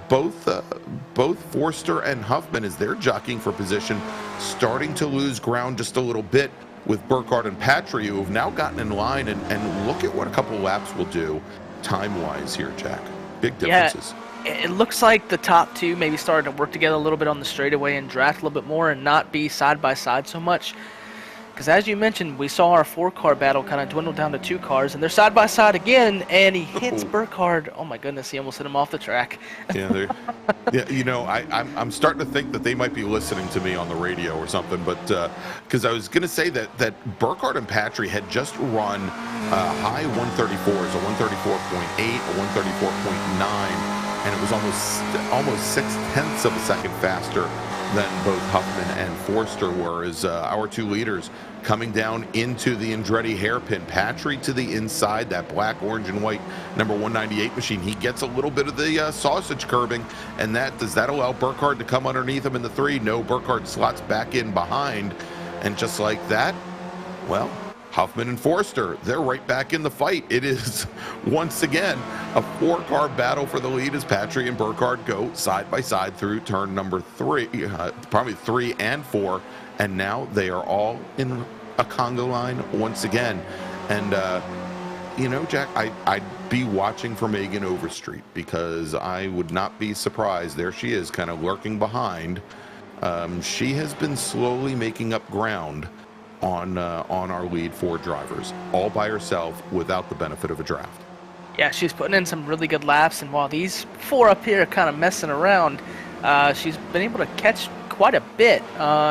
Both Forster and Huffman, as they're jockeying for position, starting to lose ground just a little bit with Burkhardt and Patry, who have now gotten in line. And look at what a couple laps will do time-wise here, Jack. Big differences. Yeah. It looks like the top two maybe started to work together a little bit on the straightaway and draft a little bit more and not be side by side so much. Because as you mentioned, we saw our 4-car battle kind of dwindle down to 2 cars, and they're side by side again, and he hits Burkhardt. Oh my goodness, he almost hit him off the track. Yeah, I'm starting to think that they might be listening to me on the radio or something, but because I was going to say that Burkhardt and Patry had just run high 134s, a 134.8, a 134.9. And it was almost 0.6 of a second faster than both Huffman and Forster were, as our 2 leaders coming down into the Andretti hairpin. Patry to the inside, that black, orange, and white number 198 machine. He gets a little bit of the sausage curbing, and does that allow Burkhardt to come underneath him in the 3? No, Burkhardt slots back in behind, and just like that, well, Huffman and Forster, they're right back in the fight. It is, once again, a 4-car battle for the lead as Patry and Burkhardt go side by side through turn number 3, probably 3 and 4, and now they are all in a conga line once again. And, Jack, I'd be watching for Megan Overstreet, because I would not be surprised. There she is, kind of lurking behind. She has been slowly making up ground on our lead 4 drivers, all by herself without the benefit of a draft. Yeah, she's putting in some really good laps, and while these 4 up here are kind of messing around, she's been able to catch quite a bit.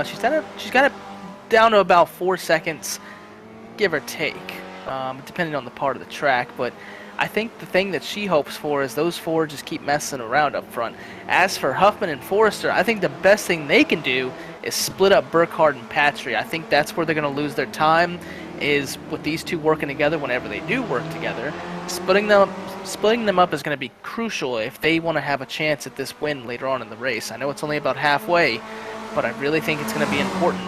She's got it down to about 4 seconds, give or take, depending on the part of the track. But I think the thing that she hopes for is those 4 just keep messing around up front. As for Huffman and Forster, I think the best thing they can do is split up Burkhardt and Patry. I think that's where they're going to lose their time, is with these 2 working together whenever they do work together. Splitting them up is going to be crucial if they want to have a chance at this win later on in the race. I know it's only about halfway, but I really think it's going to be important.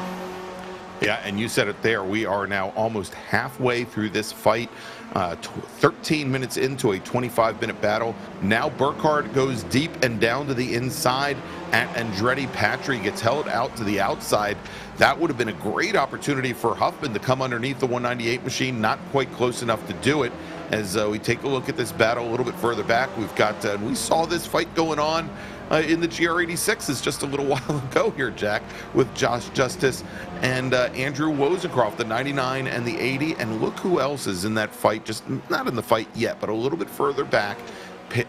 Yeah, and you said it there. We are now almost halfway through this fight, 13 minutes into a 25-minute battle. Now Burkhardt goes deep and down to the inside at Andretti. Patry gets held out to the outside. That would have been a great opportunity for Huffman to come underneath the 198 machine. Not quite close enough to do it. As we take a look at this battle a little bit further back, we've got, we saw this fight going on in the GR86s just a little while ago here, Jack, with Josh Justice and Andrew Wozencroft, the 99 and the 80. And look who else is in that fight, just not in the fight yet, but a little bit further back.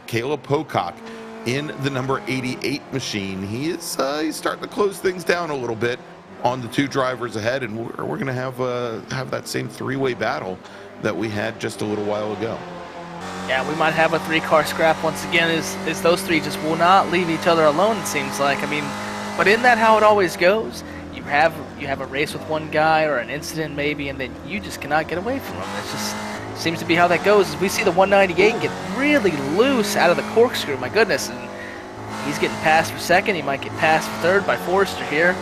Caleb Pocock in the number 88 machine. He's starting to close things down a little bit on the 2 drivers ahead, and we're going to have that same 3-way battle that we had just a little while ago. Yeah, we might have a 3-car scrap once again, as those 3 just will not leave each other alone, it seems like. I mean, but isn't that how it always goes? You have a race with one guy or an incident maybe, and then you just cannot get away from him. It just seems to be how that goes. As we see the 198 get really loose out of the corkscrew, my goodness, and he's getting passed for second. He might get passed for third by Forster here.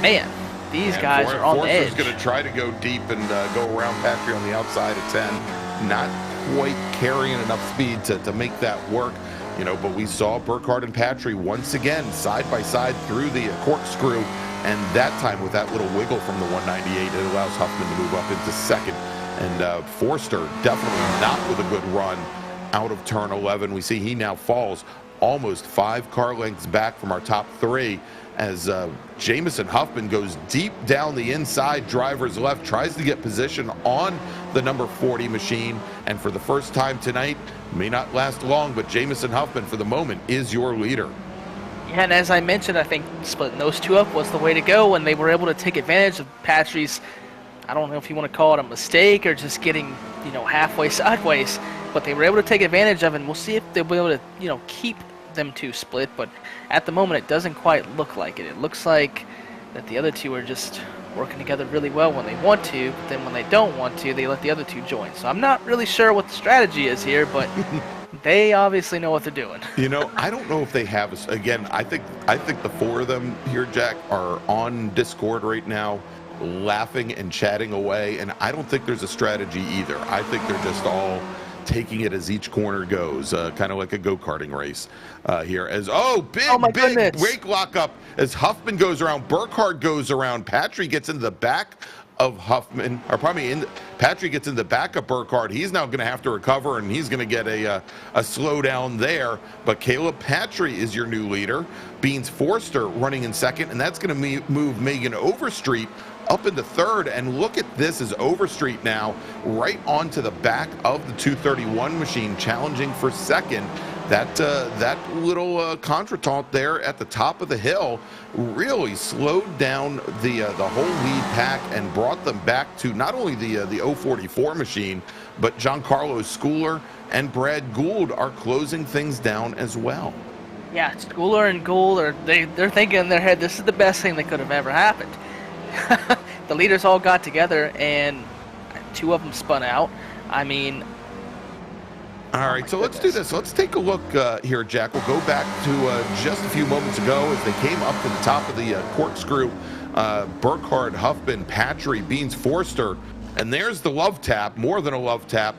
Man, these guys are on the edge. Forster's going to try to go deep and go around Patry on the outside of 10. Not quite carrying enough speed to make that work, but we saw Burkhardt and Patry once again side by side through the corkscrew, and that time with that little wiggle from the 198, it allows Huffman to move up into second. And Forster definitely not with a good run out of turn 11. We see he now falls almost 5 car lengths back from our top 3, as Jamison Huffman goes deep down the inside, driver's left, tries to get position on the number 40 machine, and for the first time tonight, may not last long, but Jamison Huffman for the moment is your leader. Yeah, and as I mentioned, I think splitting those 2 up was the way to go, and they were able to take advantage of Patry's, I don't know if you want to call it a mistake or just getting, halfway sideways, but they were able to take advantage of it, and we'll see if they'll be able to, keep them 2 split, but at the moment it doesn't quite look like it. It looks like that the other 2 are just working together really well when they want to, but then when they don't want to, they let the other 2 join. So I'm not really sure what the strategy is here, but they obviously know what they're doing. You know, I don't know if they have us again. I think the four of them here, Jack, are on Discord right now, laughing and chatting away, and I don't think there's a strategy either. I think they're just all taking it as each corner goes, kind of like a go-karting race here. As big goodness. rake lockup as Huffman goes around, Burkhardt goes around, Patry gets into the back of Huffman, or probably Patry gets in the back of Burkhardt. He's now going to have to recover, and he's going to get a slowdown there. But Caleb Patry is your new leader. Beans Forster running in second, and that's going to move Megan Overstreet up into third. And look at this as Overstreet now right onto the back of the 231 machine, challenging for second. That little contretemps there at the top of the hill really slowed down the whole lead pack and brought them back to not only the 044 machine, but Giancarlo Schooler and Brad Gould are closing things down as well. Yeah, Schooler and Gould they're thinking in their head, this is the best thing that could have ever happened. The leaders all got together, and two of them spun out. I mean, all right, so let's do this. Let's take a look here, Jack. We'll go back to just a few moments ago as they came up to the top of the corkscrew. Burkhardt, Huffman, Patry, Beans Forster, and there's the love tap, more than a love tap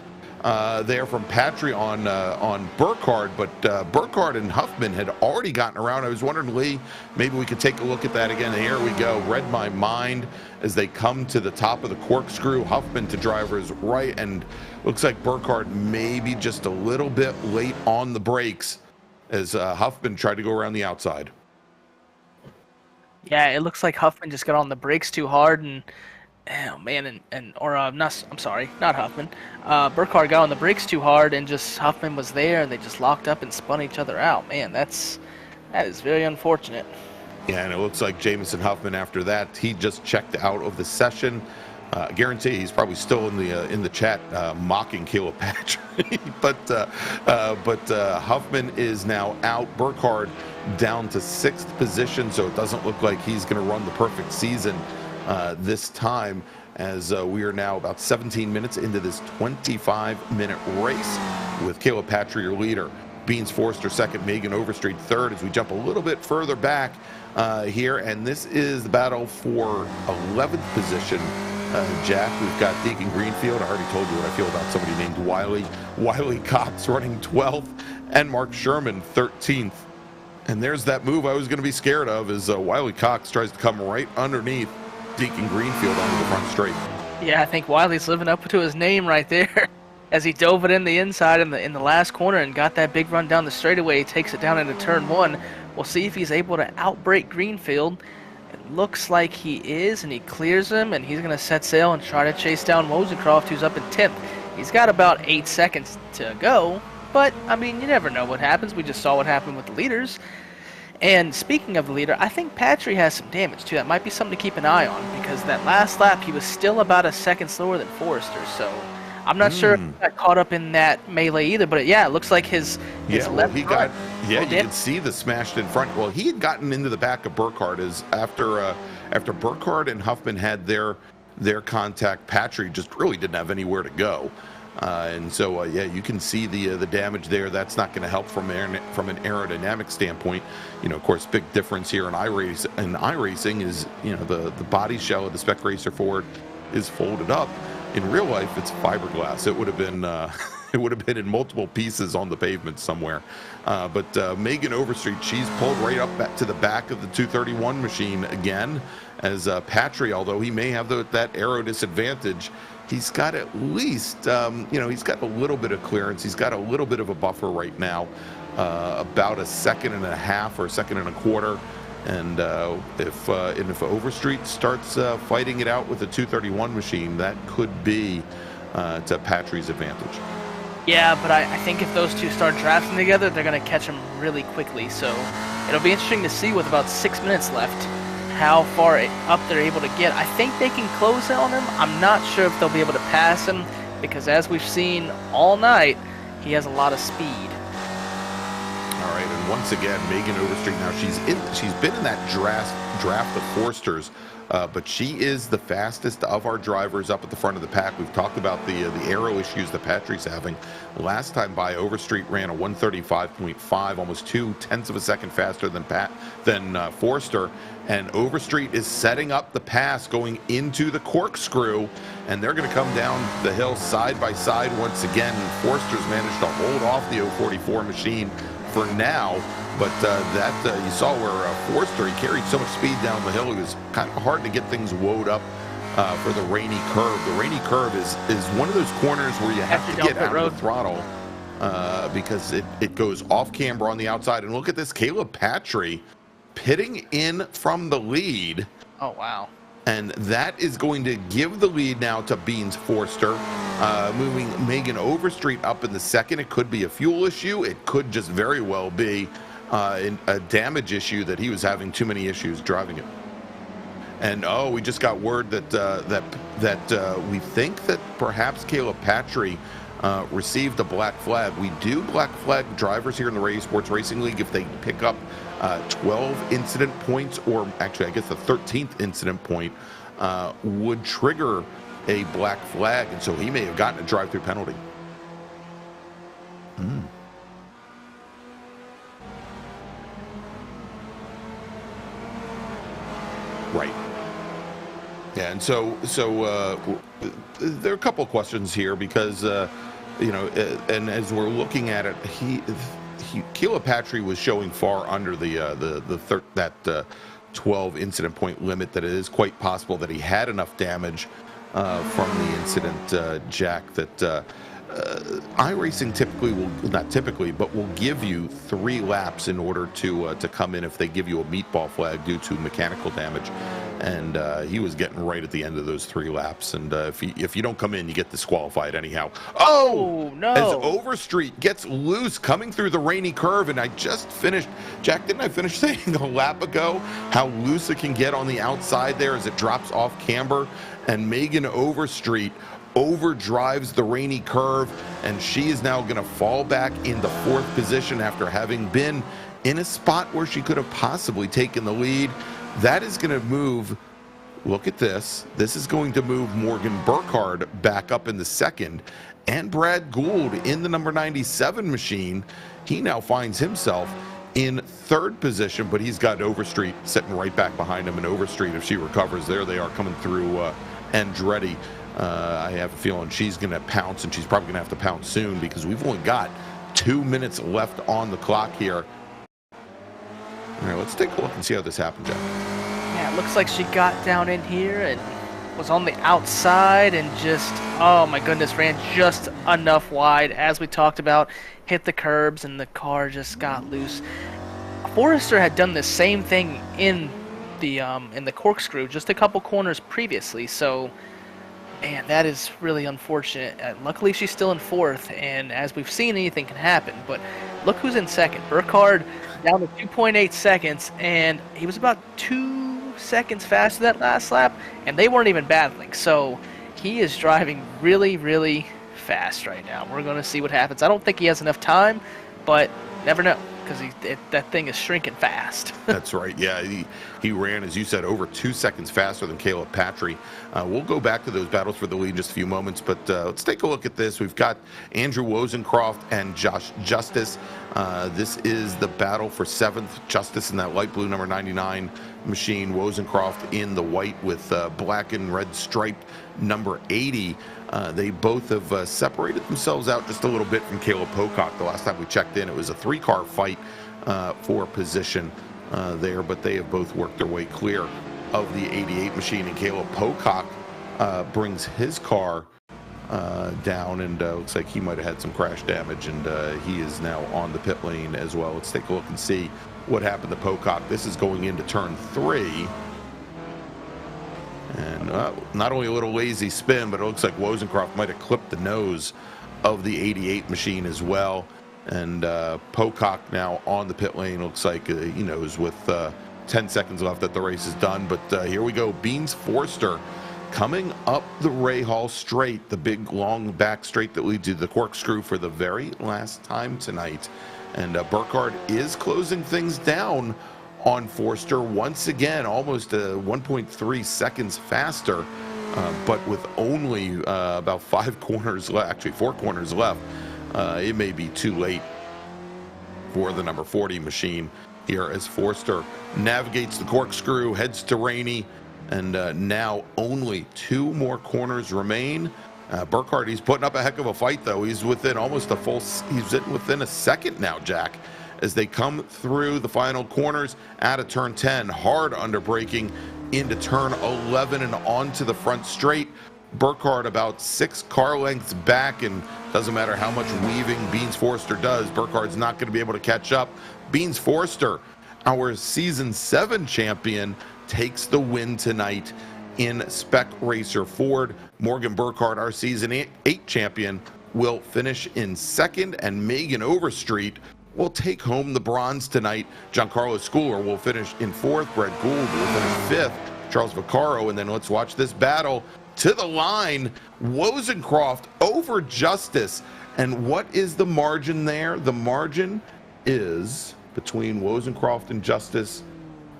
there from Patry on Burkhardt, but Burkhardt and Huffman had already gotten around. I was wondering, Lee, maybe we could take a look at that again. Here we go. Read my mind as they come to the top of the corkscrew. Huffman to driver's right, and looks like Burkhardt maybe just a little bit late on the brakes as Huffman tried to go around the outside. Yeah, it looks like Huffman just got on the brakes too hard, and oh man, I'm sorry, not Huffman. Burkhardt got on the brakes too hard, and just Huffman was there, and they just locked up and spun each other out. Man, that is very unfortunate. Yeah, and it looks like Jamison Huffman after that, he just checked out of the session. Guarantee he's probably still in the chat mocking Caleb Patry, but Huffman is now out. Burkhardt down to 6th position, so it doesn't look like he's going to run the perfect season this time, as we are now about 17 minutes into this 25-minute race with Caleb Patry, your leader. Beans Forster second, Megan Overstreet third, as we jump a little bit further back here, and this is the battle for 11th position. Jack, we've got Deacon Greenfield. I already told you what I feel about somebody named Wiley Cox running 12th, and Mark Sherman 13th. And there's that move I was going to be scared of, as Wiley Cox tries to come right underneath Deacon Greenfield onto the front straight. Yeah, I think Wiley's living up to his name right there. As he dove it in the inside in the last corner and got that big run down the straightaway, he takes it down into turn 1. We'll see if he's able to outbrake Greenfield. It looks like he is, and he clears him, and he's going to set sail and try to chase down Mosencroft, who's up in 10th. He's got about 8 seconds to go, but, I mean, you never know what happens. We just saw what happened with the leaders. And speaking of the leader, I think Patry has some damage, too. That might be something to keep an eye on, because that last lap, he was still about a second slower than Forrester, so I'm not sure if he got caught up in that melee either, but it looks like his left you can see the smashed in front. Well, he had gotten into the back of Burkhardt as after Burkhardt and Huffman had their contact, Patry just really didn't have anywhere to go. And so, you can see the damage there. That's not going to help from an aerodynamic standpoint. You know, of course, big difference here in iRacing is, you know, the body shell of the Spec Racer Ford is folded up. In real life, it's fiberglass. It would have been in multiple pieces on the pavement somewhere. But Megan Overstreet, she's pulled right up back to the back of the 231 machine again. As Patry, although he may have that aero disadvantage, he's got at least, he's got a little bit of clearance. He's got a little bit of a buffer right now, about a second and a half or a second and a quarter. And if Overstreet starts fighting it out with the 231 machine, that could be to Patry's advantage. Yeah, but I think if those two start drafting together, they're going to catch him really quickly. So it'll be interesting to see with about 6 minutes left how far up they're able to get. I think they can close on him. I'm not sure if they'll be able to pass him, because as we've seen all night, he has a lot of speed. All right, and once again, Megan Overstreet. Now she's been in that draft of Forsters, but she is the fastest of our drivers up at the front of the pack. We've talked about the aero issues that Patrick's having. Last time by, Overstreet ran a 135.5, almost 0.2 of a second faster than Forster. And Overstreet is setting up the pass going into the corkscrew, and they're going to come down the hill side by side once again. Forster's managed to hold off the 044 machine for now, but you saw where Forster, he carried so much speed down the hill, it was kind of hard to get things woed up for the Rainy Curve. The Rainy Curve is one of those corners where you have to get out of the throttle because it goes off camber on the outside. And look at this, Caleb Patry pitting in from the lead. Oh, wow. And that is going to give the lead now to Beans Forster, moving Megan Overstreet up in the second. It could be a fuel issue. It could just very well be a damage issue that he was having too many issues driving it. And we just got word that we think that perhaps Caleb Patry received a black flag. We do black flag drivers here in the Esports Racing League if they pick up 12 incident points, or actually I guess the 13th incident point would trigger a black flag, and so he may have gotten a drive-through penalty. Right. Yeah, and so there are a couple of questions here because and as we're looking at it, Caleb Patry was showing far under that 12 incident point limit, that it is quite possible that he had enough damage from the incident, Jack, that iRacing typically will give you 3 laps in order to come in if they give you a meatball flag due to mechanical damage. And he was getting right at the end of those 3 laps, and if you don't come in, you get disqualified anyhow. Oh no! As Overstreet gets loose coming through the Rainy Curve, and I just finished, Jack, didn't I finish saying a lap ago how loose it can get on the outside there as it drops off camber? And Megan Overstreet overdrives the Rainy Curve, and she is now going to fall back into 4th position after having been in a spot where she could have possibly taken the lead. That is going to move, look at this, this is going to move Morgan Burkhardt back up in the 2nd, and Brad Gould in the number 97 machine. He now finds himself in 3rd position, but he's got Overstreet sitting right back behind him, and Overstreet, if she recovers, there they are coming through Andretti. I have a feeling she's going to pounce, and she's probably going to have to pounce soon because we've only got 2 minutes left on the clock here. All right, let's take a look and see how this happened, Jeff. Yeah, it looks like she got down in here and was on the outside and just, oh my goodness, ran just enough wide, as we talked about, hit the curbs, and the car just got loose. Forrester had done the same thing in the corkscrew just a couple corners previously, so man, that is really unfortunate. Luckily, she's still in 4th, and as we've seen, anything can happen. But look who's in 2nd. Burkhardt down to 2.8 seconds, and he was about 2 seconds faster that last lap, and they weren't even battling. So he is driving really, really fast right now. We're going to see what happens. I don't think he has enough time, but never know, because that thing is shrinking fast. That's right. Yeah, he ran, as you said, over 2 seconds faster than Caleb Patry. We'll go back to those battles for the lead in just a few moments, but let's take a look at this. We've got Andrew Wozencroft and Josh Justice. This is the battle for 7th. Justice in that light blue number 99 machine. Wozencroft in the white with black and red striped number 80. They both have separated themselves out just a little bit from Caleb Pocock. The last time we checked in, it was a 3-car fight for position there, but they have both worked their way clear of the 88 machine, and Caleb Pocock brings his car down, and looks like he might have had some crash damage, and he is now on the pit lane as well. Let's take a look and see what happened to Pocock. This is going into turn 3. And not only a little lazy spin, but it looks like Wozencroft might have clipped the nose of the 88 machine as well. And Pocock now on the pit lane. Looks like he knows with 10 seconds left that the race is done. But here we go. Beans Forster coming up the Rahal straight, the big long back straight that leads to the corkscrew for the very last time tonight. And Burkhardt is closing things down on Forster once again, almost 1.3 seconds faster, but with only about 5 corners left, actually 4 corners left. It may be too late for the number 40 machine here as Forster navigates the corkscrew, heads to Rainey, and now only 2 more corners remain. Burkhardt, he's putting up a heck of a fight, though. He's within almost he's within a second now, Jack, as they come through the final corners out of turn 10, hard under braking into turn 11 and onto the front straight. Burkhardt about 6 car lengths back, and doesn't matter how much weaving Beans Forster does, Burkhardt's not going to be able to catch up. Beans Forster, our season 7 champion, takes the win tonight in Spec Racer Ford. Morgan Burkhardt, our season 8 champion, will finish in 2nd, and Megan Overstreet will take home the bronze tonight. Giancarlo Schooler will finish in 4th. Brett Gould will finish 5th. Charles Vaccaro, and then let's watch this battle to the line. Wozencroft over Justice. And what is the margin there? The margin is between Wozencroft and Justice,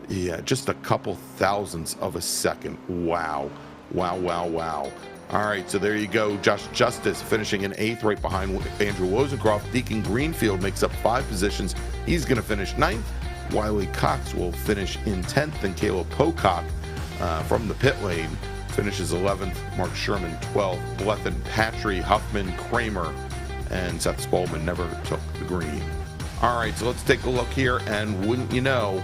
yeah, just a couple thousandths of a second. Wow. Wow, wow, wow. All right, so there you go. Josh Justice finishing in 8th, right behind Andrew Wozencroft. Deacon Greenfield makes up 5 positions. He's going to finish 9th. Wiley Cox will finish in 10th, and Caleb Pocock from the pit lane finishes 11th. Mark Sherman 12th. Blethen, Patry, Huffman, Kramer, and Seth Spolman never took the green. All right, so let's take a look here, and wouldn't you know,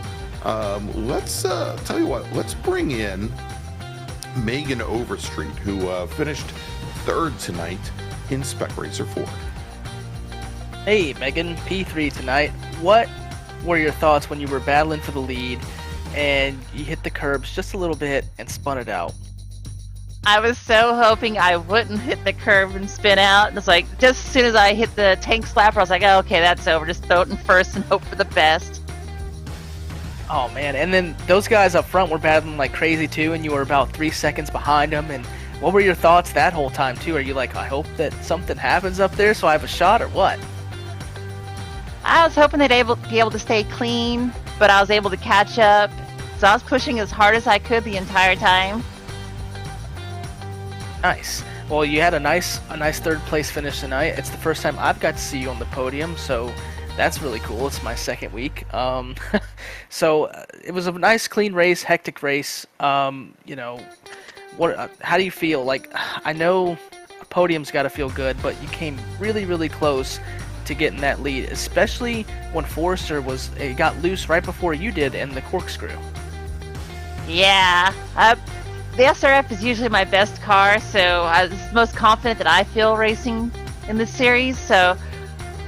let's tell you what, let's bring in Megan Overstreet, who finished 3rd tonight in Spec Racer Ford. Hey Megan, P3 tonight. What were your thoughts when you were battling for the lead and you hit the curbs just a little bit and spun it out? I was so hoping I wouldn't hit the curb and spin out. It's like, just as soon as I hit the tank slapper, I was like, oh, okay, that's over. Just throw it in first and hope for the best. Oh man, and then those guys up front were battling like crazy too, and you were about 3 seconds behind them. And what were your thoughts that whole time too? Are you like, I hope that something happens up there so I have a shot, or what? I was hoping they'd be able to stay clean, but I was able to catch up. So I was pushing as hard as I could the entire time. Nice. Well, you had a nice 3rd place finish tonight. It's the first time I've got to see you on the podium, so that's really cool. It's my 2nd week. So it was a nice, clean race, hectic race. You know, how do you feel? Like, I know a podium's got to feel good, but you came really, really close to getting that lead, especially when Forrester got loose right before you did in the corkscrew. Yeah. The SRF is usually my best car, so I was the most confident that I feel racing in this series, so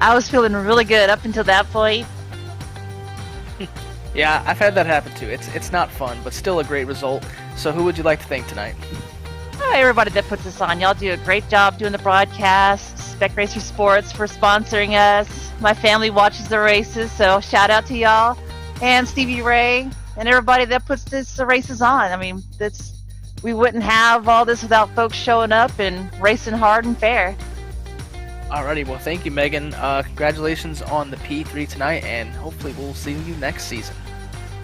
I was feeling really good up until that point. Yeah, I've had that happen too. It's not fun, but still a great result. So who would you like to thank tonight? Oh, everybody that puts us on. Y'all do a great job doing the broadcast. Spec Racer Sports for sponsoring us. My family watches the races, so shout out to y'all. And Stevie Ray and everybody that puts this races on. I mean, we wouldn't have all this without folks showing up and racing hard and fair. Alrighty, well thank you Megan. Congratulations on the P3 tonight, and hopefully we'll see you next season.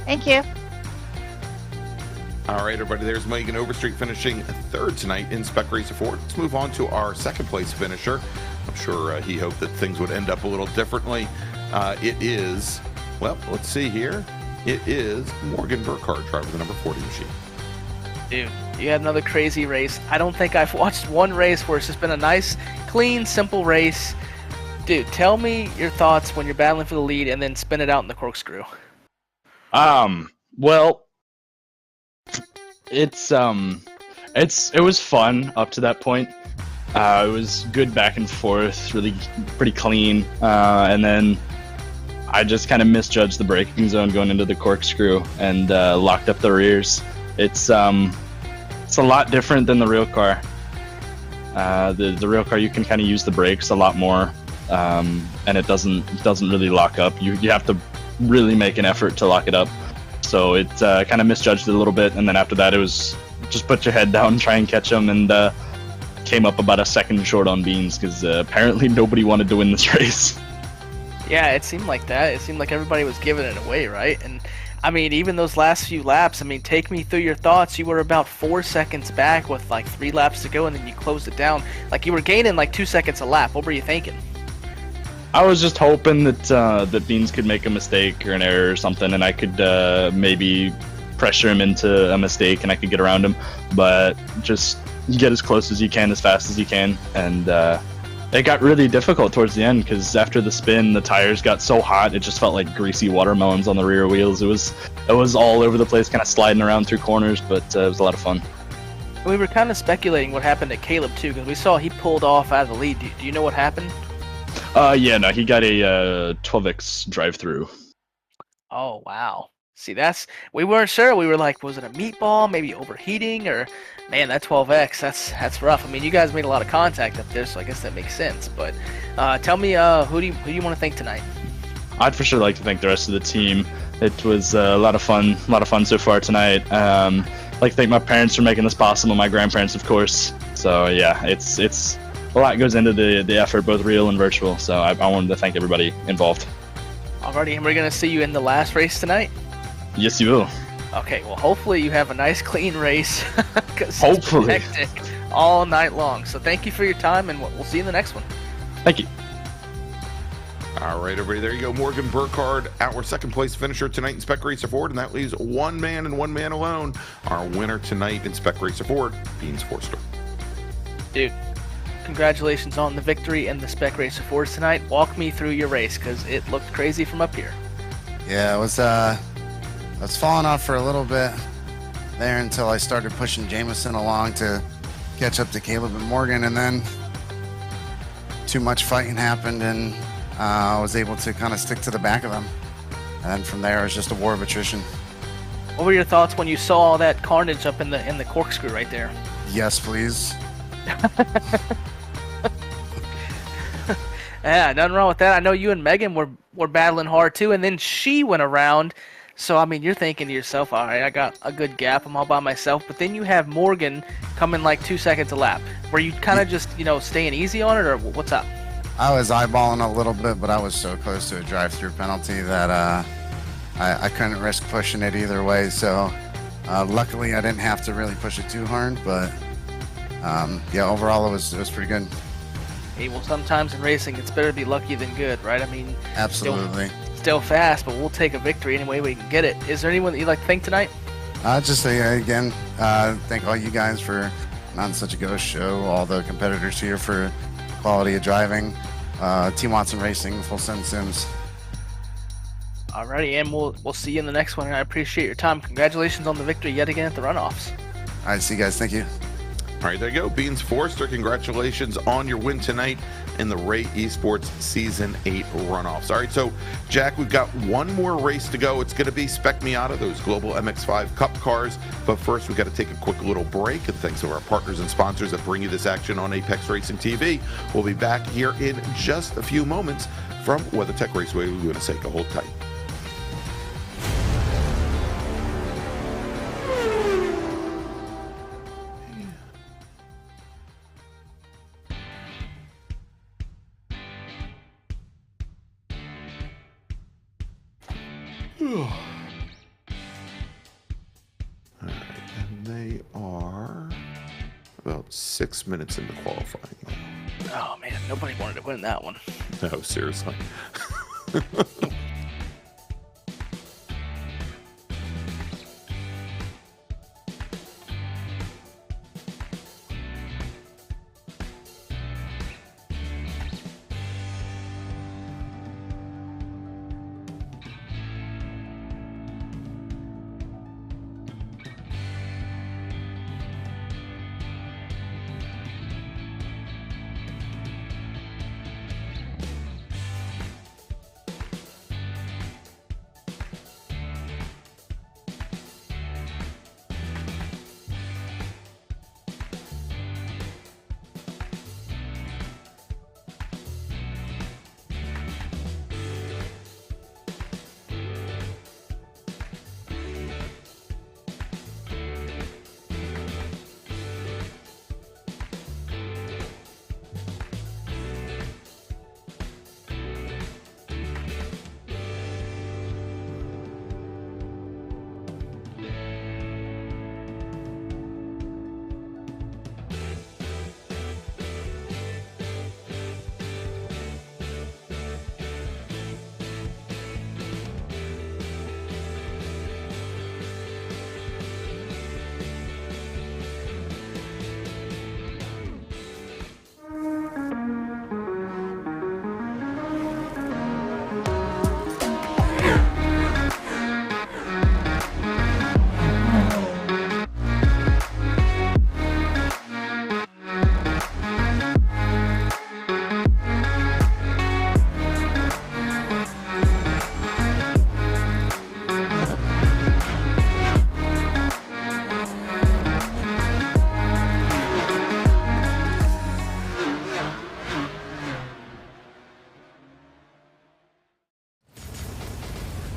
Thank you. All right, everybody, there's Megan Overstreet finishing 3rd tonight in Spec Racer Ford. Let's move on to our 2nd place finisher. I'm sure he hoped that things would end up a little differently. It is, well, let's see here. It is Morgan Burkhardt, driver of the number 40 machine. Dude, you had another crazy race. I don't think I've watched one race where it's just been a nice, clean, simple race. Dude, tell me your thoughts when you're battling for the lead and then spin it out in the corkscrew. Well, it was fun up to that point. It was good back and forth, really pretty clean, and then I just kind of misjudged the braking zone going into the corkscrew and locked up the rears. It's a lot different than the real car. The real car, you can kind of use the brakes a lot more, and it doesn't really lock up. You have to really make an effort to lock it up. So it kind of misjudged it a little bit, and then after that it was just put your head down, try and catch them, and came up about a second short on Beans because apparently nobody wanted to win this race. Yeah, it seemed like that. It seemed like everybody was giving it away, right? And I mean, even those last few laps, I mean, take me through your thoughts. You were about 4 seconds back with like 3 laps to go, and then you closed it down. Like you were gaining like 2 seconds a lap. What were you thinking? I was just hoping that that Beans could make a mistake or an error or something, and I could maybe pressure him into a mistake, and I could get around him. But just get as close as you can, as fast as you can, and it got really difficult towards the end because after the spin, the tires got so hot it just felt like greasy watermelons on the rear wheels. It was all over the place, kind of sliding around through corners, but it was a lot of fun. We were kind of speculating what happened to Caleb too, because we saw he pulled off out of the lead. Do you know what happened? Yeah, no, he got a 12X drive-through. Oh wow. See, we weren't sure. We were like, was it a meatball, maybe overheating, or man, that 12X, that's rough. I mean, you guys made a lot of contact up there, so I guess that makes sense. But tell me, who do you want to thank tonight? I'd for sure like to thank the rest of the team. It was a lot of fun so far tonight. I'd like to thank my parents for making this possible, my grandparents, of course. So yeah, it's a lot goes into the effort, both real and virtual. So I wanted to thank everybody involved. Alrighty, and we're gonna see you in the last race tonight. Yes, you will. Okay, well, hopefully you have a nice, clean race. Hopefully. It's been hectic all night long. So thank you for your time, and we'll see you in the next one. Thank you. All right, everybody, there you go. Morgan Burkhardt, our second place finisher tonight in Spec Racer Ford, and that leaves one man and one man alone. Our winner tonight in Spec Racer Ford, Beans Forster. Dude, congratulations on the victory in the Spec Racer Fords tonight. Walk me through your race, because it looked crazy from up here. Yeah, I was falling off for a little bit there until I started pushing Jameson along to catch up to Caleb and Morgan, and then too much fighting happened, and I was able to kind of stick to the back of them. And then from there, it was just a war of attrition. What were your thoughts when you saw all that carnage up in the corkscrew right there? Yes, please. Yeah, nothing wrong with that. I know you and Megan were battling hard too, and then she went around. So, I mean, you're thinking to yourself, all right, I got a good gap. I'm all by myself. But then you have Morgan coming like 2 seconds a lap. Were you kind of just, staying easy on it, or what's up? I was eyeballing a little bit, but I was so close to a drive-through penalty that I couldn't risk pushing it either way. So, luckily, I didn't have to really push it too hard. But, yeah, overall, it was pretty good. Hey, well, sometimes in racing, it's better to be lucky than good, right? I mean, Absolutely. Still fast, but we'll take a victory any way we can get it. Is there anyone that you'd like to thank tonight? Just say again, thank all you guys for not such a ghost show, all the competitors here for quality of driving, Team Watson Racing, Full Send Sims. Alrighty, and we'll see you in the next one, and I appreciate your time. Congratulations on the victory yet again at the runoffs. All right, see you guys. Thank you. All right, there you go. Beans Forster, congratulations on your win tonight in the Ray Esports Season 8 runoffs. All right, so, Jack, we've got one more race to go. It's going to be Spec Miata, those Global MX-5 Cup cars. But first, we've got to take a quick little break. And thanks to our partners and sponsors that bring you this action on Apex Racing TV. We'll be back here in just a few moments from WeatherTech Raceway, Laguna Seca. Hold tight. All right, and they are about 6 minutes into qualifying. Oh, man, nobody wanted to win that one. No, seriously.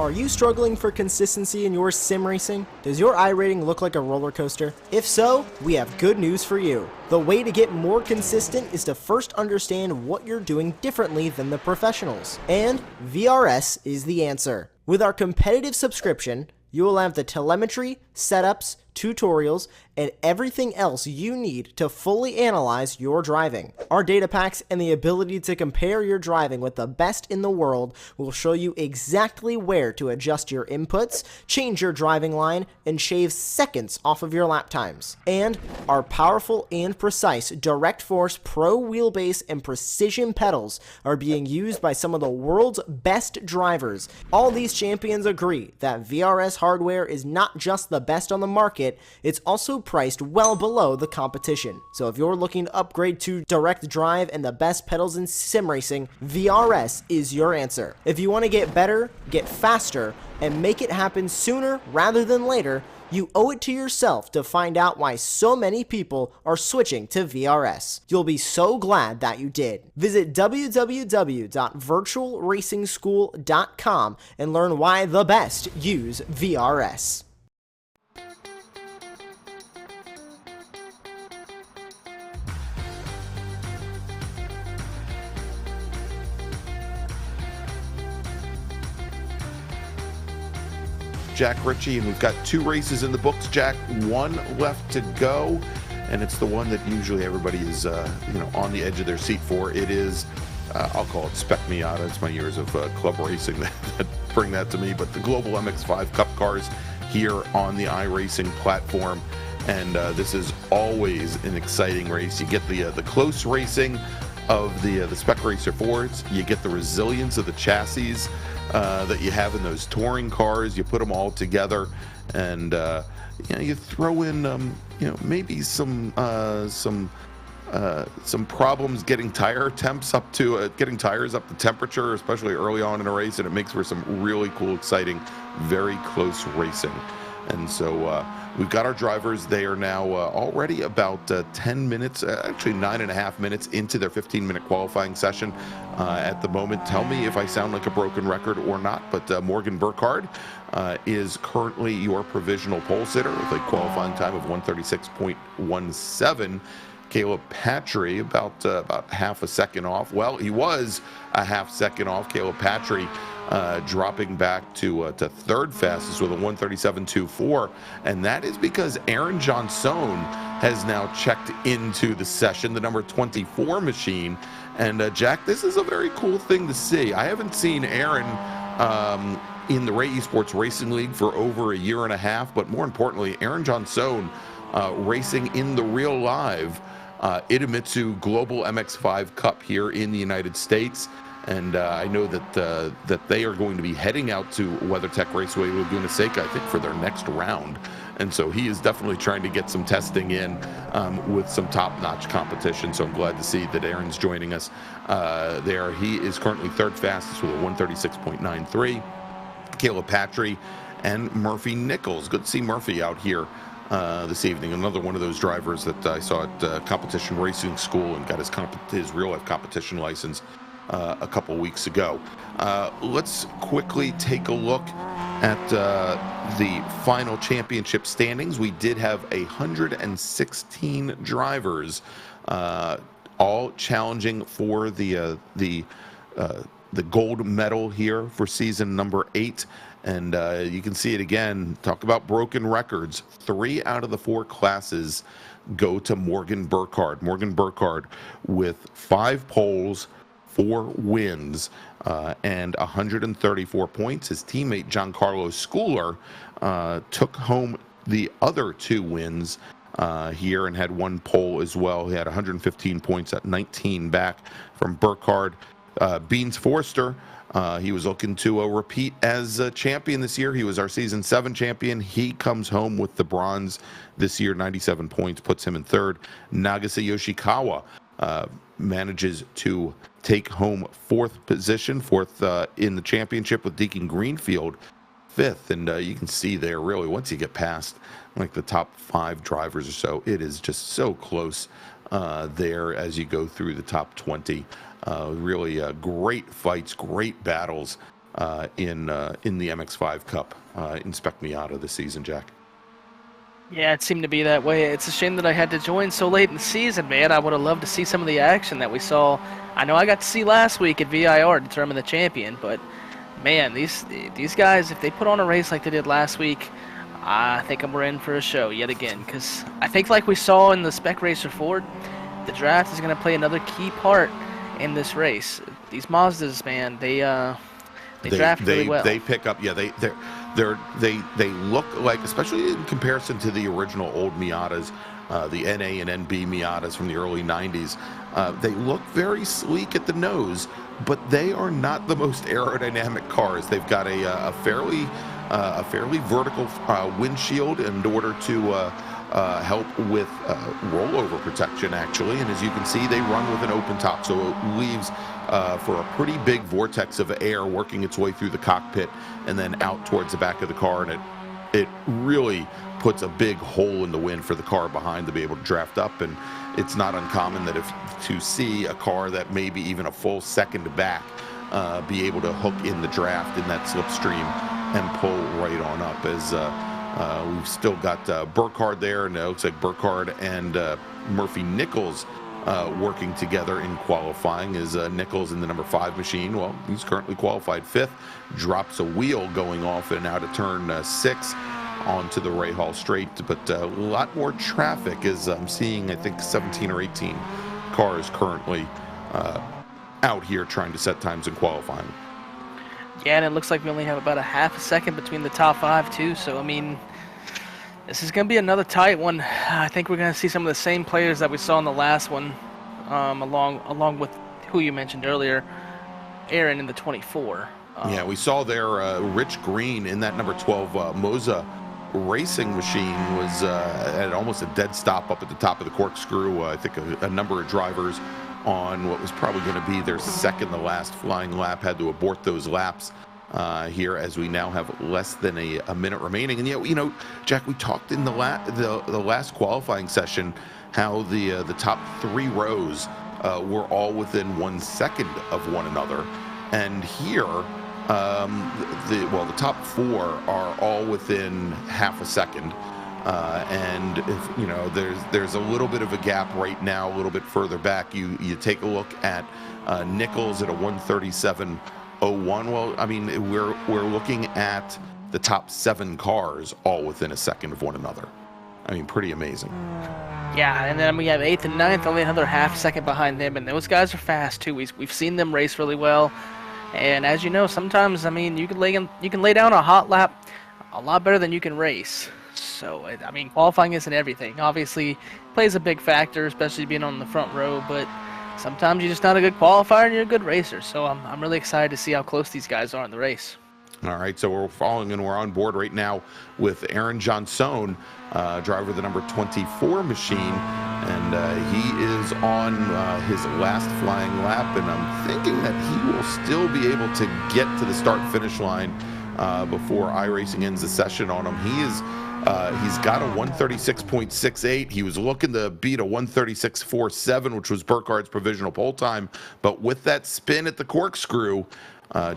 Are you struggling for consistency in your sim racing? Does your iRating look like a roller coaster? If so, we have good news for you. The way to get more consistent is to first understand what you're doing differently than the professionals. And VRS is the answer. With our competitive subscription, you will have the telemetry, setups, tutorials, and everything else you need to fully analyze your driving. Our data packs and the ability to compare your driving with the best in the world will show you exactly where to adjust your inputs, change your driving line, and shave seconds off of your lap times. And our powerful and precise Direct Force Pro wheelbase and precision pedals are being used by some of the world's best drivers. All these champions agree that VRS hardware is not just the best on the market, it's also priced well below the competition. So if you're looking to upgrade to direct drive and the best pedals in sim racing, VRS is your answer. If you want to get better, get faster, and make it happen sooner rather than later, you owe it to yourself to find out why so many people are switching to VRS. You'll be so glad that you did. Visit www.virtualracingschool.com and learn why the best use VRS. Jack Ritchie, and we've got 2 races in the books, Jack. 1 left to go, and it's the one that usually everybody is on the edge of their seat for. It is, I'll call it Spec Miata. It's my years of club racing that bring that to me, but the Global MX-5 Cup cars here on the iRacing platform, and this is always an exciting race. You get the close racing of the Spec Racer Fords. You get the resilience of the chassis that you have in those touring cars. You put them all together, and you throw in maybe some problems getting tire temps up to getting tires up to temperature, especially early on in a race, and it makes for some really cool, exciting, very close racing. And so we've got our drivers. They are now already about 10 minutes, actually 9.5 minutes into their 15-minute qualifying session at the moment. Tell me if I sound like a broken record or not, but Morgan Burkhardt is currently your provisional pole sitter with a qualifying time of 136.17. Caleb Patry about half a second off. Well, he was a half second off. Caleb Patry dropping back to third fastest with a 137.24, and that is because Aaron Johnson has now checked into the session, the number 24 machine. And Jack, this is a very cool thing to see. I haven't seen Aaron in the Ray Esports Racing League for over a year and a half, but more importantly, Aaron Johnson racing in the real live Idemitsu Global MX-5 Cup here in the United States. And I know that they are going to be heading out to WeatherTech Raceway Laguna Seca, I think, for their next round. And so he is definitely trying to get some testing in with some top-notch competition. So I'm glad to see that Aaron's joining us there. He is currently third fastest with a 136.93. Caleb Patry and Murphy Nichols. Good to see Murphy out here this evening. Another one of those drivers that I saw at Competition Racing School and got his real-life competition license a couple weeks ago. Let's quickly take a look at the final championship standings. We did have 116 drivers, all challenging for the gold medal here for season number 8. And you can see it again. Talk about broken records. 3 out of the 4 classes go to Morgan Burkhardt. Morgan Burkhardt with 5 poles, 4 wins, and 134 points. His teammate Giancarlo Schooler took home the other 2 wins here and had 1 pole as well. He had 115 points at 19 back from Burkhardt. Beans Forster, he was looking to repeat as a champion this year. He was our season 7 champion. He comes home with the bronze this year. 97 points puts him in third. Nagase Yoshikawa manages to take home 4th position, 4th in the championship, with Deacon Greenfield 5th. And you can see there, really, once you get past like the top 5 drivers or so, it is just so close there as you go through the top 20. Really great fights, great battles in the MX5 Cup in Spec Miata this season, Jack. Yeah, it seemed to be that way. It's a shame that I had to join so late in the season, man. I would have loved to see some of the action that we saw. I know I got to see last week at VIR determine the champion, but man, these guys, if they put on a race like they did last week, I think we're in for a show yet again. Because I think, like we saw in the Spec Racer Ford, the draft is going to play another key part in this race. These Mazdas, man, they draft really well. They pick up. Yeah, they look like, especially in comparison to the original old Miatas, the NA and NB Miatas from the early 90s. They look very sleek at the nose, but they are not the most aerodynamic cars. They've got a fairly vertical windshield in order to help with rollover protection, actually. And as you can see, they run with an open top, so it leaves for a pretty big vortex of air working its way through the cockpit and then out towards the back of the car, and it really puts a big hole in the wind for the car behind to be able to draft up. And it's not uncommon that to see a car that maybe even a full second back be able to hook in the draft in that slipstream and pull right on up. As we've still got Burkhardt there, and it looks like Burkhardt and Murphy Nichols working together in qualifying. Is Nichols in the number 5 machine? Well, he's currently qualified 5th, drops a wheel going off and out of turn 6 onto the Rahal straight, but a lot more traffic as I'm seeing, I think 17 or 18 cars currently out here trying to set times in qualifying. Yeah, and it looks like we only have about a half a second between the top 5 too, so I mean, this is going to be another tight one. I think we're going to see some of the same players that we saw in the last one, along with who you mentioned earlier, Aaron in the 24. Yeah, we saw there Rich Green in that number 12 Moza Racing machine was at almost a dead stop up at the top of the corkscrew. I think a number of drivers on what was probably going to be their second to last flying lap had to abort those laps here, as we now have less than a minute remaining. And yet, you know, Jack, we talked in the last qualifying session how the top 3 rows were all within 1 second of one another, and here the top 4 are all within half a second. And if you know, there's a little bit of a gap right now, a little bit further back. You take a look at Nichols at a 1:37.01. Well, I mean, we're looking at the top 7 cars all within a second of one another. I mean, pretty amazing. Yeah, and then we have 8th and 9th, only another half second behind them, and those guys are fast too. We've seen them race really well, and as you know, sometimes, I mean, you can lay down a hot lap a lot better than you can race. So, I mean, qualifying isn't everything. Obviously, plays a big factor, especially being on the front row, but sometimes you're just not a good qualifier and you're a good racer. So I'm really excited to see how close these guys are in the race. All right, so we're following and we're on board right now with Aaron Johnson, driver of the number 24 machine, and he is on his last flying lap, and I'm thinking that he will still be able to get to the start-finish line before iRacing ends the session on him. He's got a 136.68. He was looking to beat a 136.47, which was Burkhardt's provisional pole time, but with that spin at the corkscrew,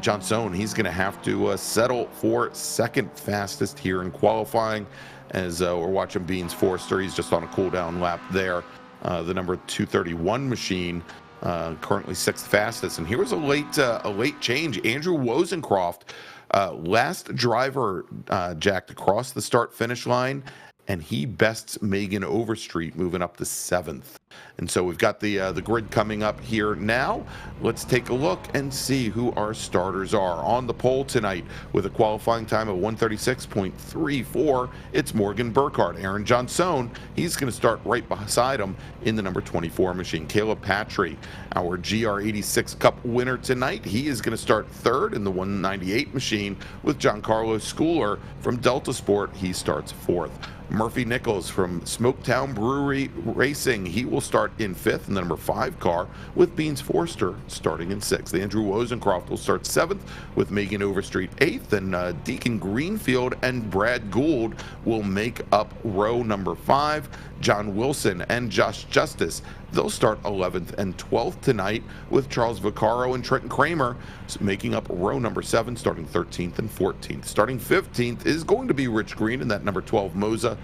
Johnson, he's going to have to settle for second fastest here in qualifying. As we're watching Beans Forster, he's just on a cool down lap there. The number 231 machine, currently 6th fastest. And here was a late change. Andrew Wozencroft, last driver, Jack, to cross the start finish line, and he bests Megan Overstreet, moving up to 7th. And so we've got the grid coming up here now. Let's take a look and see who our starters are. On the pole tonight with a qualifying time of 136.34, it's Morgan Burkhardt. Aaron Johnson, he's going to start right beside him in the number 24 machine. Caleb Patry, our GR86 Cup winner tonight, he is going to start 3rd in the 198 machine with Giancarlo Schooler from Delta Sport. He starts 4th. Murphy Nichols from Smoketown Brewery Racing, he will start in 5th in the number 5 car with Beans Forster starting in 6th. Andrew Wozencroft will start 7th with Megan Overstreet 8th, and Deacon Greenfield and Brad Gould will make up row number 5. John Wilson and Josh Justice They'll start 11th and 12th tonight, with Charles Vaccaro and Trenton Kramer making up row number 7, starting 13th and 14th. Starting 15th is going to be Rich Green in that number 12 Moza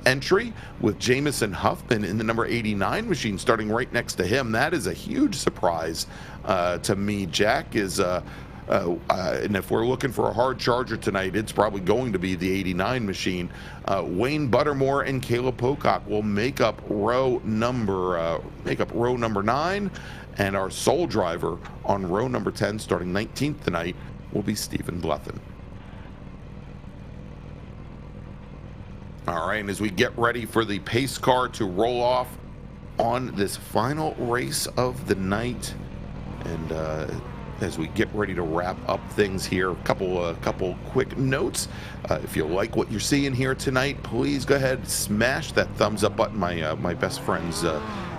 entry, with Jamison Huffman in the number 89 machine starting right next to him. That is a huge surprise to me. Jack is and if we're looking for a hard charger tonight, it's probably going to be the 89 machine. Wayne Buttermore and Caleb Pocock will make up row number 9, and our sole driver on row number 10, starting 19th tonight, will be Stephen Blethyn. All right, and as we get ready for the pace car to roll off on this final race of the night, and as we get ready to wrap up things here, a couple quick notes. If you like what you're seeing here tonight, please go ahead and smash that thumbs up button. My best friend's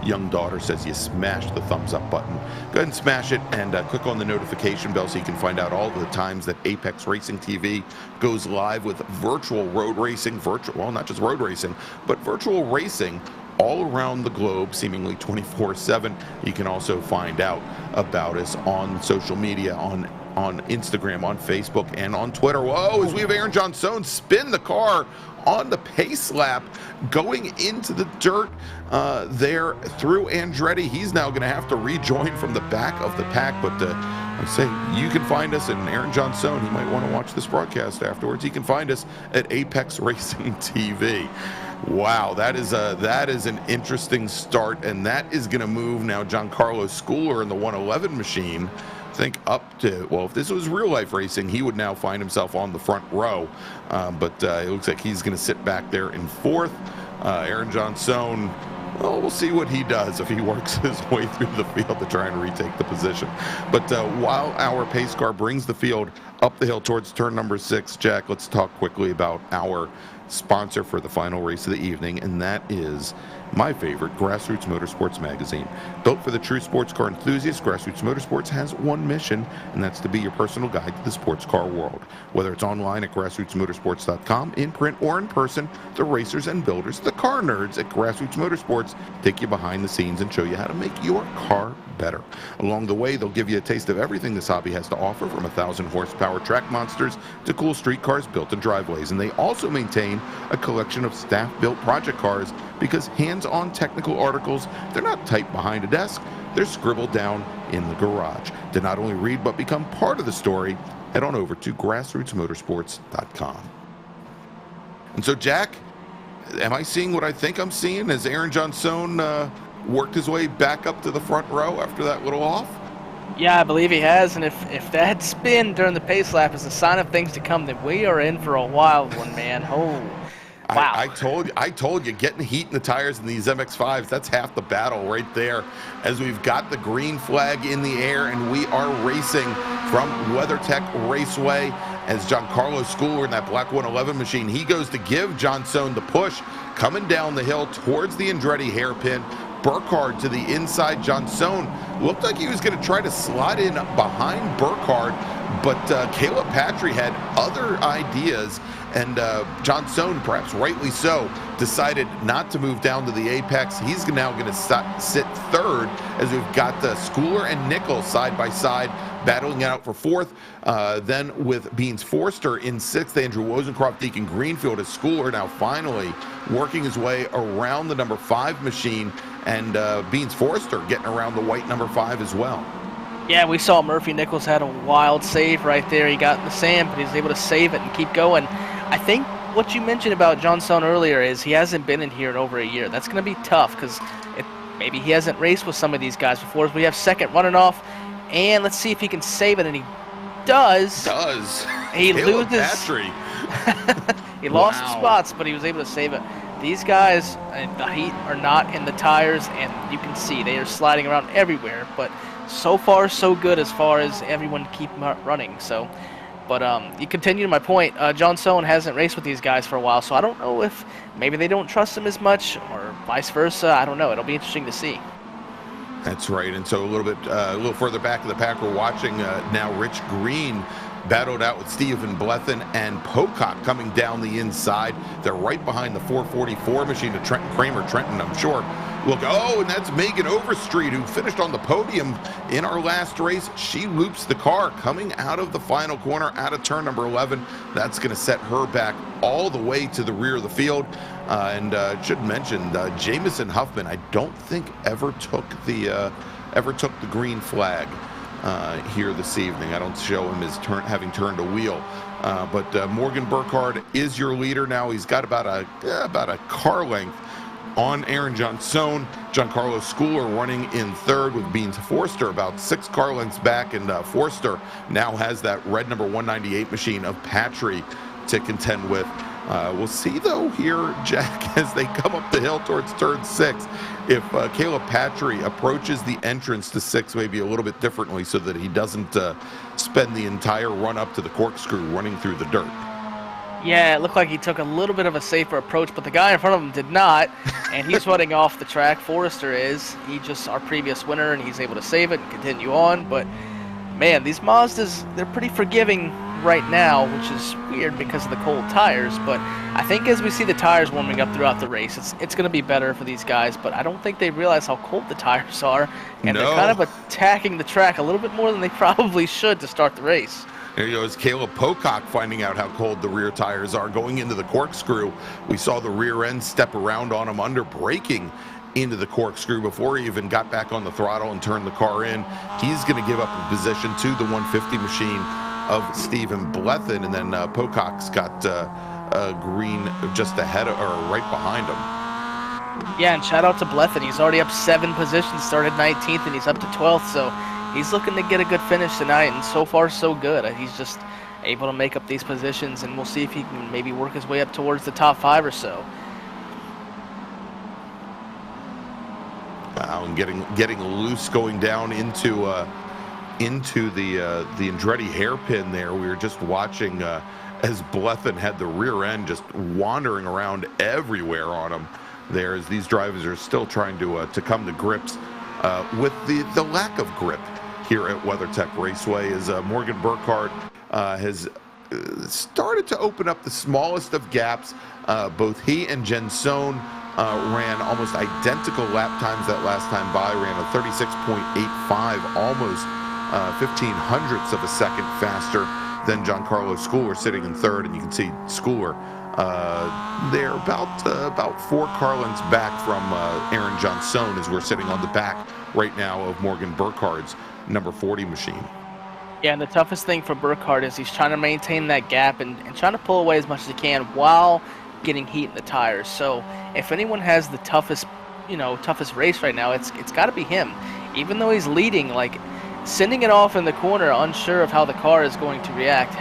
young daughter says you smash the thumbs up button. Go ahead and smash it, and click on the notification bell so you can find out all the times that Apex Racing TV goes live with virtual road racing, well, not just road racing, but virtual racing all around the globe, seemingly 24/7. You can also find out about us on social media, on Instagram, on Facebook, and on Twitter. Whoa, as we have Aaron Johnson spin the car on the pace lap, going into the dirt there through Andretti. He's now going to have to rejoin from the back of the pack, but I say you can find us, and Aaron Johnson, he might want to watch this broadcast afterwards. He can find us at Apex Racing TV. Wow, that is an interesting start, and that is going to move now Giancarlo Schooler in the 111 machine. I think up to, well, if this was real life racing, he would now find himself on the front row, but it looks like he's going to sit back there in 4th. Aaron Johnson, well, we'll see what he does if he works his way through the field to try and retake the position. But while our pace car brings the field up the hill towards turn number 6, Jack, let's talk quickly about our sponsor for the final race of the evening, and that is my favorite, Grassroots Motorsports Magazine. Built for the true sports car enthusiast, Grassroots Motorsports has one mission, and that's to be your personal guide to the sports car world. Whether it's online at grassrootsmotorsports.com, in print or in person, the racers and builders, the car nerds at Grassroots Motorsports, take you behind the scenes and show you how to make your car better. Along the way, they'll give you a taste of everything this hobby has to offer, from 1,000 horsepower track monsters to cool street cars built in driveways. And they also maintain a collection of staff-built project cars, because hands-on technical articles, they're not typed behind a desk, they're scribbled down in the garage. To not only read but become part of the story, head on over to grassrootsmotorsports.com. And so, Jack, am I seeing what I think I'm seeing as Aaron Johnson worked his way back up to the front row after that little off? Yeah, I believe he has, and if that spin during the pace lap is a sign of things to come, then we are in for a wild one, man. Oh, wow. I told you, getting heat in the tires in these MX-5s, that's half the battle right there, as we've got the green flag in the air, and we are racing from WeatherTech Raceway as Giancarlo Schooler in that black 111 machine. He goes to give Johnson the push, coming down the hill towards the Andretti hairpin. Burkhardt to the inside. Johnson looked like he was going to try to slide in behind Burkhardt, but Caleb Patry had other ideas, and Johnson, perhaps rightly so, decided not to move down to the apex. He's now going to sit 3rd, as we've got Schooler and Nichols side by side battling out for 4th. Then with Beans Forster in 6th, Andrew Wozencroft, Deacon Greenfield, as Schooler now finally working his way around the number 5 machine, and Beans Forster getting around the white number 5 as well. Yeah, we saw Murphy Nichols had a wild save right there. He got in the sand, but he was able to save it and keep going. I think what you mentioned about Johnson earlier is he hasn't been in here in over a year. That's going to be tough, because maybe he hasn't raced with some of these guys before. We have 2nd running off, and let's see if he can save it, and he does. He Caleb loses. Patry. He lost some spots, but he was able to save it. These guys, the heat are not in the tires, and you can see they are sliding around everywhere, but so far so good as far as everyone keep running. So, but you continue to my point, Johnson hasn't raced with these guys for a while, so I don't know if maybe they don't trust him as much, or vice versa. I don't know. It'll be interesting to see. That's right. And so a little further back in the pack, we're watching now Rich Green battled out with Stephen Blethen and Pocock coming down the inside. They're right behind the 444 machine of Trenton Kramer. Trenton, I'm sure. Look, oh, and that's Megan Overstreet, who finished on the podium in our last race. She loops the car coming out of the final corner, out of turn number 11. That's going to set her back all the way to the rear of the field. And should mention, Jamison Huffman, I don't think ever took the green flag here this evening. I don't show him as having turned a wheel. But Morgan Burkhardt is your leader now. He's got about a car length on Aaron Johnson. Giancarlo Schooler running in third with Beans Forster about 6 car lengths back, and Forster now has that red number 198 machine of Patry to contend with. We'll see though here, Jack, as they come up the hill towards turn 6, if Caleb Patry approaches the entrance to 6 maybe a little bit differently so that he doesn't spend the entire run up to the corkscrew running through the dirt. Yeah, it looked like he took a little bit of a safer approach, but the guy in front of him did not, and he's running off the track. Forrester is. He just our previous winner, and he's able to save it and continue on. But, man, these Mazdas, they're pretty forgiving right now, which is weird because of the cold tires. But I think as we see the tires warming up throughout the race, it's going to be better for these guys. But I don't think they realize how cold the tires are, and they're kind of attacking the track a little bit more than they probably should to start the race. There goes Caleb Pocock finding out how cold the rear tires are going into the corkscrew. We saw the rear end step around on him under braking into the corkscrew before he even got back on the throttle and turned the car in. He's going to give up a position to the 150 machine of Stephen Blethen, and then Pocock's got a green just ahead of, or right behind him. Yeah, and shout out to Blethen. He's already up 7 positions, started 19th, and he's up to 12th, so he's looking to get a good finish tonight, and so far so good. He's just able to make up these positions, and we'll see if he can maybe work his way up towards the top 5 or so. Wow, and getting loose going down into the Andretti hairpin there. We were just watching as Blethen had the rear end just wandering around everywhere on him there, as these drivers are still trying to come to grips with the lack of grip here at WeatherTech Raceway, as Morgan Burkhardt has started to open up the smallest of gaps. Both he and Jenson ran almost identical lap times that last time by, ran a 36.85, almost 0.15 of a second faster than Giancarlo Schooler sitting in third, and you can see Schooler they're about 4 car lengths back from Aaron Johnson, as we're sitting on the back right now of Morgan Burkhardt's number 40 machine. Yeah, and the toughest thing for Burkhardt is he's trying to maintain that gap and trying to pull away as much as he can while getting heat in the tires. So if anyone has the toughest race right now, it's got to be him. Even though he's leading, like, sending it off in the corner, unsure of how the car is going to react, it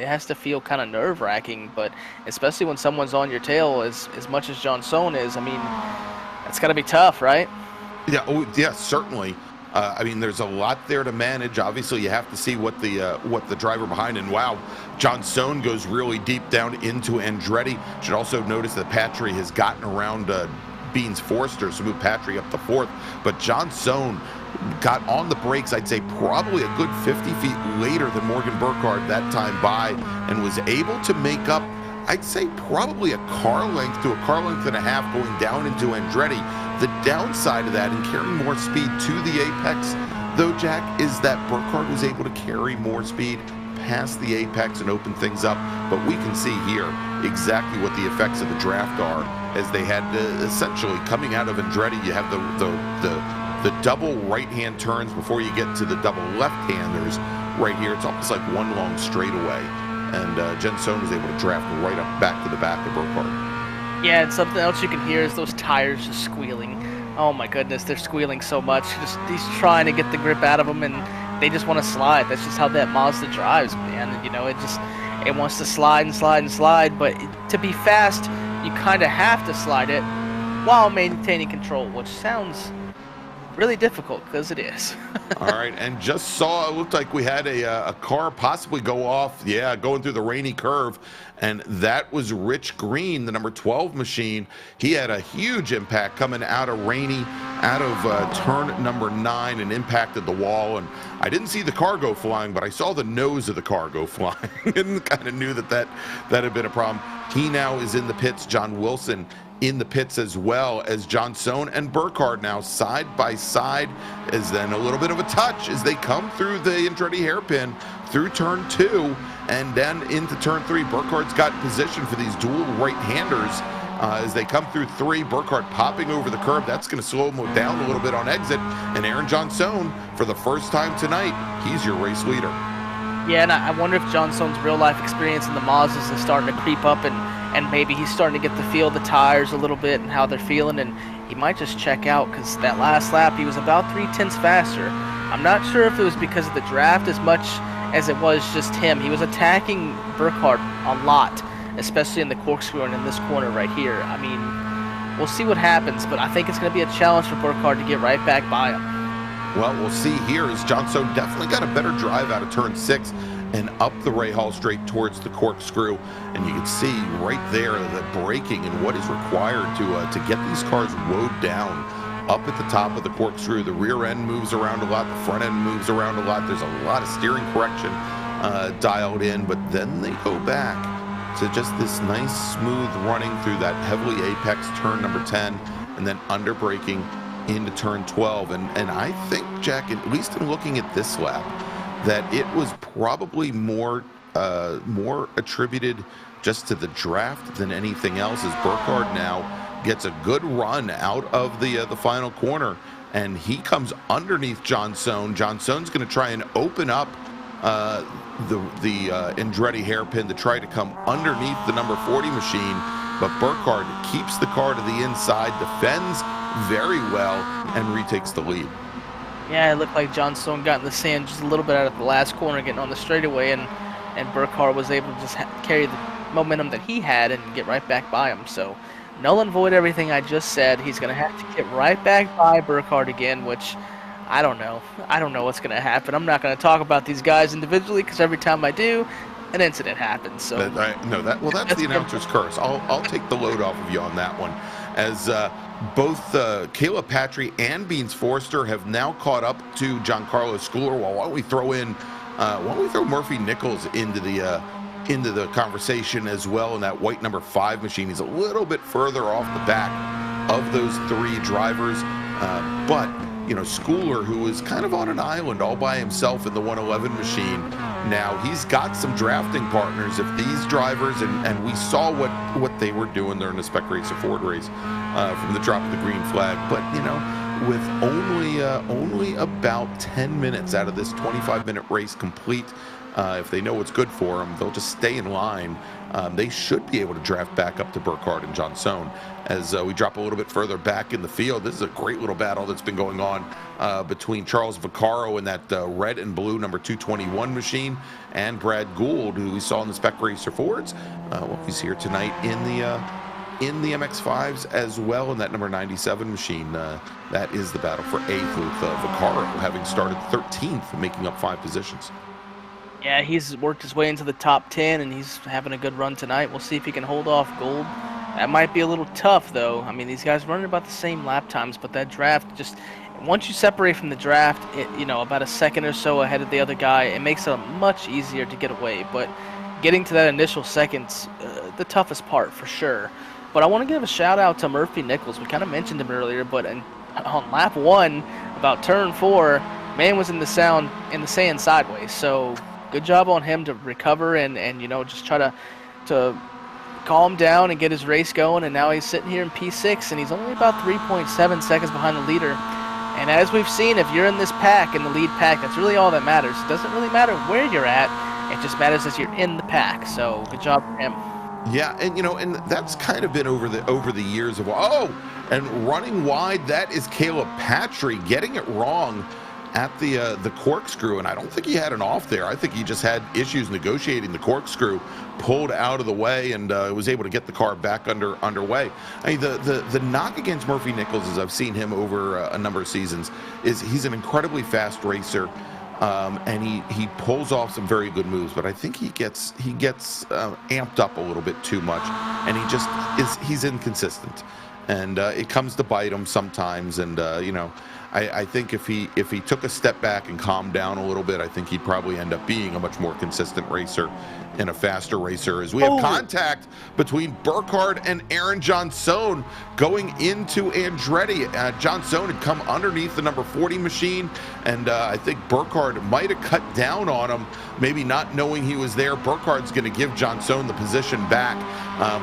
has to feel kind of nerve-wracking. But especially when someone's on your tail as much as Johnson is, I mean, it's got to be tough, right? Yeah, certainly. I mean, there's a lot there to manage. Obviously, you have to see what the driver behind, and wow, Johnson goes really deep down into Andretti. Should also notice that Patry has gotten around Beans Forster, so moved Patry up to 4th. But Johnson got on the brakes, I'd say probably a good 50 feet later than Morgan Burkhardt that time by, and was able to make up, I'd say probably a car length to a car length and a half going down into Andretti. The downside of that and carrying more speed to the apex, though, Jack, is that Burkhardt was able to carry more speed past the apex and open things up. But we can see here exactly what the effects of the draft are, as they had essentially coming out of Andretti, you have the double right-hand turns before you get to the double left-handers right here. It's almost like one long straightaway. And Jenson was able to draft right up back to the back of Burkhardt. Yeah, and something else you can hear is those tires just squealing. Oh my goodness, they're squealing so much. He's trying to get the grip out of them, and they just want to slide. That's just how that Mazda drives, man. It wants to slide and slide and slide, but to be fast, you kind of have to slide it while maintaining control, which sounds really difficult, because it is. All right, and just saw, it looked like we had a car possibly go off, going through the rainy curve, and that was Rich Green, the number 12 machine. He had a huge impact coming out of turn number 9 and impacted the wall, and I didn't see the car go flying, but I saw the nose of the car go flying and kind of knew that had been a problem. He now is in the pits. John Wilson in the pits, as well as John Sohn and Burkhardt now side by side, as then a little bit of a touch as they come through the Andretti hairpin through turn 2 and then into turn 3. Burkhardt's got position for these dual right-handers as they come through 3. Burkhardt popping over the curb. That's going to slow him down a little bit on exit. And Aaron John Sohn, for the first time tonight, he's your race leader. Yeah, and I wonder if John Sohn's real-life experience in the Mazdas is starting to creep up, and maybe he's starting to get to feel the tires a little bit and how they're feeling, and he might just check out, because that last lap he was about 0.3 faster. I'm not sure if it was because of the draft as much as it was just him. He was attacking Burkhardt a lot, especially in the corkscrew and in this corner right here. I mean, we'll see what happens, but I think it's going to be a challenge for Burkhardt to get right back by him. Well, we'll see here as John Sohn definitely got a better drive out of turn 6 and up the Ray Hall straight towards the corkscrew, and you can see right there the braking and what is required to get these cars rode down up at the top of the corkscrew. The rear end moves around a lot, the front end moves around a lot. There's a lot of steering correction dialed in, but then they go back to just this nice smooth running through that heavily apex turn number 10 and then under braking into turn 12. And I think, Jack, at least in looking at this lap, that it was probably more attributed just to the draft than anything else, as Burkhardt now gets a good run out of the final corner, and he comes underneath John Sohn. John Sohn's going to try and open up the Andretti hairpin to try to come underneath the number 40 machine, but Burkhardt keeps the car to the inside, defends very well, and retakes the lead. Yeah, it looked like John Sohn got in the sand just a little bit out of the last corner, getting on the straightaway, and Burkhardt was able to just carry the momentum that he had and get right back by him. So null and void everything I just said. He's going to have to get right back by Burkhardt again, which I don't know. I don't know what's going to happen. I'm not going to talk about these guys individually, because every time I do, an incident happens. So that's the announcer's curse. I'll take the load off of you on that one, as both Caleb Patry and Beans Forster have now caught up to Giancarlo Schooler. Well, why don't we throw Murphy Nichols into the conversation as well in that white number 5 machine. He's a little bit further off the back of those 3 drivers, but Schooler, who is kind of on an island all by himself in the 111 machine, now he's got some drafting partners. If these drivers, and we saw what they were doing during the Spec Racer Ford race from the drop of the green flag, but with only about 10 minutes out of this 25-minute race complete, if they know what's good for them, they'll just stay in line. They should be able to draft back up to Burkhardt and John Sohn. As we drop a little bit further back in the field, this is a great little battle that's been going on between Charles Vaccaro and that red and blue number 221 machine, and Brad Gould, who we saw in the Spec Racer Fords. He's here tonight in the MX-5s as well, in that number 97 machine. That is the battle for 8th, with Vaccaro having started 13th, making up 5 positions. Yeah, he's worked his way into the top 10, and he's having a good run tonight. We'll see if he can hold off Gold. That might be a little tough, though. I mean, these guys running about the same lap times, but that draft, just once you separate from the draft, about a second or so ahead of the other guy, it makes it much easier to get away. But getting to that initial second's the toughest part for sure. But I want to give a shout out to Murphy Nichols. We kind of mentioned him earlier, but on lap 1, about turn 4, man was in the sand sideways. So good job on him to recover and just try to calm down and get his race going. And now he's sitting here in P6, and he's only about 3.7 seconds behind the leader. And as we've seen, if you're in this pack, in the lead pack, that's really all that matters. It doesn't really matter where you're at. It just matters that you're in the pack. So good job for him. Yeah, and that's kind of been over the years of and running wide. That is Caleb Patry getting it wrong at the corkscrew, and I don't think he had an off there. I think he just had issues negotiating the corkscrew, pulled out of the way, and was able to get the car back underway. I mean, the knock against Murphy Nichols, as I've seen him over a number of seasons, is he's an incredibly fast racer. And he pulls off some very good moves, but I think he gets amped up a little bit too much, and he's inconsistent, and it comes to bite him sometimes. And I think if he took a step back and calmed down a little bit, I think he'd probably end up being a much more consistent racer and a faster racer. As we have contact between Burkhardt and Aaron Johnson going into Andretti. Johnson had come underneath the number 40 machine, and I think Burkhardt might have cut down on him, maybe not knowing he was there. Burkhardt's going to give Johnson the position back,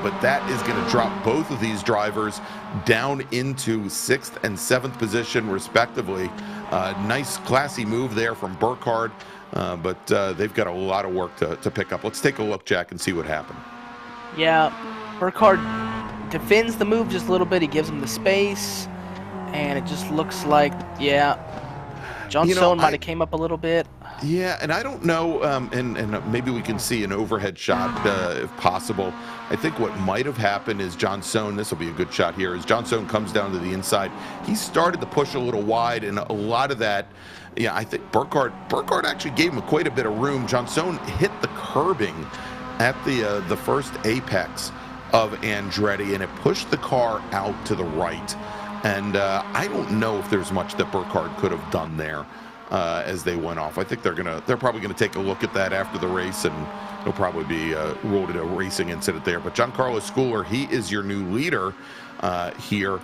but that is going to drop both of these drivers down into 6th and 7th position, respectively. Nice, classy move there from Burkhardt. But they've got a lot of work to pick up. Let's take a look, Jack, and see what happened. Yeah, Burkhardt defends the move just a little bit. He gives him the space, and it just looks like, Johnson might have came up a little bit. Yeah, and I don't know, and maybe we can see an overhead shot if possible. I think what might have happened is Johnson, this will be a good shot here, as Johnson comes down to the inside, he started to push a little wide, and a lot of that, I think Burkhardt actually gave him quite a bit of room. Johnson hit the curbing at the first apex of Andretti, and it pushed the car out to the right. And I don't know if there's much that Burkhardt could have done there as they went off. I think they're probably gonna take a look at that after the race, and it'll probably be ruled a racing incident there. But Giancarlo Schooler, he is your new leader here.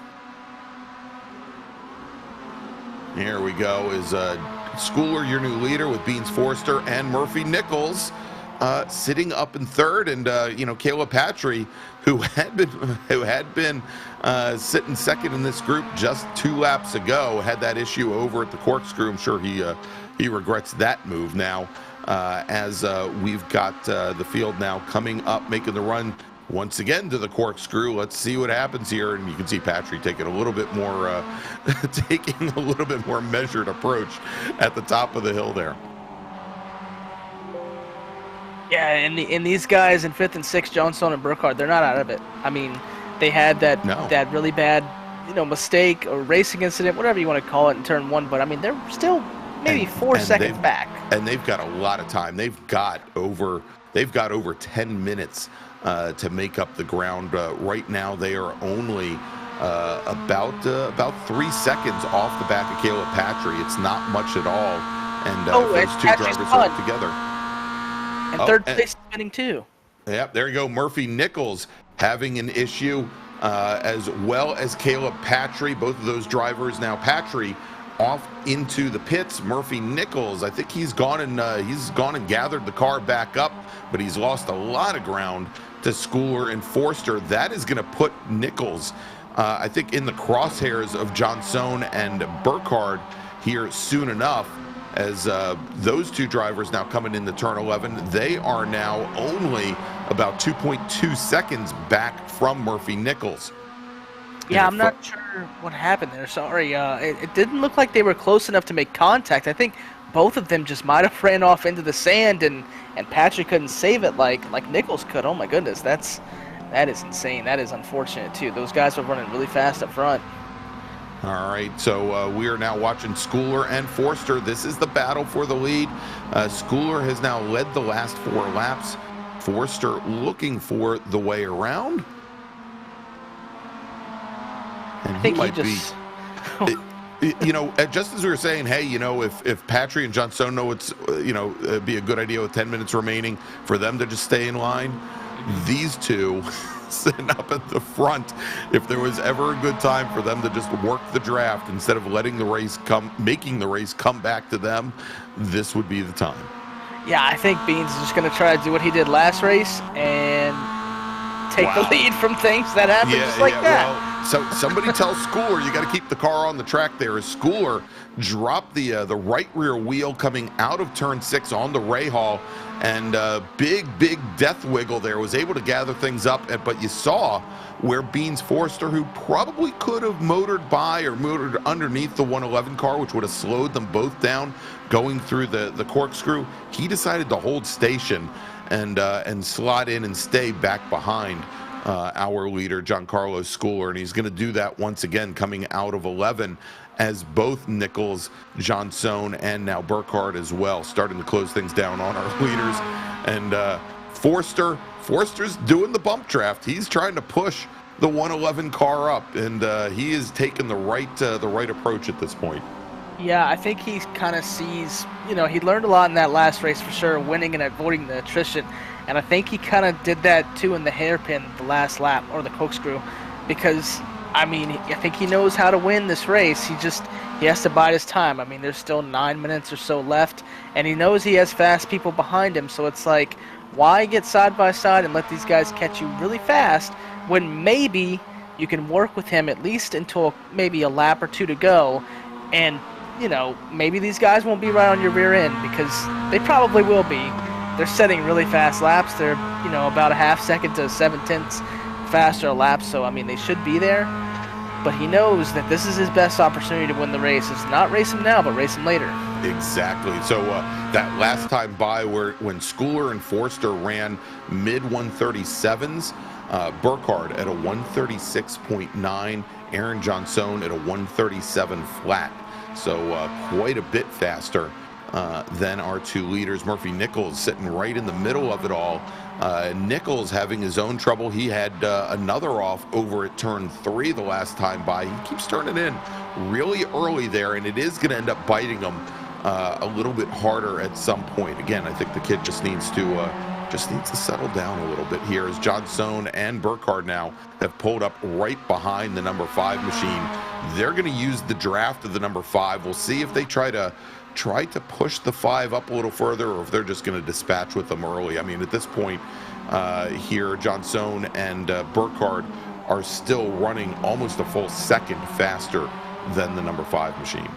Here we go. Is Schooler your new leader with Beans Forster and Murphy Nichols sitting up in third, and Caleb Patry, who had been sitting second in this group just 2 laps ago, had that issue over at the corkscrew. I'm sure he regrets that move now. As we've got the field now coming up, making the run once again to the corkscrew. Let's see what happens here, and you can see Patry taking a little bit more measured approach at the top of the hill there. Yeah, and these guys in 5th and 6th, Johnson and Burkhardt, they're not out of it. I mean, they had that really bad, mistake or racing incident, whatever you want to call it, in turn 1. But I mean, they're still maybe 4 seconds back. And they've got a lot of time. They've got over 10 minutes to make up the ground. Right now, they are only about 3 seconds off the back of Caleb Patry. It's not much at all. And those two drivers work together. And third place is spinning too. Yep, there you go. Murphy Nichols having an issue, as well as Caleb Patry. Both of those drivers now. Patry off into the pits. Murphy Nichols, I think he's gone and gathered the car back up, but he's lost a lot of ground to Schooler and Forster. That is going to put Nichols, I think, in the crosshairs of Johnson and Burkhardt here soon enough. As those two drivers now coming into turn 11, they are now only about 2.2 seconds back from Murphy Nichols. Yeah, I'm not sure what happened there. Sorry. It didn't look like they were close enough to make contact. I think both of them just might have ran off into the sand, and Patrick couldn't save it like Nichols could. Oh my goodness, that is insane. That is unfortunate too. Those guys were running really fast up front. All right, so we are now watching Schooler and Forster. This is the battle for the lead. Schooler has now led the last 4 laps. Forster looking for the way around. And I think he just... just as we were saying, hey, if Patry and Johnson know it's, it'd be a good idea with 10 minutes remaining for them to just stay in line. These two sitting up at the front, if there was ever a good time for them to just work the draft instead of making the race come back to them, this would be the time. Yeah, I think Beans is just going to try to do what he did last race and take the lead from things that happen just like that. Well, so somebody tells Schooler you got to keep the car on the track there. As Schooler dropped the right rear wheel coming out of turn 6 on the Rahal, and big death wiggle there, was able to gather things up. But you saw where Beans Forster, who probably could have motored by or motored underneath the 111 car, which would have slowed them both down going through the corkscrew, he decided to hold station and slot in and stay back behind our leader, Giancarlo Schooler. And he's going to do that once again coming out of 11, as both Nichols, Johnson, and now Burkhardt as well starting to close things down on our leaders. And Forster's doing the bump draft. He's trying to push the 111 car up, and he is taking the right approach at this point. Yeah, I think he kind of sees, he learned a lot in that last race for sure, winning and avoiding the attrition. And I think he kind of did that too in the hairpin, the last lap, or the corkscrew, because, I think he knows how to win this race. He has to bide his time. There's still 9 minutes or so left, and he knows he has fast people behind him, so it's like, why get side by side and let these guys catch you really fast when maybe you can work with him at least until maybe a lap or two to go, and maybe these guys won't be right on your rear end, because they probably will be. They're setting really fast laps. They're, about a half second to 7/10 faster a lap, so, they should be there. But he knows that this is his best opportunity to win the race. It's not race him now, but race him later. Exactly. So that last time by when Schooler and Forster ran mid-137s, Burkhardt at a 136.9, Aaron Johnson at a 137 flat. So quite a bit faster than our two leaders. Murphy Nichols sitting right in the middle of it all. Nichols having his own trouble. He had another off over at turn 3 the last time by. He keeps turning in really early there, and it is going to end up biting him a little bit harder at some point. Again, I think the kid just needs to settle down a little bit here, as Johnson and Burkhardt now have pulled up right behind the number 5 machine. They're going to use the draft of the number 5. We'll see if they try to push the 5 up a little further, or if they're just going to dispatch with them early. At this point here, Johnson and Burkhardt are still running almost a full second faster than the number 5 machine.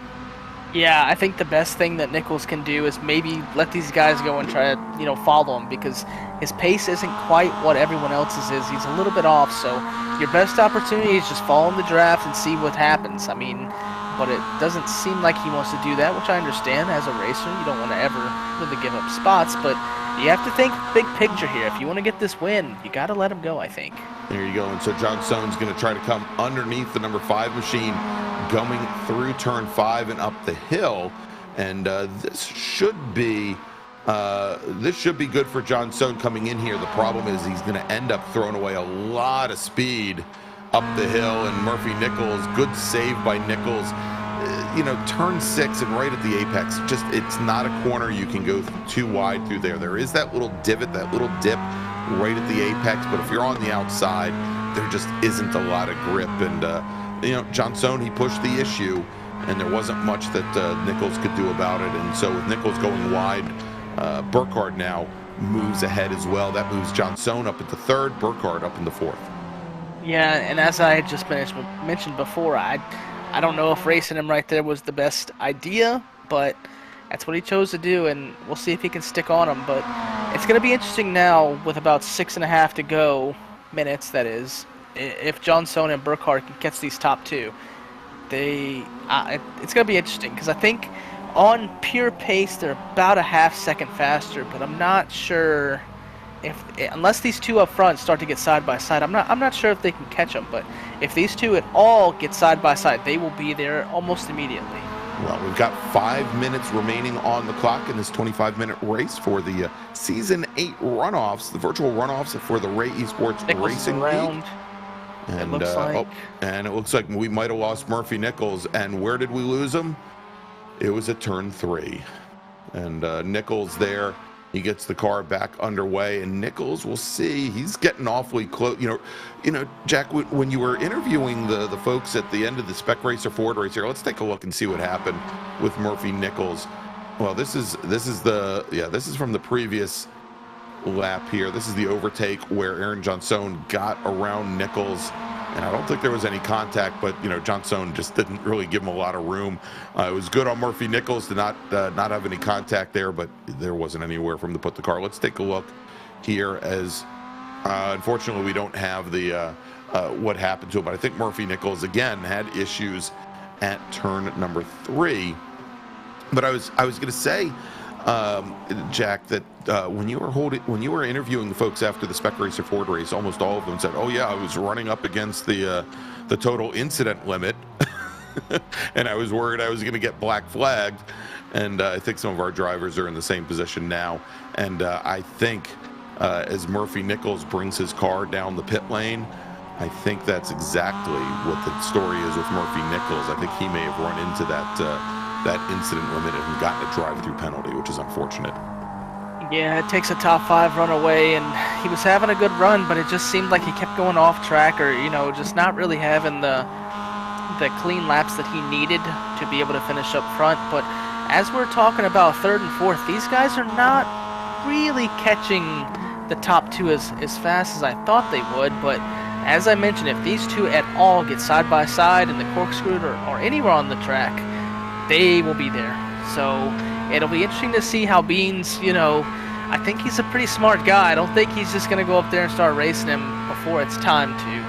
Yeah, I think the best thing that Nichols can do is maybe let these guys go and try to, follow him, because his pace isn't quite what everyone else's is. He's a little bit off, so your best opportunity is just follow the draft and see what happens. But it doesn't seem like he wants to do that, which I understand. As a racer, you don't want to ever really give up spots, but you have to think big picture here. If you want to get this win, you got to let him go, I think. There you go. And so Johnson's going to try to come underneath the number 5 machine, going through turn 5 and up the hill. And this should be good for Johnson coming in here. The problem is he's going to end up throwing away a lot of speed up the hill. And Murphy Nichols, good save by Nichols. Turn 6 and right at the apex, it's not a corner you can go too wide through there. There is that little divot, that little dip right at the apex, but if you're on the outside, there just isn't a lot of grip. And Johnson, he pushed the issue, and there wasn't much that Nichols could do about it. And so with Nichols going wide, Burkhardt now moves ahead as well. That moves Johnson up into 3rd, Burkhardt up into 4th. Yeah, and as I had just mentioned before, I don't know if racing him right there was the best idea, but that's what he chose to do, and we'll see if he can stick on him. But it's going to be interesting now, with about 6.5 to go, minutes that is, if Johnson and Burkhardt can catch these top 2. It's going to be interesting, because I think on pure pace they're about a half second faster, but I'm not sure unless these two up front start to get side by side, I'm not sure if they can catch them. But if these two at all get side by side, they will be there almost immediately. Well, we've got 5 minutes remaining on the clock in this 25-minute race for the Season 8 runoffs, the virtual runoffs for the Ray Esports Racing League. And, it looks like. And it looks like we might have lost Murphy Nichols. And where did we lose him? It was at turn 3. And Nichols there, he gets the car back underway. And Nichols, we'll see, he's getting awfully close. You know, Jack, when you were interviewing the folks at the end of the Spec Racer Ford race here, let's take a look and see what happened with Murphy Nichols. Well, this is from the previous lap here. This is the overtake where Aaron Johnson got around Nichols, and I don't think there was any contact, but Johnson just didn't really give him a lot of room. It was good on Murphy Nichols to not have any contact there, but there wasn't anywhere for him to put the car. Let's take a look here as unfortunately we don't have the what happened to him, but I think Murphy Nichols again had issues at turn number 3. But I was going to say, Jack, that when you were interviewing the folks after the Spec Racer Ford race, almost all of them said, "Oh yeah, I was running up against the total incident limit, and I was worried I was going to get black flagged." And I think some of our drivers are in the same position now. And I think as Murphy Nichols brings his car down the pit lane, I think that's exactly what the story is with Murphy Nichols. I think he may have run into that incident limit and gotten a drive-through penalty, which is unfortunate. Yeah, it takes a top 5 run away, and he was having a good run, but it just seemed like he kept going off track, or just not really having the clean laps that he needed to be able to finish up front. But as we're talking about 3rd and 4th, these guys are not really catching the top 2 as fast as I thought they would. But as I mentioned, if these two at all get side by side in the corkscrew or anywhere on the track, they will be there. So it'll be interesting to see how Beans, I think he's a pretty smart guy. I don't think he's just going to go up there and start racing him before it's time to.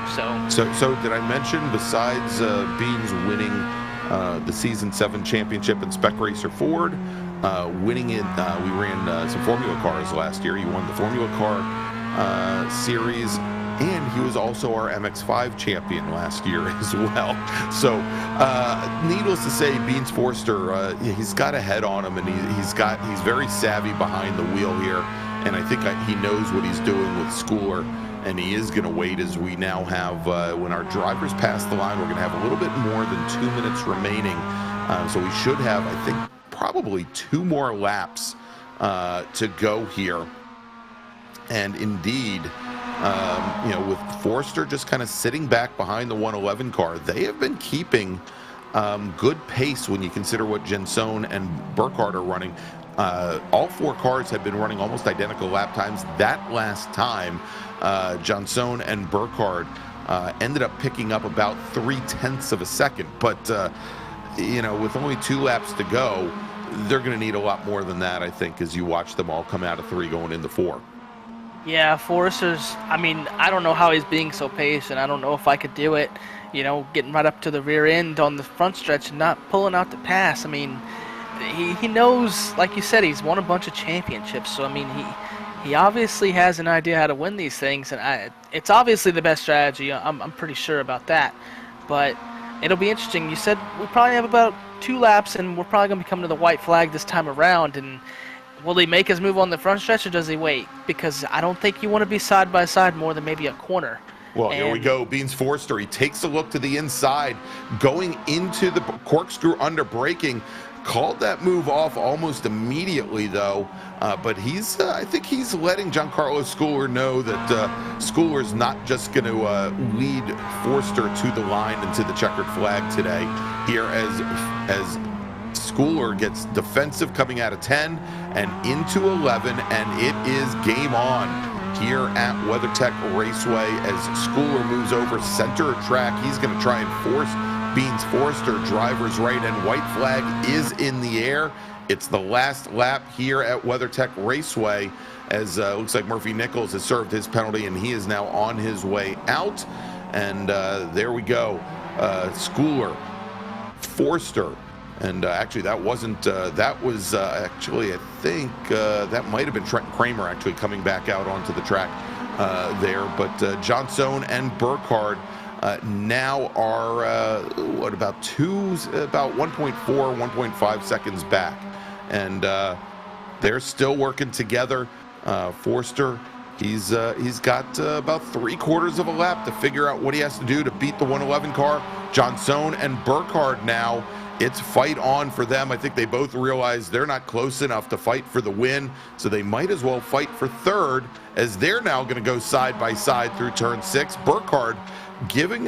So did I mention, besides Beans winning the Season 7 championship in Spec Racer Ford, winning it, we ran some Formula cars last year. He won the Formula Car Series, and he was also our MX-5 champion last year as well. So, needless to say, Beans Forster, he's got a head on him, and he's very savvy behind the wheel here, and I think he knows what he's doing with Schooler, and he is going to wait as we now have, when our drivers pass the line, we're going to have a little bit more than 2 minutes remaining. So we should have, I think, probably 2 more laps to go here. And indeed, with Forster just kind of sitting back behind the 111 car, they have been keeping good pace when you consider what Jenson and Burkhardt are running. All 4 cars have been running almost identical lap times. That last time, Jenson and Burkhardt ended up picking up about 0.3 of a second. But, with only 2 laps to go, they're going to need a lot more than that, I think, as you watch them all come out of 3 going into 4. Yeah, Forrester's, I don't know how he's being so patient. I don't know if I could do it, getting right up to the rear end on the front stretch and not pulling out the pass. He knows, like you said, he's won a bunch of championships. So, he obviously has an idea how to win these things. And it's obviously the best strategy. I'm pretty sure about that. But it'll be interesting. You said we probably have about 2 laps, and we're probably going to be coming to the white flag this time around. And will he make his move on the front stretch, or does he wait? Because I don't think you want to be side by side more than maybe a corner. Well, here we go. Beans Forster, he takes a look to the inside, going into the corkscrew under braking. Called that move off almost immediately, though. But I think he's letting Giancarlo Schooler know that Schooler's not just going to lead Forster to the line and to the checkered flag today. Here as Schooler gets defensive coming out of 10 and into 11, and it is game on here at WeatherTech Raceway as Schooler moves over center of track. He's going to try and force Beans Forster driver's right, and white flag is in the air. It's the last lap here at WeatherTech Raceway as looks like Murphy Nichols has served his penalty, and he is now on his way out. And there we go. Schooler, Forster, and actually that wasn't, that was actually, I think that might have been Trent Kramer actually coming back out onto the track there. But Johnson and Burkhardt now are about 1.4, 1.5 seconds back, and they're still working together. Forster, he's got about 3/4 of a lap to figure out what he has to do to beat the 111 car. Johnson and Burkhardt now, it's fight on for them. I think they both realize they're not close enough to fight for the win, so they might as well fight for 3rd, as they're now going to go side by side through turn 6. Burkhardt giving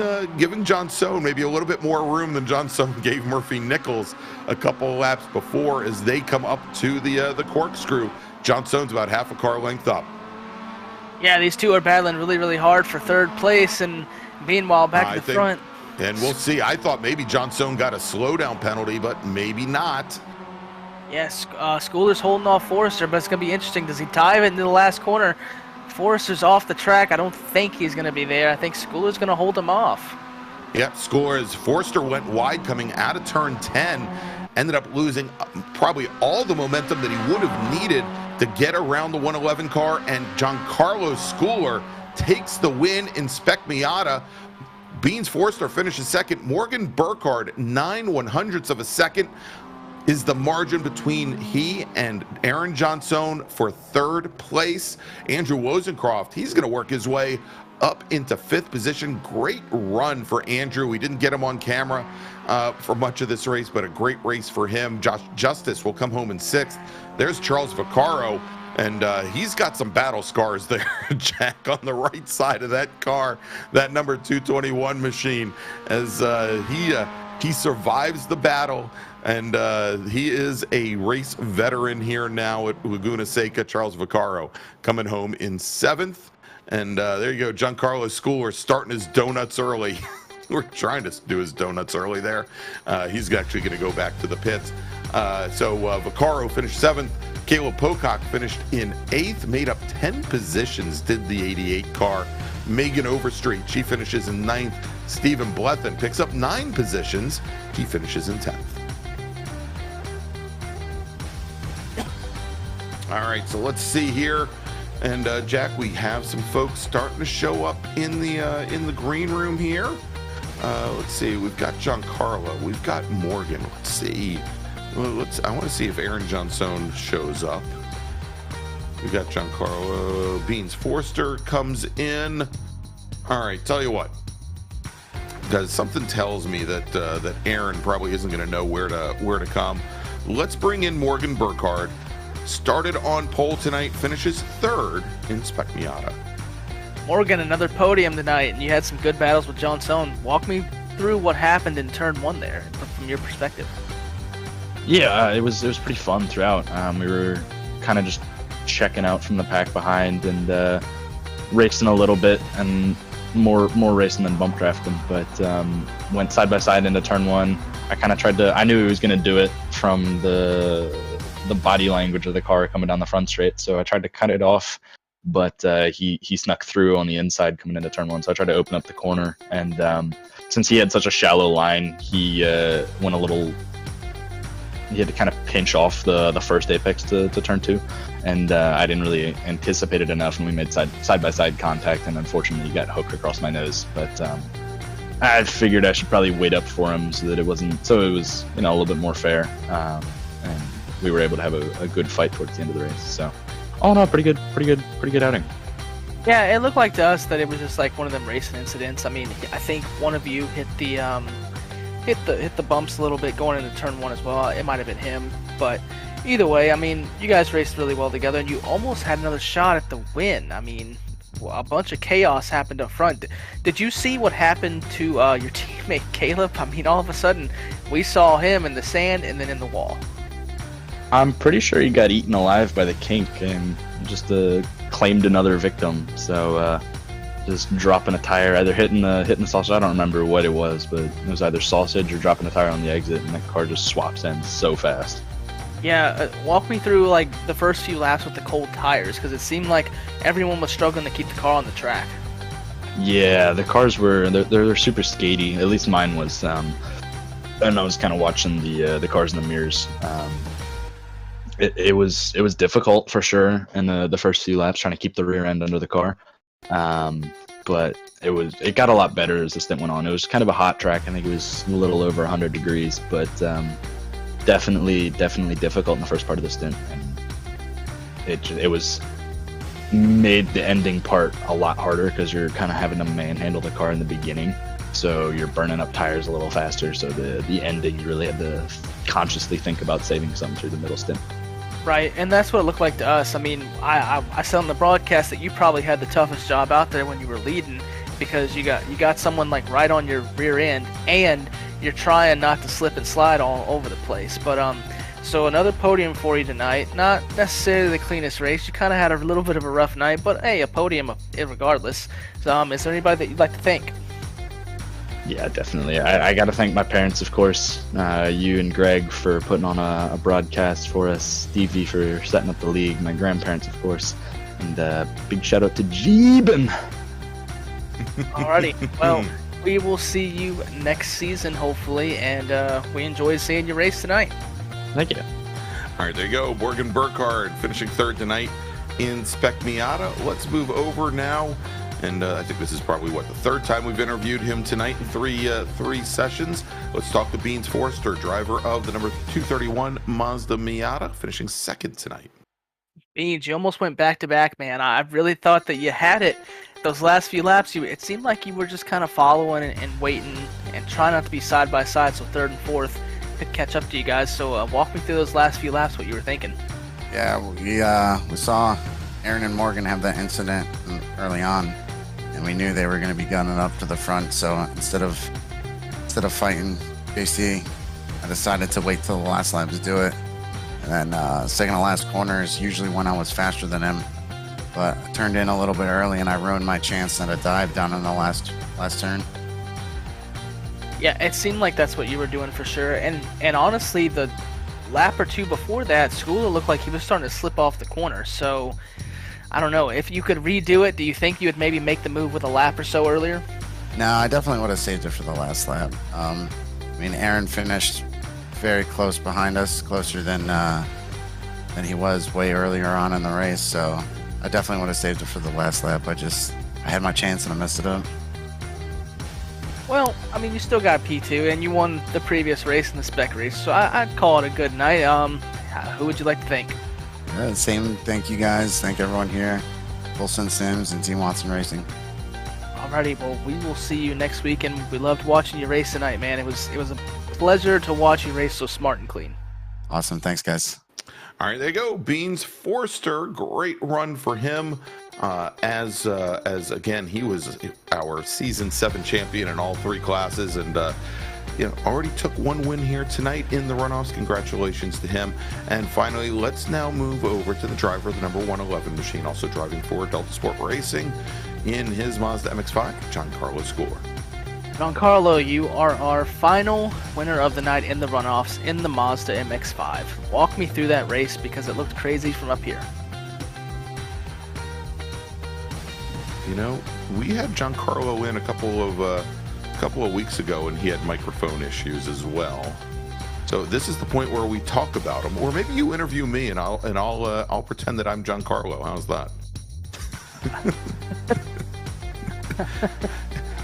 Johnson maybe a little bit more room than Johnson gave Murphy Nichols a couple of laps before, as they come up to the corkscrew. Johnson's about half a car length up. Yeah, these two are battling really, really hard for third place, and meanwhile, back in the front. And we'll see. I thought maybe Johnson got a slowdown penalty, but maybe not. Yes, Schooler's holding off Forrester, but it's going to be interesting. Does he dive into the last corner? Forrester's off the track. I don't think he's going to be there. I think Schooler's going to hold him off. Yep, score as Forrester went wide coming out of turn 10. Ended up losing probably all the momentum that he would have needed to get around the 111 car. And Giancarlo Schooler takes the win in Spec Miata. Beans Forrester finishes second. Morgan Burkhardt, 9/100ths of a second, is the margin between he and Aaron Johnson for third place. Andrew Wozencroft, he's going to work his way up into fifth position. Great run for Andrew. We didn't get him on camera for much of this race, but a great race for him. Josh Justice will come home in sixth. There's Charles Vaccaro, and he's got some battle scars there, Jack, on the right side of that car, that number 221 machine, as he survives the battle. And he is a race veteran here now at Laguna Seca. Charles Vaccaro coming home in seventh. And there you go, Giancarlo Schooler starting his donuts early. We're trying to do his donuts early there. He's actually going to go back to the pits. So Vaccaro finished seventh. Caleb Pocock finished in eighth, made up 10 positions, did the 88 car. Megan Overstreet, she finishes in ninth. Stephen Blethen picks up 9 positions. He finishes in 10th. All right, so let's see here. And Jack, we have some folks starting to show up in the green room here. Let's see, we've got Giancarlo, we've got Morgan. Let's see. I want to see if Aaron Johnson shows up. We've got Giancarlo. Beans Forster comes in. All right, tell you what. Because something tells me that Aaron probably isn't going to know where to come. Let's bring in Morgan Burkhardt. Started on pole tonight, finishes third in Spec Miata. Morgan, another podium tonight, and you had some good battles with Johnson. Walk me through what happened in turn 1 there, from your perspective. Yeah, it was pretty fun throughout. We were kind of just checking out from the pack behind and racing a little bit, and more racing than bump drafting. But went side by side into turn 1. I kind of I knew he was going to do it from the body language of the car coming down the front straight, so I tried to cut it off, but he snuck through on the inside coming into turn 1, so I tried to open up the corner, and since he had such a shallow line, he went a little. He had to kind of pinch off the first apex to turn 2, and I didn't really anticipate it enough, and we made side by side contact, and unfortunately he got hooked across my nose. But I figured I should probably wait up for him so that it was a little bit more fair, and we were able to have a good fight towards the end of the race. So all in all, pretty good outing. Yeah, it looked like to us that it was just like one of them racing incidents. I mean, I think one of you hit the bumps a little bit going into turn 1 as well. It might have been him, but either way, I mean, you guys raced really well together, and you almost had another shot at the win. I mean, a bunch of chaos happened up front. Did you see what happened to your teammate Caleb? I mean, all of a sudden, we saw him in the sand and then in the wall. I'm pretty sure he got eaten alive by the kink and just claimed another victim. So just dropping a tire, either hitting the sausage. I don't remember what it was, but it was either sausage or dropping a tire on the exit, and the car just swaps in so fast. Yeah, walk me through like the first few laps with the cold tires, because it seemed like everyone was struggling to keep the car on the track. Yeah, the cars they're super skatey. At least mine was. And I was kind of watching the cars in the mirrors. It was difficult for sure in the first few laps, trying to keep the rear end under the car. But it got a lot better as the stint went on. It was kind of a hot track. I think it was a little over 100 degrees, but definitely difficult in the first part of the stint, and it was made the ending part a lot harder because you're kind of having to manhandle the car in the beginning, so you're burning up tires a little faster. So the ending, you really had to consciously think about saving some through the middle stint. Right, and that's what it looked like to us. I mean, I said on the broadcast that you probably had the toughest job out there when you were leading, because you got someone like right on your rear end, and you're trying not to slip and slide all over the place. But So another podium for you tonight. Not necessarily the cleanest race. You kind of had a little bit of a rough night, but hey, a podium regardless. Is there anybody that you'd like to thank? Yeah, definitely. I got to thank my parents, of course. You and Greg for putting on a broadcast for us. Stevie for setting up the league. My grandparents, of course. And big shout out to Jeeben. Alrighty. Well, we will see you next season, hopefully, and we enjoyed seeing your race tonight. Thank you. All right, there you go. Morgan Burkhardt finishing third tonight in Spec Miata. Let's move over now. And I think this is probably, the third time we've interviewed him tonight in three sessions. Let's talk to Beans Forrester, driver of the number 231 Mazda Miata, finishing second tonight. Beans, you almost went back-to-back, man. I really thought that you had it. Those last few laps, it seemed like you were just kind of following and waiting and trying not to be side-by-side, so third and fourth could catch up to you guys. So walk me through those last few laps, what you were thinking. Yeah, we saw Aaron and Morgan have that incident early on, and we knew they were going to be gunning up to the front. So instead of fighting JC, I decided to wait till the last lap to do it. And then second to last corner is usually when I was faster than him, but I turned in a little bit early and I ruined my chance at a dive down in the last turn. Yeah, it seemed like that's what you were doing for sure. And honestly, the lap or two before that, Schooler looked like he was starting to slip off the corner. So I don't know. If you could redo it, do you think you would maybe make the move with a lap or so earlier? No, I definitely would have saved it for the last lap. Aaron finished very close behind us, closer than he was way earlier on in the race. So I definitely would have saved it for the last lap. I had my chance and I messed it up. Well, you still got P2, and you won the previous race in the spec race, so I'd call it a good night. Who would you like to thank? Same. Thank you guys. Thank everyone here. Wilson Sims and Team Watson Racing. Alrighty, well, we will see you next week, and we loved watching you race tonight, man. It was a pleasure to watch you race so smart and clean. Awesome. Thanks, guys. All right, there you go. Beans Forrester, great run for him. As again, he was our season 7 champion in all 3 classes, and already took 1 win here tonight in the runoffs. Congratulations to him. And finally, let's now move over to the driver of the number 111 machine, also driving for Delta Sport Racing in his Mazda MX-5, Giancarlo Schooler. Giancarlo, you are our final winner of the night in the runoffs in the Mazda MX-5. Walk me through that race because it looked crazy from up here. We had Giancarlo in a couple of weeks ago, and he had microphone issues as well. So this is the point where we talk about him, or maybe you interview me, and I'll pretend that I'm Giancarlo. How's that?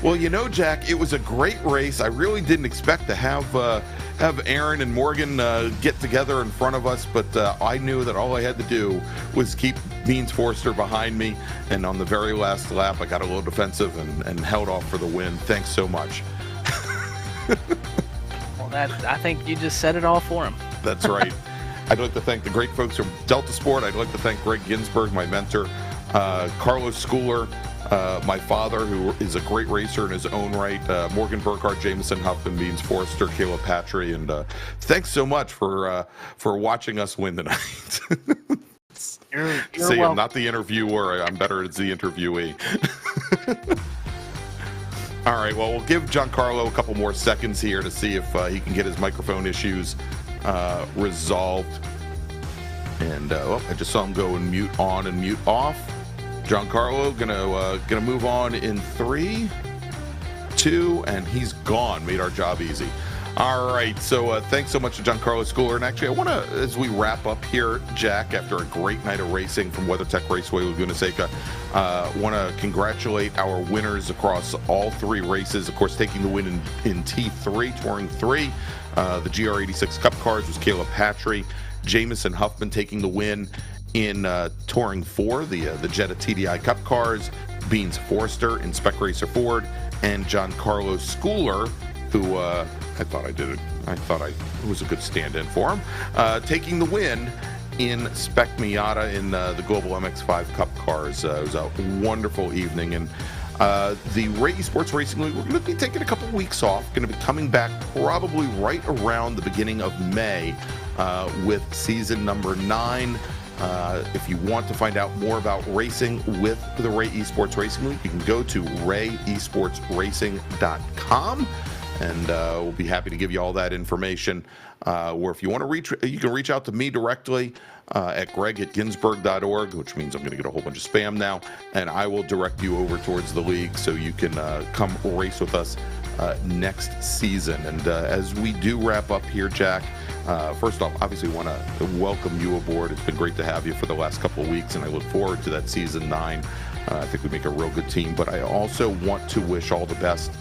Well, Jack, it was a great race. I really didn't expect to have Aaron and Morgan get together in front of us, but I knew that all I had to do was keep Beans Forrester behind me, and on the very last lap, I got a little defensive and held off for the win. Thanks so much. Well, I think you just said it all for him. That's right. I'd like to thank the great folks from Delta Sport. I'd like to thank Greg Ginsberg, my mentor, Carlos Schooler, my father, who is a great racer in his own right, Morgan Burkhardt, Jameson Huffman, Beans Forrester, Caleb Patry, and thanks so much for watching us win tonight. You're See, welcome. I'm not the interviewer. I'm better as the interviewee. All right, well, we'll give Giancarlo a couple more seconds here to see if he can get his microphone issues resolved. And I just saw him go and mute on and mute off. Giancarlo gonna move on in 3, 2, and he's gone. Made our job easy. All right, so thanks so much to Giancarlo Schooler. And actually, I want to, as we wrap up here, Jack, after a great night of racing from WeatherTech Raceway Laguna Seca, want to congratulate our winners across all 3 races. Of course, taking the win in T3, Touring 3. The GR86 Cup cars was Caleb Patry. Jameson Huffman taking the win in Touring 4, the Jetta TDI Cup cars. Beans Forrester in Spec Racer Ford. And Giancarlo Schooler, who I thought it was a good stand-in for him, taking the win in Spec Miata in the Global MX-5 Cup cars. It was a wonderful evening, and the Esports Racing League, we're going to be taking a couple weeks off, going to be coming back probably right around the beginning of May with season number 9. If you want to find out more about racing with the Ray Esports Racing League, you can go to rayesportsracing.com, and we'll be happy to give you all that information. Or if you want to you can reach out to me directly at greg@ginsburg.org, which means I'm going to get a whole bunch of spam now, and I will direct you over towards the league so you can come race with us next season. And as we do wrap up here, Jack, first off, obviously want to welcome you aboard. It's been great to have you for the last couple of weeks, and I look forward to that season 9. I think we make a real good team, but I also want to wish all the best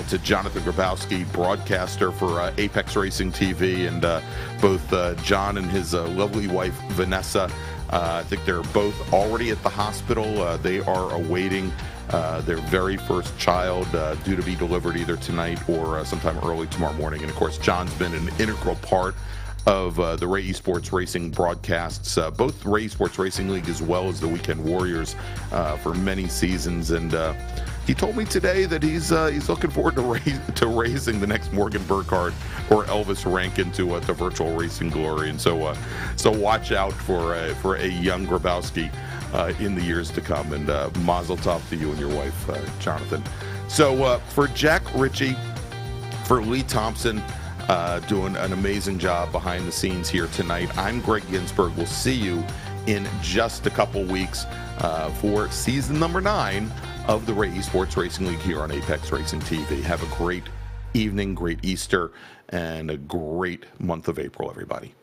to Jonathan Grabowski, broadcaster for Apex Racing TV, and both John and his lovely wife, Vanessa. I think they're both already at the hospital. They are awaiting their very first child, due to be delivered either tonight or sometime early tomorrow morning. And of course, John's been an integral part of the Ray Esports Racing broadcasts, both Ray Esports Racing League as well as the Weekend Warriors, for many seasons. And he told me today that he's looking forward to racing the next Morgan Burkhardt or Elvis Rankin to virtual racing glory. And so watch out for a young Grabowski in the years to come. And mazel tov to you and your wife, Jonathan. So for Jack Ritchie, for Lee Thompson, doing an amazing job behind the scenes here tonight, I'm Greg Ginsburg. We'll see you in just a couple weeks for season number 9 of the Ray Esports Racing League here on Apex Racing TV. Have a great evening, great Easter, and a great month of April, everybody.